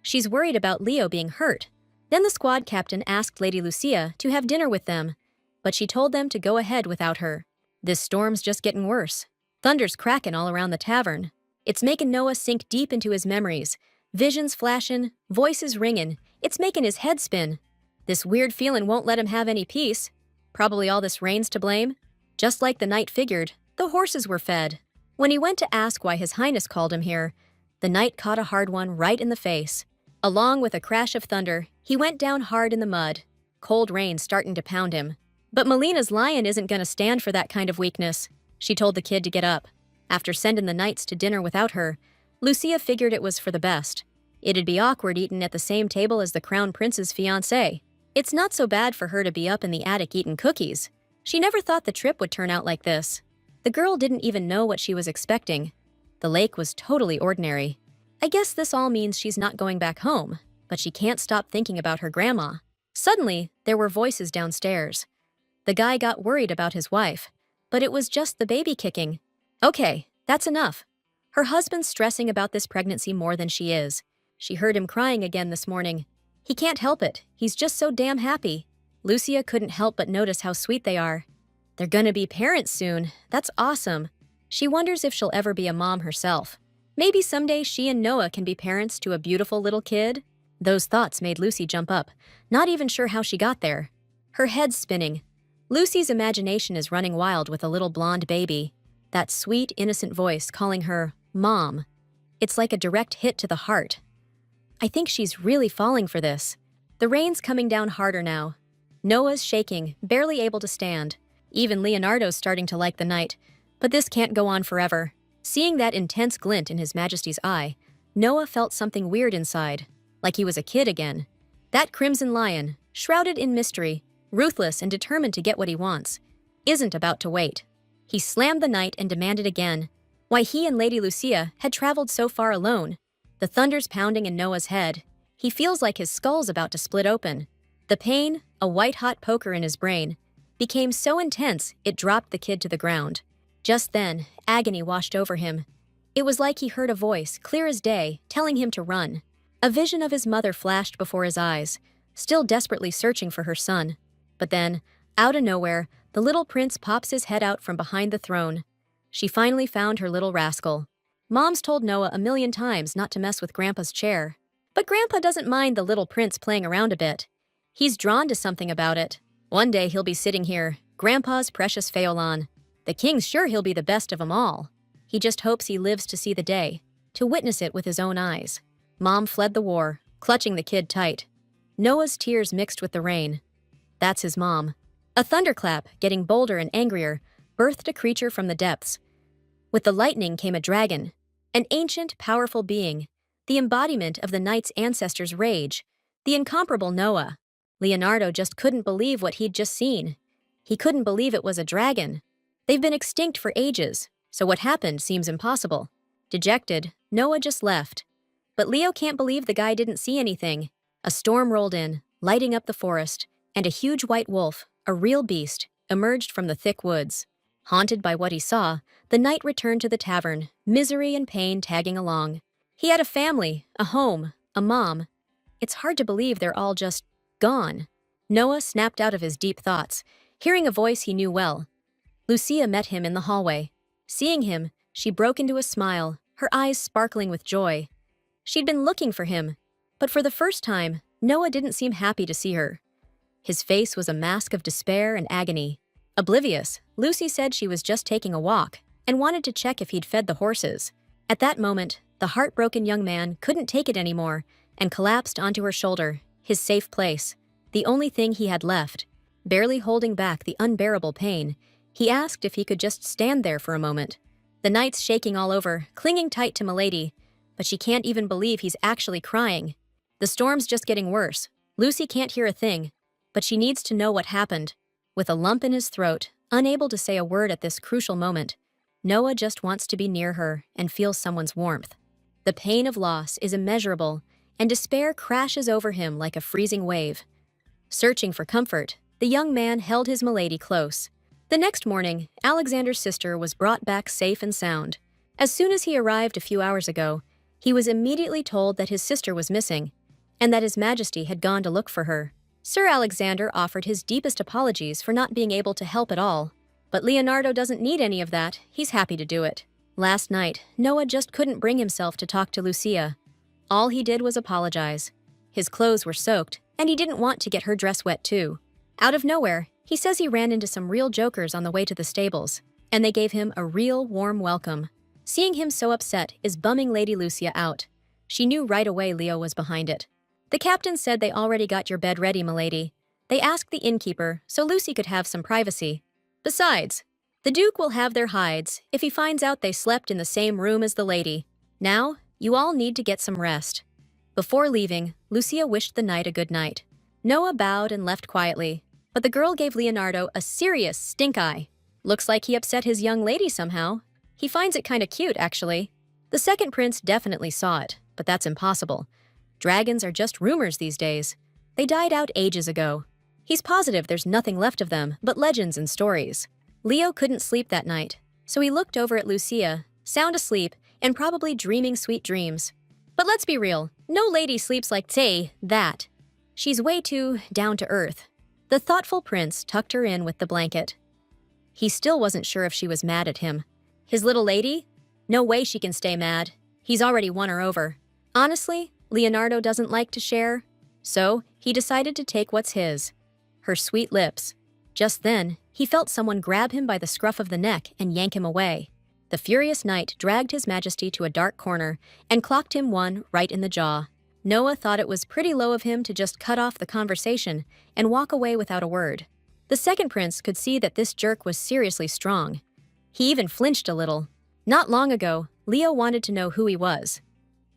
She's worried about Leo being hurt. Then the squad captain asked Lady Lucia to have dinner with them, but she told them to go ahead without her. This storm's just getting worse. Thunder's cracking all around the tavern. It's making Noah sink deep into his memories. Visions flashing, voices ringing. It's making his head spin. This weird feeling won't let him have any peace. Probably all this rain's to blame. Just like the knight figured, the horses were fed. When he went to ask why His Highness called him here, the knight caught a hard one right in the face. Along with a crash of thunder, he went down hard in the mud. Cold rain starting to pound him. But Melina's lion isn't gonna stand for that kind of weakness. She told the kid to get up. After sending the knights to dinner without her, Lucia figured it was for the best. It'd be awkward eating at the same table as the crown prince's fiancé. It's not so bad for her to be up in the attic eating cookies. She never thought the trip would turn out like this. The girl didn't even know what she was expecting. The lake was totally ordinary. I guess this all means she's not going back home, but she can't stop thinking about her grandma. Suddenly, there were voices downstairs. The guy got worried about his wife, but it was just the baby kicking. Okay, that's enough. Her husband's stressing about this pregnancy more than she is. She heard him crying again this morning. He can't help it. He's just so damn happy. Lucia couldn't help but notice how sweet they are. They're gonna be parents soon. That's awesome. She wonders if she'll ever be a mom herself. Maybe someday she and Noah can be parents to a beautiful little kid. Those thoughts made Lucy jump up, not even sure how she got there. Her head's spinning. Lucy's imagination is running wild with a little blonde baby. That sweet, innocent voice calling her Mom. It's like a direct hit to the heart. I think she's really falling for this. The rain's coming down harder now. Noah's shaking, barely able to stand. Even Leonardo's starting to like the night. But this can't go on forever. Seeing that intense glint in His Majesty's eye, Noah felt something weird inside, like he was a kid again. That crimson lion, shrouded in mystery, ruthless and determined to get what he wants, isn't about to wait. He slammed the knight and demanded again why he and Lady Lucia had traveled so far alone. The thunder's pounding in Noah's head. He feels like his skull's about to split open. The pain, a white-hot poker in his brain, became so intense it dropped the kid to the ground. Just then, agony washed over him. It was like he heard a voice, clear as day, telling him to run. A vision of his mother flashed before his eyes, still desperately searching for her son. But then, out of nowhere, the little prince pops his head out from behind the throne. She finally found her little rascal. Mom's told Noah a million times not to mess with Grandpa's chair. But Grandpa doesn't mind the little prince playing around a bit. He's drawn to something about it. One day he'll be sitting here, Grandpa's precious Pheolon. The king's sure he'll be the best of 'em all. He just hopes he lives to see the day, to witness it with his own eyes. Mom fled the war, clutching the kid tight. Noah's tears mixed with the rain. That's his mom. A thunderclap, getting bolder and angrier, birthed a creature from the depths. With the lightning came a dragon, an ancient, powerful being, the embodiment of the knight's ancestors' rage, the incomparable Noah. Leonardo just couldn't believe what he'd just seen. He couldn't believe it was a dragon. They've been extinct for ages, so what happened seems impossible. Dejected, Noah just left. But Leo can't believe the guy didn't see anything. A storm rolled in, lighting up the forest, and a huge white wolf, a real beast, emerged from the thick woods. Haunted by what he saw, the knight returned to the tavern, misery and pain tagging along. He had a family, a home, a mom. It's hard to believe they're all just gone. Noah snapped out of his deep thoughts, hearing a voice he knew well. Lucia met him in the hallway. Seeing him, she broke into a smile, her eyes sparkling with joy. She'd been looking for him, but for the first time, Noah didn't seem happy to see her. His face was a mask of despair and agony. Oblivious, Lucy said she was just taking a walk and wanted to check if he'd fed the horses. At that moment, the heartbroken young man couldn't take it anymore and collapsed onto her shoulder, his safe place, the only thing he had left. Barely holding back the unbearable pain, he asked if he could just stand there for a moment. The knight's shaking all over, clinging tight to Milady, but she can't even believe he's actually crying. The storm's just getting worse. Lucy can't hear a thing, but she needs to know what happened. With a lump in his throat, unable to say a word at this crucial moment, Noah just wants to be near her and feel someone's warmth. The pain of loss is immeasurable, and despair crashes over him like a freezing wave. Searching for comfort, the young man held his Milady close. The next morning, Alexander's sister was brought back safe and sound. As soon as he arrived a few hours ago, he was immediately told that his sister was missing, and that His Majesty had gone to look for her. Sir Alexander offered his deepest apologies for not being able to help at all. But Leonardo doesn't need any of that. He's happy to do it. Last night, Noah just couldn't bring himself to talk to Lucia. All he did was apologize. His clothes were soaked, and he didn't want to get her dress wet too. Out of nowhere, he says he ran into some real jokers on the way to the stables, and they gave him a real warm welcome. Seeing him so upset is bumming Lady Lucia out. She knew right away Leo was behind it. The captain said they already got your bed ready, milady. They asked the innkeeper so Lucy could have some privacy. Besides, the Duke will have their hides if he finds out they slept in the same room as the lady. Now, you all need to get some rest. Before leaving, Lucia wished the knight a good night. Noah bowed and left quietly, but the girl gave Leonardo a serious stink eye. Looks like he upset his young lady somehow. He finds it kinda cute, actually. The second prince definitely saw it, but that's impossible. Dragons are just rumors these days. They died out ages ago. He's positive there's nothing left of them but legends and stories. Leo couldn't sleep that night, so he looked over at Lucia, sound asleep and probably dreaming sweet dreams. But let's be real, no lady sleeps like, say, that. She's way too down to earth. The thoughtful prince tucked her in with the blanket. He still wasn't sure if she was mad at him. His little lady? No way she can stay mad. He's already won her over. Honestly, Leonardo doesn't like to share, so he decided to take what's his. Her sweet lips. Just then, he felt someone grab him by the scruff of the neck and yank him away. The furious knight dragged His Majesty to a dark corner and clocked him one right in the jaw. Noah thought it was pretty low of him to just cut off the conversation and walk away without a word. The second prince could see that this jerk was seriously strong. He even flinched a little. Not long ago, Leo wanted to know who he was.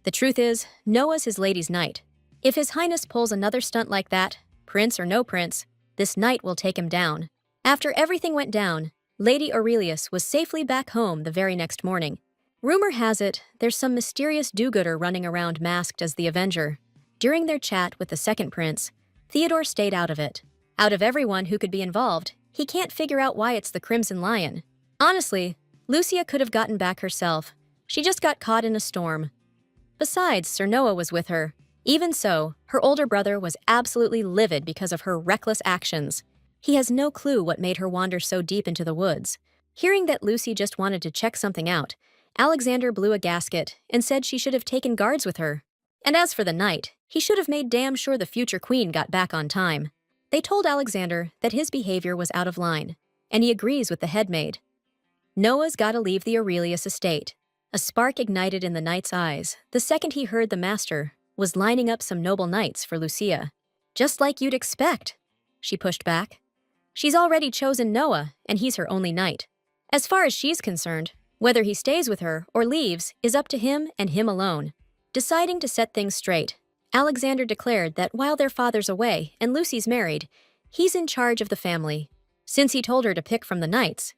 The truth is, Noah's his lady's knight. If His Highness pulls another stunt like that, prince or no prince, this knight will take him down. After everything went down, Lady Aurelius was safely back home the very next morning. Rumor has it, there's some mysterious do-gooder running around masked as the Avenger. During their chat with the second prince, Theodore stayed out of it. Out of everyone who could be involved, he can't figure out why it's the Crimson Lion. Honestly, Lucia could have gotten back herself. She just got caught in a storm. Besides, Sir Noah was with her. Even so, her older brother was absolutely livid because of her reckless actions. He has no clue what made her wander so deep into the woods. Hearing that Lucy just wanted to check something out, Alexander blew a gasket and said she should have taken guards with her. And as for the knight, he should have made damn sure the future queen got back on time. They told Alexander that his behavior was out of line, and he agrees with the headmaid. Noah's gotta leave the Aurelius estate. A spark ignited in the knight's eyes the second he heard the master was lining up some noble knights for Lucia. Just like you'd expect, she pushed back. She's already chosen Noah, and he's her only knight. As far as she's concerned, whether he stays with her or leaves is up to him and him alone. Deciding to set things straight, Alexander declared that while their father's away and Lucy's married, he's in charge of the family. Since he told her to pick from the knights,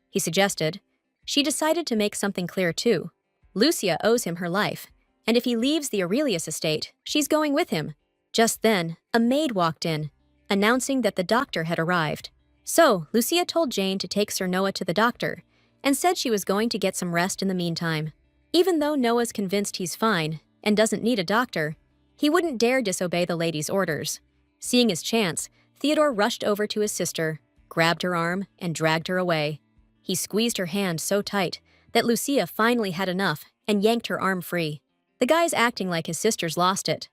he suggested, she decided to make something clear too. Lucia owes him her life, and if he leaves the Aurelius estate, she's going with him. Just then, a maid walked in, announcing that the doctor had arrived. So, Lucia told Jane to take Sir Noah to the doctor, and said she was going to get some rest in the meantime. Even though Noah's convinced he's fine and doesn't need a doctor, he wouldn't dare disobey the lady's orders. Seeing his chance, Theodore rushed over to his sister, grabbed her arm, and dragged her away. He squeezed her hand so tight that Lucia finally had enough and yanked her arm free. The guy's acting like his sister's lost it.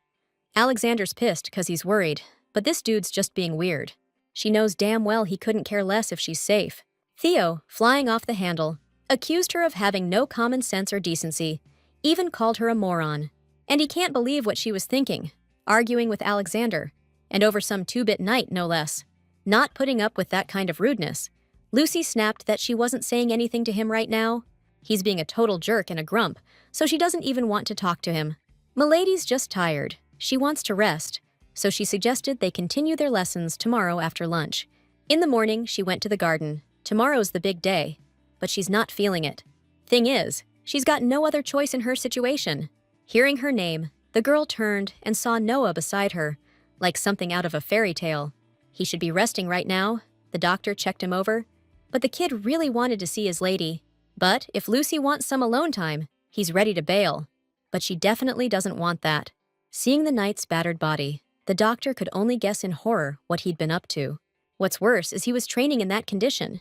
Alexander's pissed because he's worried, but this dude's just being weird. She knows damn well he couldn't care less if she's safe. Theo, flying off the handle, accused her of having no common sense or decency, even called her a moron. And he can't believe what she was thinking, arguing with Alexander, and over some two-bit knight no less. Not putting up with that kind of rudeness, Lucy snapped that she wasn't saying anything to him right now. He's being a total jerk and a grump, so she doesn't even want to talk to him. Milady's just tired. She wants to rest, so she suggested they continue their lessons tomorrow after lunch. In the morning, she went to the garden. Tomorrow's the big day, but she's not feeling it. Thing is, she's got no other choice in her situation. Hearing her name, the girl turned and saw Noah beside her, like something out of a fairy tale. He should be resting right now. The doctor checked him over, but the kid really wanted to see his lady. But if Lucy wants some alone time, he's ready to bail. But she definitely doesn't want that. Seeing the knight's battered body, the doctor could only guess in horror what he'd been up to. What's worse is he was training in that condition.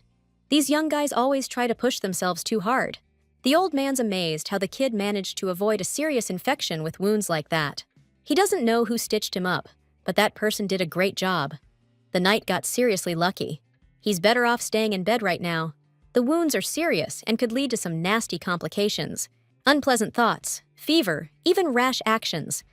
These young guys always try to push themselves too hard. The old man's amazed how the kid managed to avoid a serious infection with wounds like that. He doesn't know who stitched him up, but that person did a great job. The knight got seriously lucky. He's better off staying in bed right now. The wounds are serious and could lead to some nasty complications. Unpleasant thoughts, fever, even rash actions.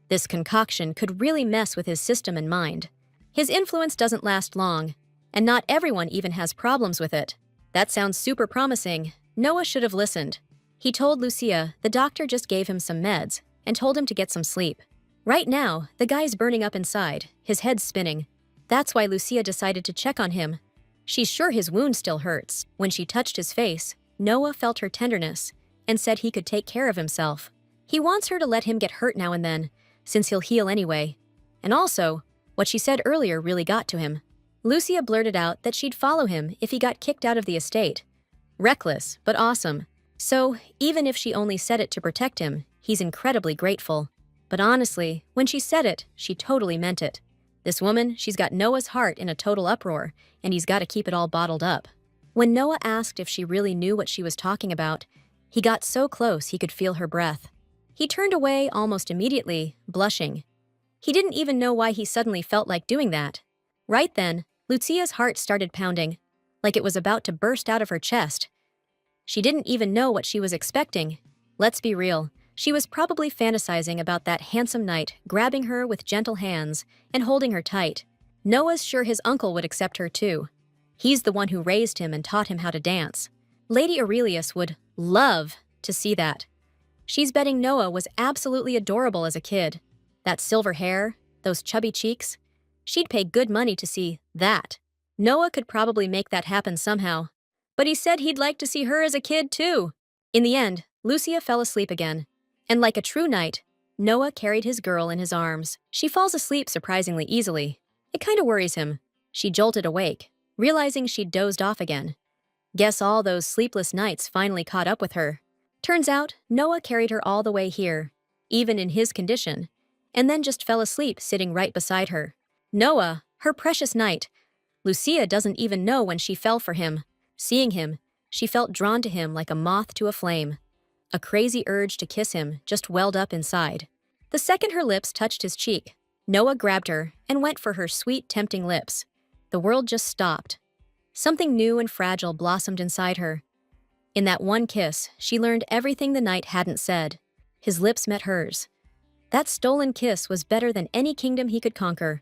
This concoction could really mess with his system and mind. His influence doesn't last long, and not everyone even has problems with it. That sounds super promising. Noah should have listened. He told Lucia the doctor just gave him some meds and told him to get some sleep. Right now, the guy's burning up inside, his head's spinning. That's why Lucia decided to check on him. She's sure his wound still hurts. When she touched his face, Noah felt her tenderness and said he could take care of himself. He wants her to let him get hurt now and then, since he'll heal anyway. And also, what she said earlier really got to him. Lucia blurted out that she'd follow him if he got kicked out of the estate. Reckless, but awesome. So, even if she only said it to protect him, he's incredibly grateful. But honestly, when she said it, she totally meant it. This woman, she's got Noah's heart in a total uproar, and he's got to keep it all bottled up. When Noah asked if she really knew what she was talking about, he got so close he could feel her breath. He turned away almost immediately, blushing. He didn't even know why he suddenly felt like doing that. Right then, Lucia's heart started pounding, like it was about to burst out of her chest. She didn't even know what she was expecting. Let's be real, She was probably fantasizing about that handsome knight grabbing her with gentle hands and holding her tight. Noah's sure his uncle would accept her too. He's the one who raised him and taught him how to dance. Lady Aurelius would love to see that. She's betting Noah was absolutely adorable as a kid. That silver hair, those chubby cheeks. She'd pay good money to see that. Noah could probably make that happen somehow. But he said he'd like to see her as a kid too. In the end, Lucia fell asleep again. And like a true knight, Noah carried his girl in his arms. She falls asleep surprisingly easily. It kinda worries him. She jolted awake, realizing she'd dozed off again. Guess all those sleepless nights finally caught up with her. Turns out, Noah carried her all the way here, even in his condition, and then just fell asleep sitting right beside her. Noah, her precious knight. Lucia doesn't even know when she fell for him. Seeing him, she felt drawn to him like a moth to a flame. A crazy urge to kiss him just welled up inside. The second her lips touched his cheek, Noah grabbed her and went for her sweet, tempting lips. The world just stopped. Something new and fragile blossomed inside her. In that one kiss, she learned everything the knight hadn't said. His lips met hers. That stolen kiss was better than any kingdom he could conquer.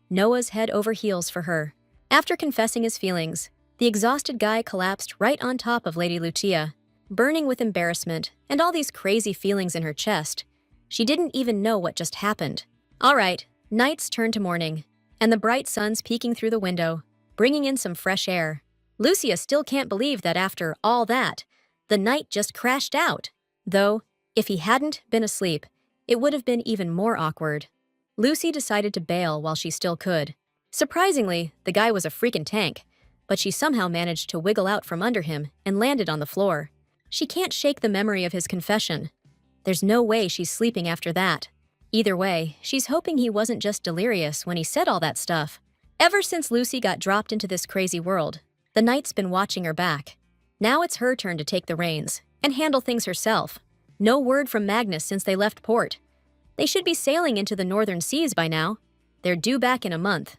Noah's head over heels for her. After confessing his feelings, the exhausted guy collapsed right on top of Lady Lucia, burning with embarrassment and all these crazy feelings in her chest. She didn't even know what just happened. All right, nights turned to morning, and the bright sun's peeking through the window, bringing in some fresh air. Lucia still can't believe that after all that, the knight just crashed out. Though, if he hadn't been asleep, it would have been even more awkward. Lucy decided to bail while she still could. Surprisingly, the guy was a freaking tank, but she somehow managed to wiggle out from under him and landed on the floor. She can't shake the memory of his confession. There's no way she's sleeping after that. Either way, she's hoping he wasn't just delirious when he said all that stuff. Ever since Lucy got dropped into this crazy world, the knight's been watching her back. Now it's her turn to take the reins and handle things herself. No word from Magnus since they left port. They should be sailing into the northern seas by now. They're due back in a month.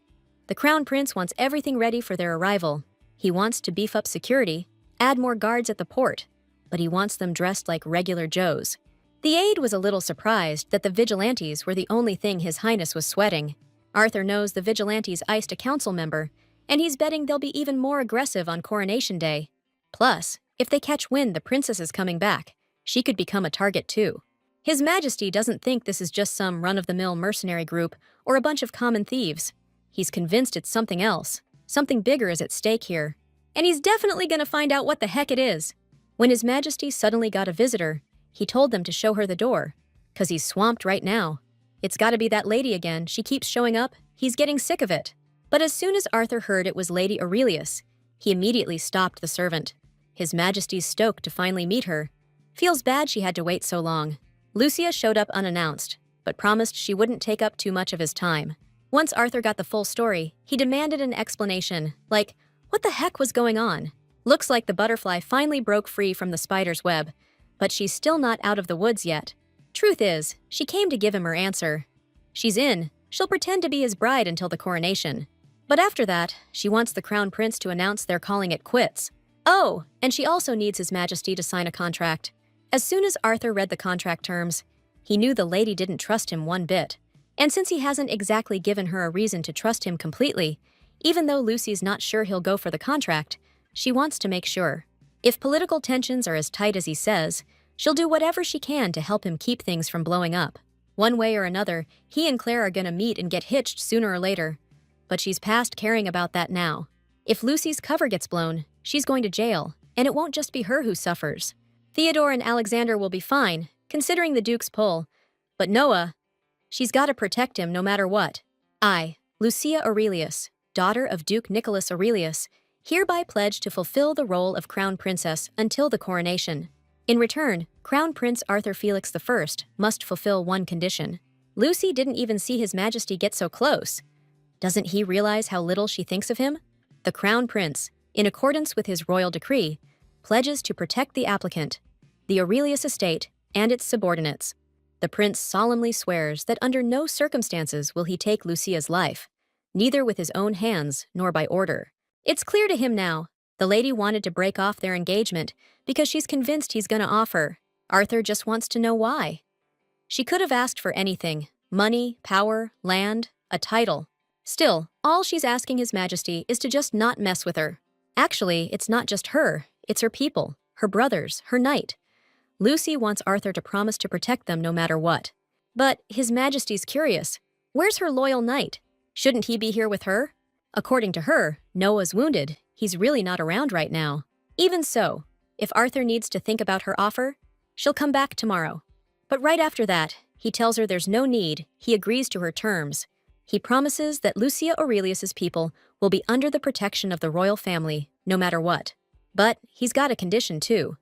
The Crown Prince wants everything ready for their arrival. He wants to beef up security, add more guards at the port, but he wants them dressed like regular Joes. The aide was a little surprised that the vigilantes were the only thing His Highness was sweating. Arthur knows the vigilantes iced a council member, and he's betting they'll be even more aggressive on Coronation Day. Plus, if they catch wind the princess is coming back, she could become a target too. His Majesty doesn't think this is just some run-of-the-mill mercenary group or a bunch of common thieves. He's convinced it's something else. Something bigger is at stake here. And he's definitely gonna find out what the heck it is. When His Majesty suddenly got a visitor, he told them to show her the door, 'cause he's swamped right now. It's gotta be that lady again. She keeps showing up. He's getting sick of it. But as soon as Arthur heard it was Lady Aurelius, he immediately stopped the servant. His Majesty's stoked to finally meet her. Feels bad she had to wait so long. Lucia showed up unannounced, but promised she wouldn't take up too much of his time. Once Arthur got the full story, he demanded an explanation, like, what the heck was going on? Looks like the butterfly finally broke free from the spider's web, but she's still not out of the woods yet. Truth is, she came to give him her answer. She's in. She'll pretend to be his bride until the coronation. But after that, she wants the Crown Prince to announce they're calling it quits. Oh, and she also needs His Majesty to sign a contract. As soon as Arthur read the contract terms, he knew the lady didn't trust him one bit. And since he hasn't exactly given her a reason to trust him completely, even though Lucy's not sure he'll go for the contract, she wants to make sure. If political tensions are as tight as he says, she'll do whatever she can to help him keep things from blowing up. One way or another, he and Claire are gonna meet and get hitched sooner or later. But she's past caring about that now. If Lucy's cover gets blown, she's going to jail, and it won't just be her who suffers. Theodore and Alexander will be fine, considering the Duke's pull. But Noah, she's gotta protect him no matter what. I, Lucia Aurelius, daughter of Duke Nicholas Aurelius, hereby pledge to fulfill the role of Crown Princess until the coronation. In return, Crown Prince Arthur Felix I must fulfill one condition. Lucy didn't even see His Majesty get so close. Doesn't he realize how little she thinks of him? The Crown Prince, in accordance with his royal decree, pledges to protect the applicant, the Aurelius estate, and its subordinates. The prince solemnly swears that under no circumstances will he take Lucia's life, neither with his own hands nor by order. It's clear to him now, the lady wanted to break off their engagement because she's convinced he's gonna offer. Arthur just wants to know why. She could have asked for anything: money, power, land, a title. Still, all she's asking His Majesty is to just not mess with her. Actually, it's not just her, it's her people, her brothers, her knight. Lucy wants Arthur to promise to protect them no matter what. But His Majesty's curious. Where's her loyal knight? Shouldn't he be here with her? According to her, Noah's wounded. He's really not around right now. Even so, if Arthur needs to think about her offer, she'll come back tomorrow. But right after that, he tells her there's no need. He agrees to her terms. He promises that Lucia Aurelius's people will be under the protection of the royal family, no matter what. But he's got a condition too.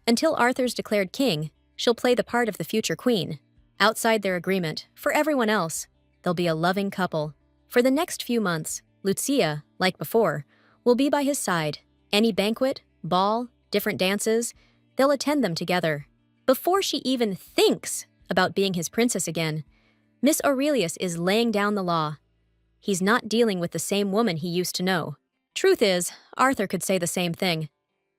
Until Arthur's declared king, she'll play the part of the future queen. Outside their agreement, for everyone else, they'll be a loving couple. For the next few months, Lucia, like before, will be by his side. Any banquet, ball, different dances, they'll attend them together. Before she even thinks about being his princess again, Miss Aurelius is laying down the law. He's not dealing with the same woman he used to know. Truth is, Arthur could say the same thing.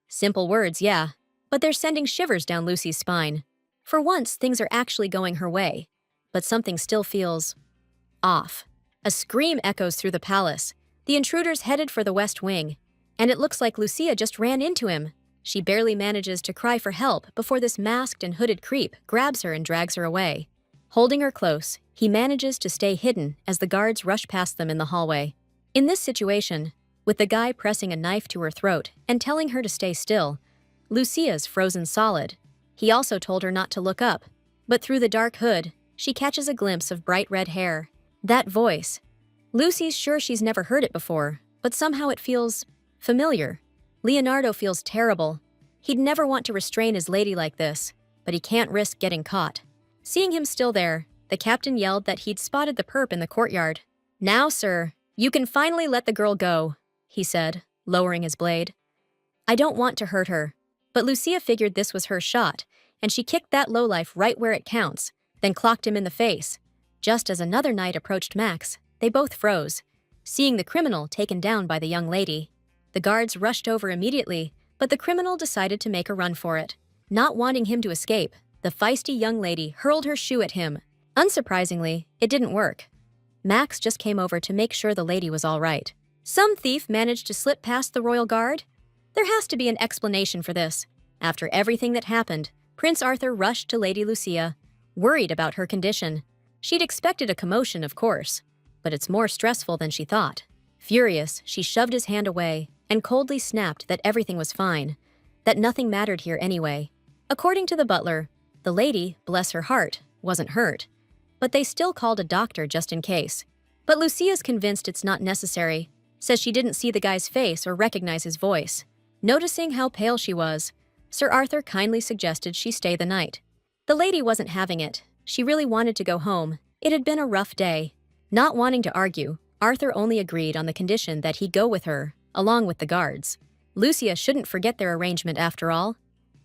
Simple words, yeah, but they're sending shivers down Lucy's spine. For once, things are actually going her way, but something still feels off. A scream echoes through the palace. The intruder's headed for the west wing, and it looks like Lucia just ran into him. She barely manages to cry for help before this masked and hooded creep grabs her and drags her away. Holding her close, he manages to stay hidden as the guards rush past them in the hallway. In this situation, with the guy pressing a knife to her throat and telling her to stay still, Lucia's frozen solid. He also told her not to look up, but through the dark hood, she catches a glimpse of bright red hair. That voice. Lucy's sure she's never heard it before, but somehow it feels familiar. Leonardo feels terrible. He'd never want to restrain his lady like this, but he can't risk getting caught. Seeing him still there, the captain yelled that he'd spotted the perp in the courtyard. "Now, sir, you can finally let the girl go," he said, lowering his blade. "I don't want to hurt her." But Lucia figured this was her shot, and she kicked that lowlife right where it counts, then clocked him in the face. Just as another knight approached Max, they both froze, seeing the criminal taken down by the young lady. The guards rushed over immediately, but the criminal decided to make a run for it. Not wanting him to escape, the feisty young lady hurled her shoe at him. Unsurprisingly, it didn't work. Max just came over to make sure the lady was all right. Some thief managed to slip past the royal guard? There has to be an explanation for this. After everything that happened, Prince Arthur rushed to Lady Lucia, worried about her condition. She'd expected a commotion, of course, but it's more stressful than she thought. Furious, she shoved his hand away and coldly snapped that everything was fine, that nothing mattered here anyway. According to the butler, the lady, bless her heart, wasn't hurt, but they still called a doctor just in case. But Lucia's convinced it's not necessary, says she didn't see the guy's face or recognize his voice. Noticing how pale she was, Sir Arthur kindly suggested she stay the night. The lady wasn't having it. She really wanted to go home. It had been a rough day. Not wanting to argue, Arthur only agreed on the condition that he go with her, along with the guards. Lucia shouldn't forget their arrangement after all.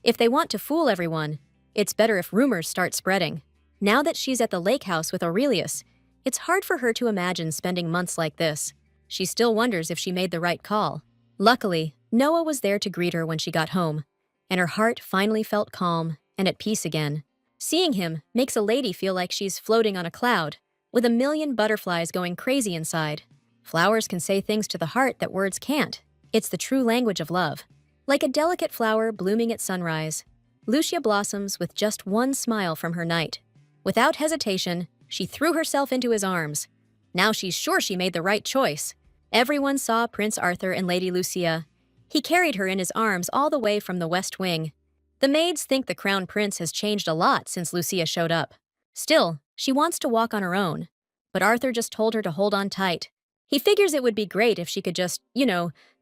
If they want to fool everyone, it's better if rumors start spreading. Now that she's at the lake house with Aurelius, it's hard for her to imagine spending months like this. She still wonders if she made the right call. Luckily, Noah was there to greet her when she got home, and her heart finally felt calm and at peace again. Seeing him makes a lady feel like she's floating on a cloud, with a million butterflies going crazy inside. Flowers can say things to the heart that words can't. It's the true language of love. Like a delicate flower blooming at sunrise, Lucia blossoms with just one smile from her knight. Without hesitation, she threw herself into his arms. Now she's sure she made the right choice. Everyone saw Prince Arthur and Lady Lucia. He carried her in his arms all the way from the West Wing. The maids think the crown prince has changed a lot since Lucia showed up. Still, she wants to walk on her own. But Arthur just told her to hold on tight. He figures it would be great if she could just,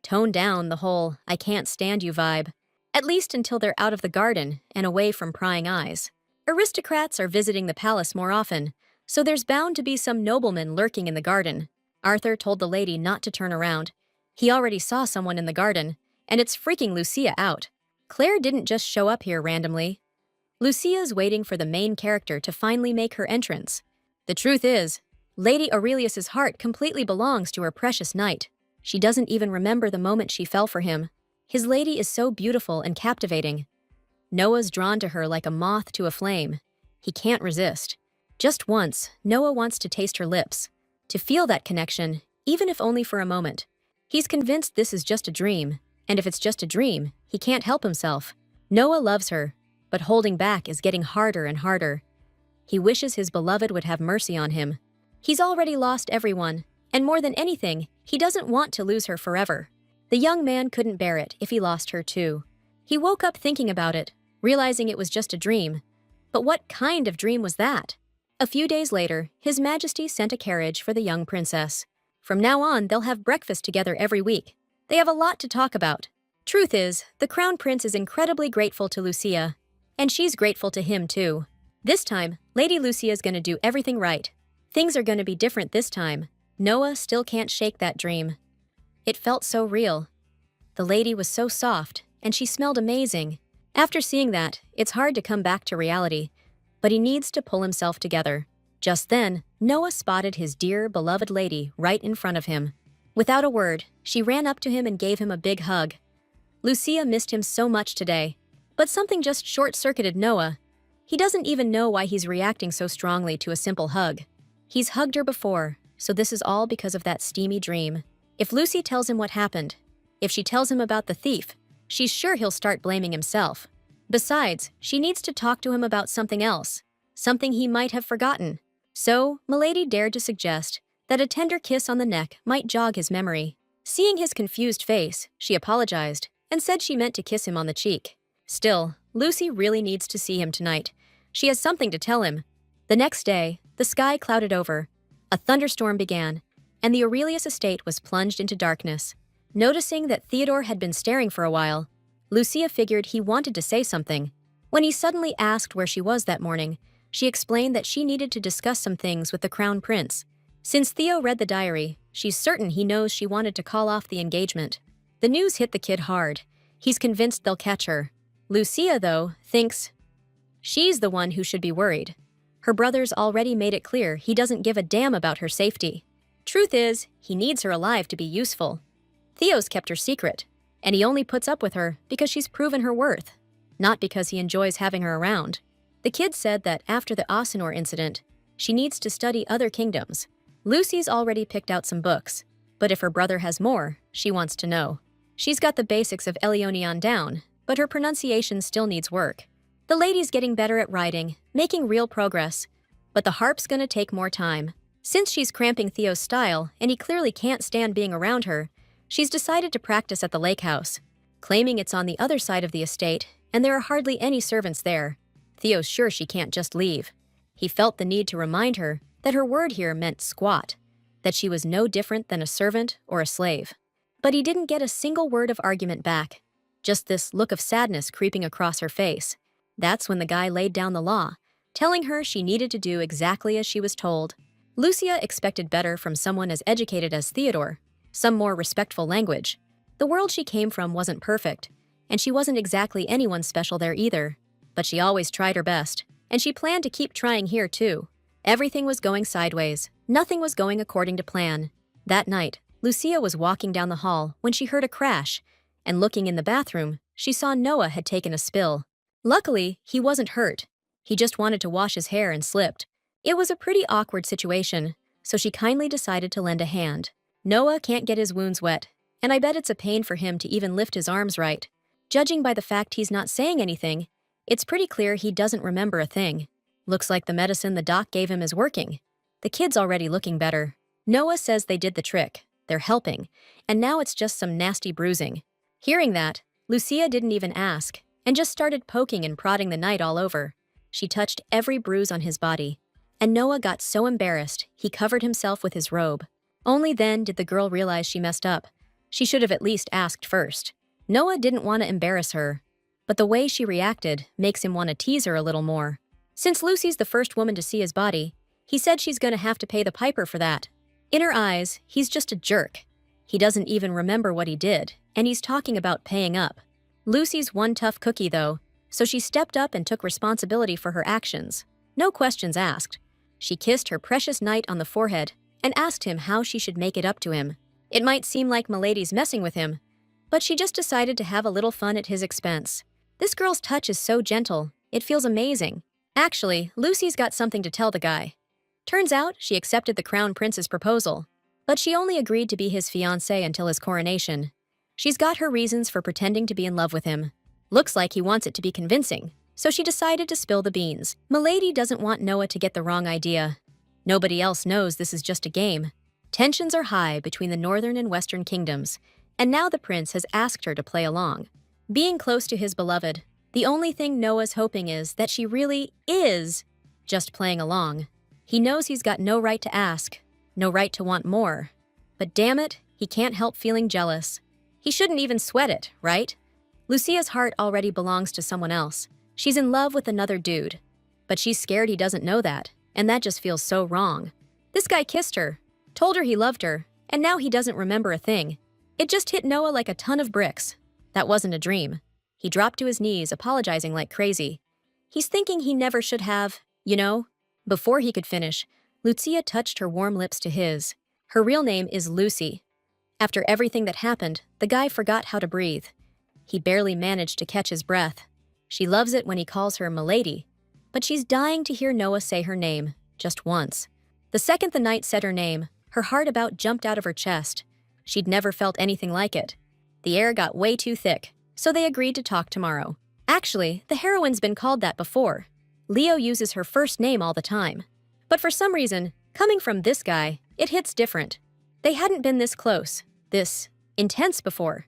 tone down the whole "I can't stand you" vibe. At least until they're out of the garden and away from prying eyes. Aristocrats are visiting the palace more often, so there's bound to be some nobleman lurking in the garden. Arthur told the lady not to turn around. He already saw someone in the garden, and it's freaking Lucia out. Claire didn't just show up here randomly. Lucia's waiting for the main character to finally make her entrance. The truth is, Lady Aurelius's heart completely belongs to her precious knight. She doesn't even remember the moment she fell for him. His lady is so beautiful and captivating. Noah's drawn to her like a moth to a flame. He can't resist. Just once, Noah wants to taste her lips, to feel that connection, even if only for a moment. He's convinced this is just a dream, and if it's just a dream, he can't help himself. Noah loves her, but holding back is getting harder and harder. He wishes his beloved would have mercy on him. He's already lost everyone, and more than anything, he doesn't want to lose her forever. The young man couldn't bear it if he lost her too. He woke up thinking about it, realizing it was just a dream. But what kind of dream was that? A few days later, His Majesty sent a carriage for the young princess. From now on, they'll have breakfast together every week. They have a lot to talk about. Truth is, the crown prince is incredibly grateful to Lucia, and she's grateful to him too. This time, Lady Lucia's gonna do everything right. Things are gonna be different this time. Noah still can't shake that dream. It felt so real. The lady was so soft, and she smelled amazing. After seeing that, it's hard to come back to reality, but he needs to pull himself together. Just then, Noah spotted his dear, beloved lady right in front of him. Without a word, she ran up to him and gave him a big hug. Lucia missed him so much today, but something just short-circuited Noah. He doesn't even know why he's reacting so strongly to a simple hug. He's hugged her before, so this is all because of that steamy dream. If Lucy tells him what happened, if she tells him about the thief, she's sure he'll start blaming himself. Besides, she needs to talk to him about something else, something he might have forgotten. So, Milady dared to suggest that a tender kiss on the neck might jog his memory. Seeing his confused face, she apologized and said she meant to kiss him on the cheek. Still, Lucy really needs to see him tonight. She has something to tell him. The next day, the sky clouded over. A thunderstorm began, and the Aurelius estate was plunged into darkness. Noticing that Theodore had been staring for a while, Lucia figured he wanted to say something. When he suddenly asked where she was that morning, she explained that she needed to discuss some things with the crown prince. Since Theo read the diary, she's certain he knows she wanted to call off the engagement. The news hit the kid hard. He's convinced they'll catch her. Lucia, though, thinks she's the one who should be worried. Her brother's already made it clear he doesn't give a damn about her safety. Truth is, he needs her alive to be useful. Theo's kept her secret, and he only puts up with her because she's proven her worth, not because he enjoys having her around. The kid said that after the Asinor incident, she needs to study other kingdoms. Lucy's already picked out some books, but if her brother has more, she wants to know. She's got the basics of Elionion down, but her pronunciation still needs work. The lady's getting better at writing, making real progress, but the harp's gonna take more time. Since she's cramping Theo's style and he clearly can't stand being around her, she's decided to practice at the lake house, claiming it's on the other side of the estate and there are hardly any servants there. Theo's sure she can't just leave. He felt the need to remind her that her word here meant squat, that she was no different than a servant or a slave. But he didn't get a single word of argument back, just this look of sadness creeping across her face. That's when the guy laid down the law, telling her she needed to do exactly as she was told. Lucia expected better from someone as educated as Theodore, some more respectful language. The world she came from wasn't perfect, and she wasn't exactly anyone special there either. But she always tried her best, and she planned to keep trying here too. Everything was going sideways. Nothing was going according to plan. That night, Lucia was walking down the hall when she heard a crash, and looking in the bathroom, she saw Noah had taken a spill. Luckily, he wasn't hurt. He just wanted to wash his hair and slipped. It was a pretty awkward situation, so she kindly decided to lend a hand. Noah can't get his wounds wet, and I bet it's a pain for him to even lift his arms right. Judging by the fact he's not saying anything, it's pretty clear he doesn't remember a thing. Looks like the medicine the doc gave him is working. The kid's already looking better. Noah says they did the trick. They're helping, and now it's just some nasty bruising. Hearing that, Lucia didn't even ask, and just started poking and prodding the knight all over. She touched every bruise on his body, and Noah got so embarrassed he covered himself with his robe. Only then did the girl realize she messed up. She should have at least asked first. Noah didn't want to embarrass her, but the way she reacted makes him want to tease her a little more. Since Lucy's the first woman to see his body, he said she's gonna have to pay the piper for that. In her eyes, he's just a jerk. He doesn't even remember what he did, and he's talking about paying up. Lucy's one tough cookie, though, so she stepped up and took responsibility for her actions. No questions asked. She kissed her precious knight on the forehead and asked him how she should make it up to him. It might seem like Milady's messing with him, but she just decided to have a little fun at his expense. This girl's touch is so gentle, it feels amazing. Actually, Lucy's got something to tell the guy. Turns out, she accepted the crown prince's proposal, but she only agreed to be his fiancée until his coronation. She's got her reasons for pretending to be in love with him. Looks like he wants it to be convincing, so she decided to spill the beans. Milady doesn't want Noah to get the wrong idea. Nobody else knows this is just a game. Tensions are high between the northern and western kingdoms, and now the prince has asked her to play along. Being close to his beloved, the only thing Noah's hoping is that she really is just playing along. He knows he's got no right to ask, no right to want more. But damn it, he can't help feeling jealous. He shouldn't even sweat it, right? Lucia's heart already belongs to someone else. She's in love with another dude. But she's scared he doesn't know that, and that just feels so wrong. This guy kissed her, told her he loved her, and now he doesn't remember a thing. It just hit Noah like a ton of bricks. That wasn't a dream. He dropped to his knees, apologizing like crazy. He's thinking he never should have, you know? Before he could finish, Lucia touched her warm lips to his. Her real name is Lucy. After everything that happened, the guy forgot how to breathe. He barely managed to catch his breath. She loves it when he calls her Milady, but she's dying to hear Noah say her name, just once. The second the knight said her name, her heart about jumped out of her chest. She'd never felt anything like it. The air got way too thick, so they agreed to talk tomorrow. Actually, the heroine's been called that before. Leo uses her first name all the time. But for some reason, coming from this guy, it hits different. They hadn't been this close, this intense before.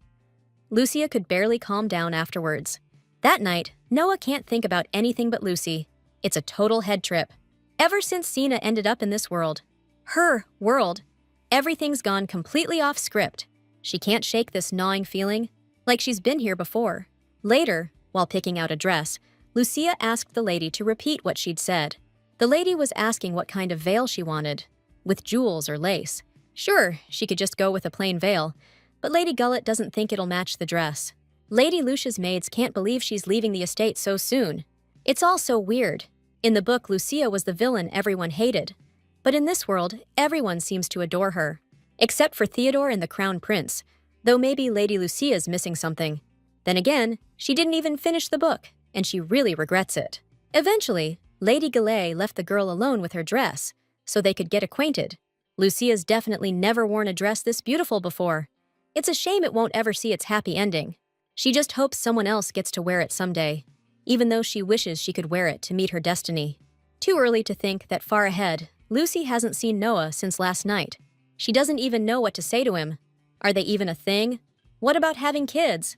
Lucia could barely calm down afterwards. That night, Noah can't think about anything but Lucy. It's a total head trip. Ever since Cena ended up in this world, her world, everything's gone completely off script. She can't shake this gnawing feeling, like she's been here before. Later, while picking out a dress, Lucia asked the lady to repeat what she'd said. The lady was asking what kind of veil she wanted, with jewels or lace. Sure, she could just go with a plain veil, but Lady Gullet doesn't think it'll match the dress. Lady Lucia's maids can't believe she's leaving the estate so soon. It's all so weird. In the book, Lucia was the villain everyone hated. But in this world, everyone seems to adore her. Except for Theodore and the Crown Prince, though maybe Lady Lucia's missing something. Then again, she didn't even finish the book, and she really regrets it. Eventually, Lady Gullet left the girl alone with her dress, so they could get acquainted. Lucia's definitely never worn a dress this beautiful before. It's a shame it won't ever see its happy ending. She just hopes someone else gets to wear it someday, even though she wishes she could wear it to meet her destiny. Too early to think that far ahead, Lucy hasn't seen Noah since last night. She doesn't even know what to say to him. Are they even a thing? What about having kids?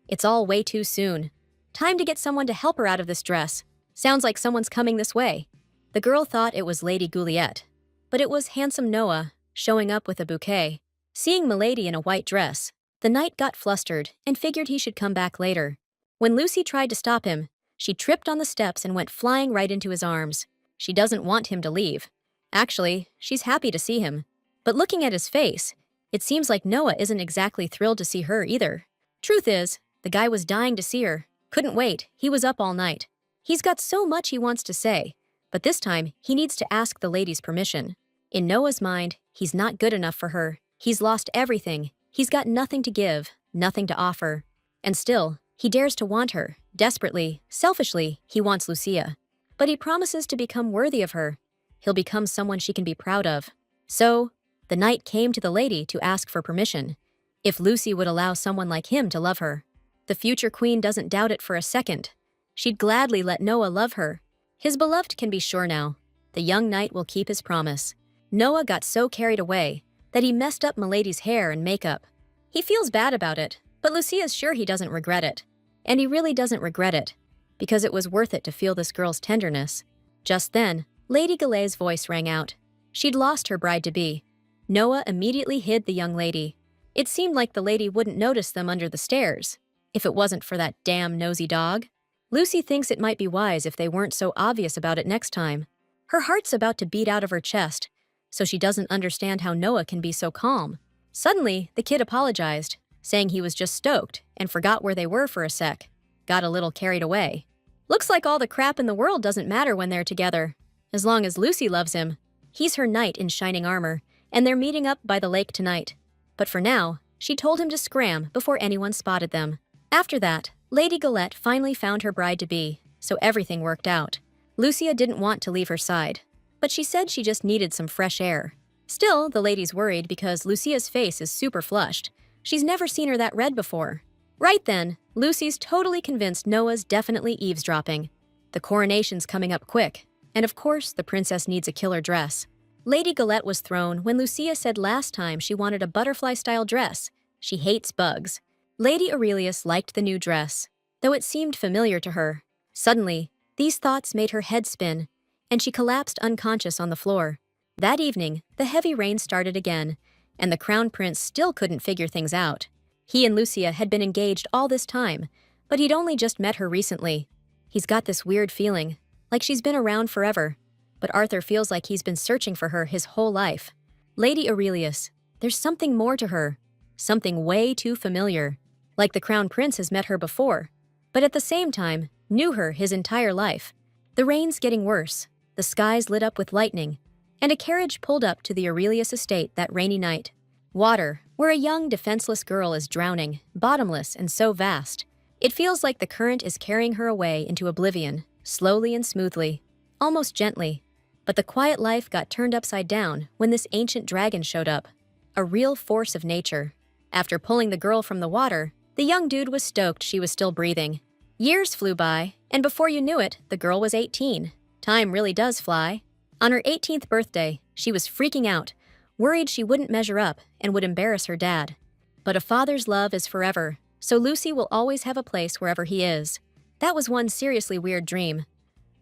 It's all way too soon. Time to get someone to help her out of this dress. Sounds like someone's coming this way. The girl thought it was Lady Gouliette, but it was handsome Noah, showing up with a bouquet. Seeing Milady in a white dress, the knight got flustered and figured he should come back later. When Lucy tried to stop him, she tripped on the steps and went flying right into his arms. She doesn't want him to leave. Actually, she's happy to see him. But looking at his face, it seems like Noah isn't exactly thrilled to see her either. Truth is, the guy was dying to see her. Couldn't wait, he was up all night. He's got so much he wants to say, but this time he needs to ask the lady's permission. In Noah's mind, he's not good enough for her. He's lost everything. He's got nothing to give, nothing to offer. And still, he dares to want her. Desperately, selfishly, he wants Lucia. But he promises to become worthy of her. He'll become someone she can be proud of. So, the knight came to the lady to ask for permission, if Lucy would allow someone like him to love her. The future queen doesn't doubt it for a second. She'd gladly let Noah love her. His beloved can be sure now. The young knight will keep his promise. Noah got so carried away that he messed up Milady's hair and makeup. He feels bad about it, but Lucia's sure he doesn't regret it. And he really doesn't regret it, because it was worth it to feel this girl's tenderness. Just then, Lady Goulet's voice rang out. She'd lost her bride-to-be. Noah immediately hid the young lady. It seemed like the lady wouldn't notice them under the stairs, if it wasn't for that damn nosy dog. Lucy thinks it might be wise if they weren't so obvious about it next time. Her heart's about to beat out of her chest, so she doesn't understand how Noah can be so calm. Suddenly, the kid apologized, saying he was just stoked and forgot where they were for a sec. Got a little carried away. Looks like all the crap in the world doesn't matter when they're together, as long as Lucy loves him. He's her knight in shining armor, and they're meeting up by the lake tonight. But for now, she told him to scram before anyone spotted them. After that, Lady Galette finally found her bride-to-be, so everything worked out. Lucia didn't want to leave her side, but she said she just needed some fresh air. Still, the lady's worried because Lucia's face is super flushed. She's never seen her that red before. Right then, Lucy's totally convinced Noah's definitely eavesdropping. The coronation's coming up quick, and of course the princess needs a killer dress. Lady Galette was thrown when Lucia said last time she wanted a butterfly-style dress. She hates bugs. Lady Aurelius liked the new dress, though it seemed familiar to her. Suddenly, these thoughts made her head spin, and she collapsed unconscious on the floor. That evening, the heavy rain started again, and the crown prince still couldn't figure things out. He and Lucia had been engaged all this time, but he'd only just met her recently. He's got this weird feeling, like she's been around forever, but Arthur feels like he's been searching for her his whole life. Lady Aurelius, there's something more to her, something way too familiar. Like the crown prince has met her before, but at the same time, knew her his entire life. The rain's getting worse, the skies lit up with lightning, and a carriage pulled up to the Aurelius estate that rainy night. Water, where a young, defenseless girl is drowning, bottomless and so vast. It feels like the current is carrying her away into oblivion, slowly and smoothly, almost gently. But the quiet life got turned upside down when this ancient dragon showed up, a real force of nature. After pulling the girl from the water, the young dude was stoked she was still breathing. Years flew by, and before you knew it, the girl was 18. Time really does fly. On her 18th birthday, she was freaking out, worried she wouldn't measure up and would embarrass her dad. But a father's love is forever, so Lucy will always have a place wherever he is. That was one seriously weird dream.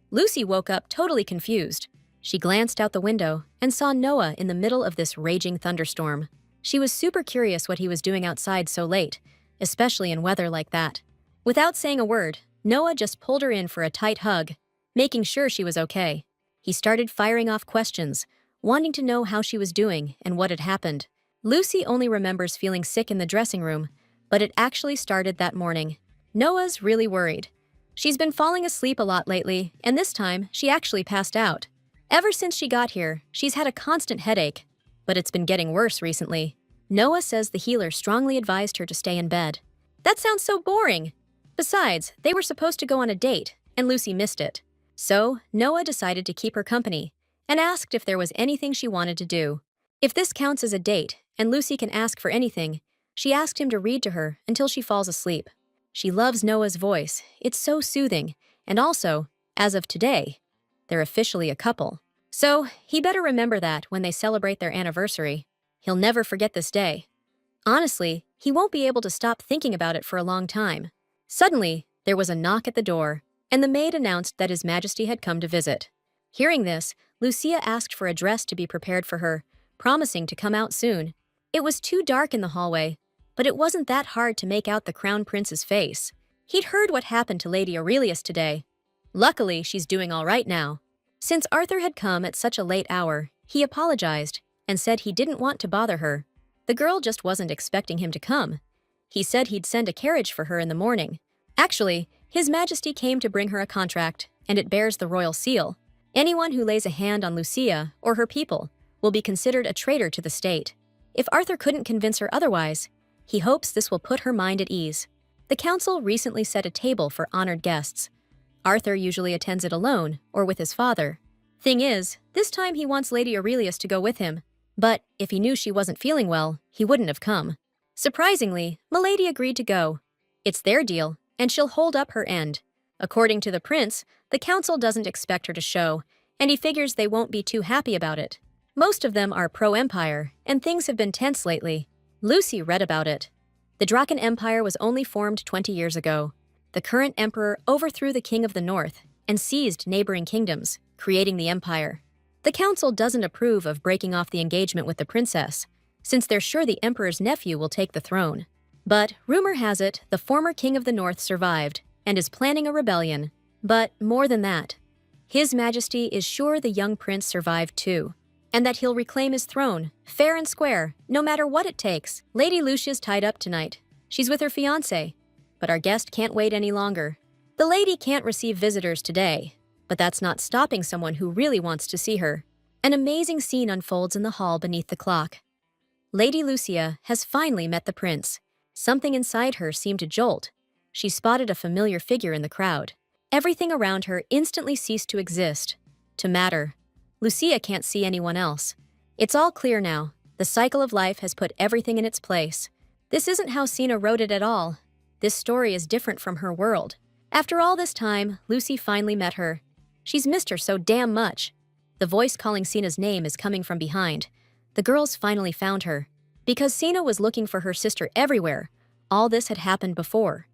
Lucy woke up totally confused. She glanced out the window and saw Noah in the middle of this raging thunderstorm. She was super curious what he was doing outside so late, especially in weather like that. Without saying a word, Noah just pulled her in for a tight hug, making sure she was okay. He started firing off questions, wanting to know how she was doing and what had happened. Lucy only remembers feeling sick in the dressing room, but it actually started that morning. Noah's really worried. She's been falling asleep a lot lately, and this time she actually passed out. Ever since she got here, she's had a constant headache, but it's been getting worse recently. Noah says the healer strongly advised her to stay in bed. That sounds so boring. Besides, they were supposed to go on a date, and Lucy missed it. So, Noah decided to keep her company, and asked if there was anything she wanted to do. If this counts as a date, and Lucy can ask for anything, she asked him to read to her until she falls asleep. She loves Noah's voice, it's so soothing, and also, as of today, they're officially a couple. So, he better remember that when they celebrate their anniversary. He'll never forget this day. Honestly, he won't be able to stop thinking about it for a long time. Suddenly, there was a knock at the door, and the maid announced that His Majesty had come to visit. Hearing this, Lucia asked for a dress to be prepared for her, promising to come out soon. It was too dark in the hallway, but it wasn't that hard to make out the crown prince's face. He'd heard what happened to Lady Aurelius today. Luckily, she's doing all right now. Since Arthur had come at such a late hour, he apologized and said he didn't want to bother her. The girl just wasn't expecting him to come. He said he'd send a carriage for her in the morning. Actually, His Majesty came to bring her a contract, and it bears the royal seal. Anyone who lays a hand on Lucia or her people will be considered a traitor to the state. If Arthur couldn't convince her otherwise, he hopes this will put her mind at ease. The council recently set a table for honored guests. Arthur usually attends it alone or with his father. Thing is, this time he wants Lady Aurelius to go with him, but if he knew she wasn't feeling well, he wouldn't have come. Surprisingly, Milady agreed to go. It's their deal, and she'll hold up her end. According to the prince, the council doesn't expect her to show, and he figures they won't be too happy about it. Most of them are pro-empire, and things have been tense lately. Lucy read about it. The Draken Empire was only formed 20 years ago. The current emperor overthrew the king of the north and seized neighboring kingdoms, creating the empire. The council doesn't approve of breaking off the engagement with the princess, since they're sure the emperor's nephew will take the throne. But rumor has it the former king of the north survived and is planning a rebellion. But more than that, His Majesty is sure the young prince survived too, and that he'll reclaim his throne, fair and square, no matter what it takes. Lady Lucia's tied up tonight. She's with her fiancé, but our guest can't wait any longer. The lady can't receive visitors today, but that's not stopping someone who really wants to see her. An amazing scene unfolds in the hall beneath the clock. Lady Lucia has finally met the prince. Something inside her seemed to jolt, she spotted a familiar figure in the crowd. Everything around her instantly ceased to exist, to matter. Lucia can't see anyone else. It's all clear now. The cycle of life has put everything in its place. This isn't how Sina wrote it at all. This story is different from her world. After all this time, Lucy finally met her. She's missed her so damn much. The voice calling Sina's name is coming from behind. The girls finally found her. Because Sina was looking for her sister everywhere, all this had happened before.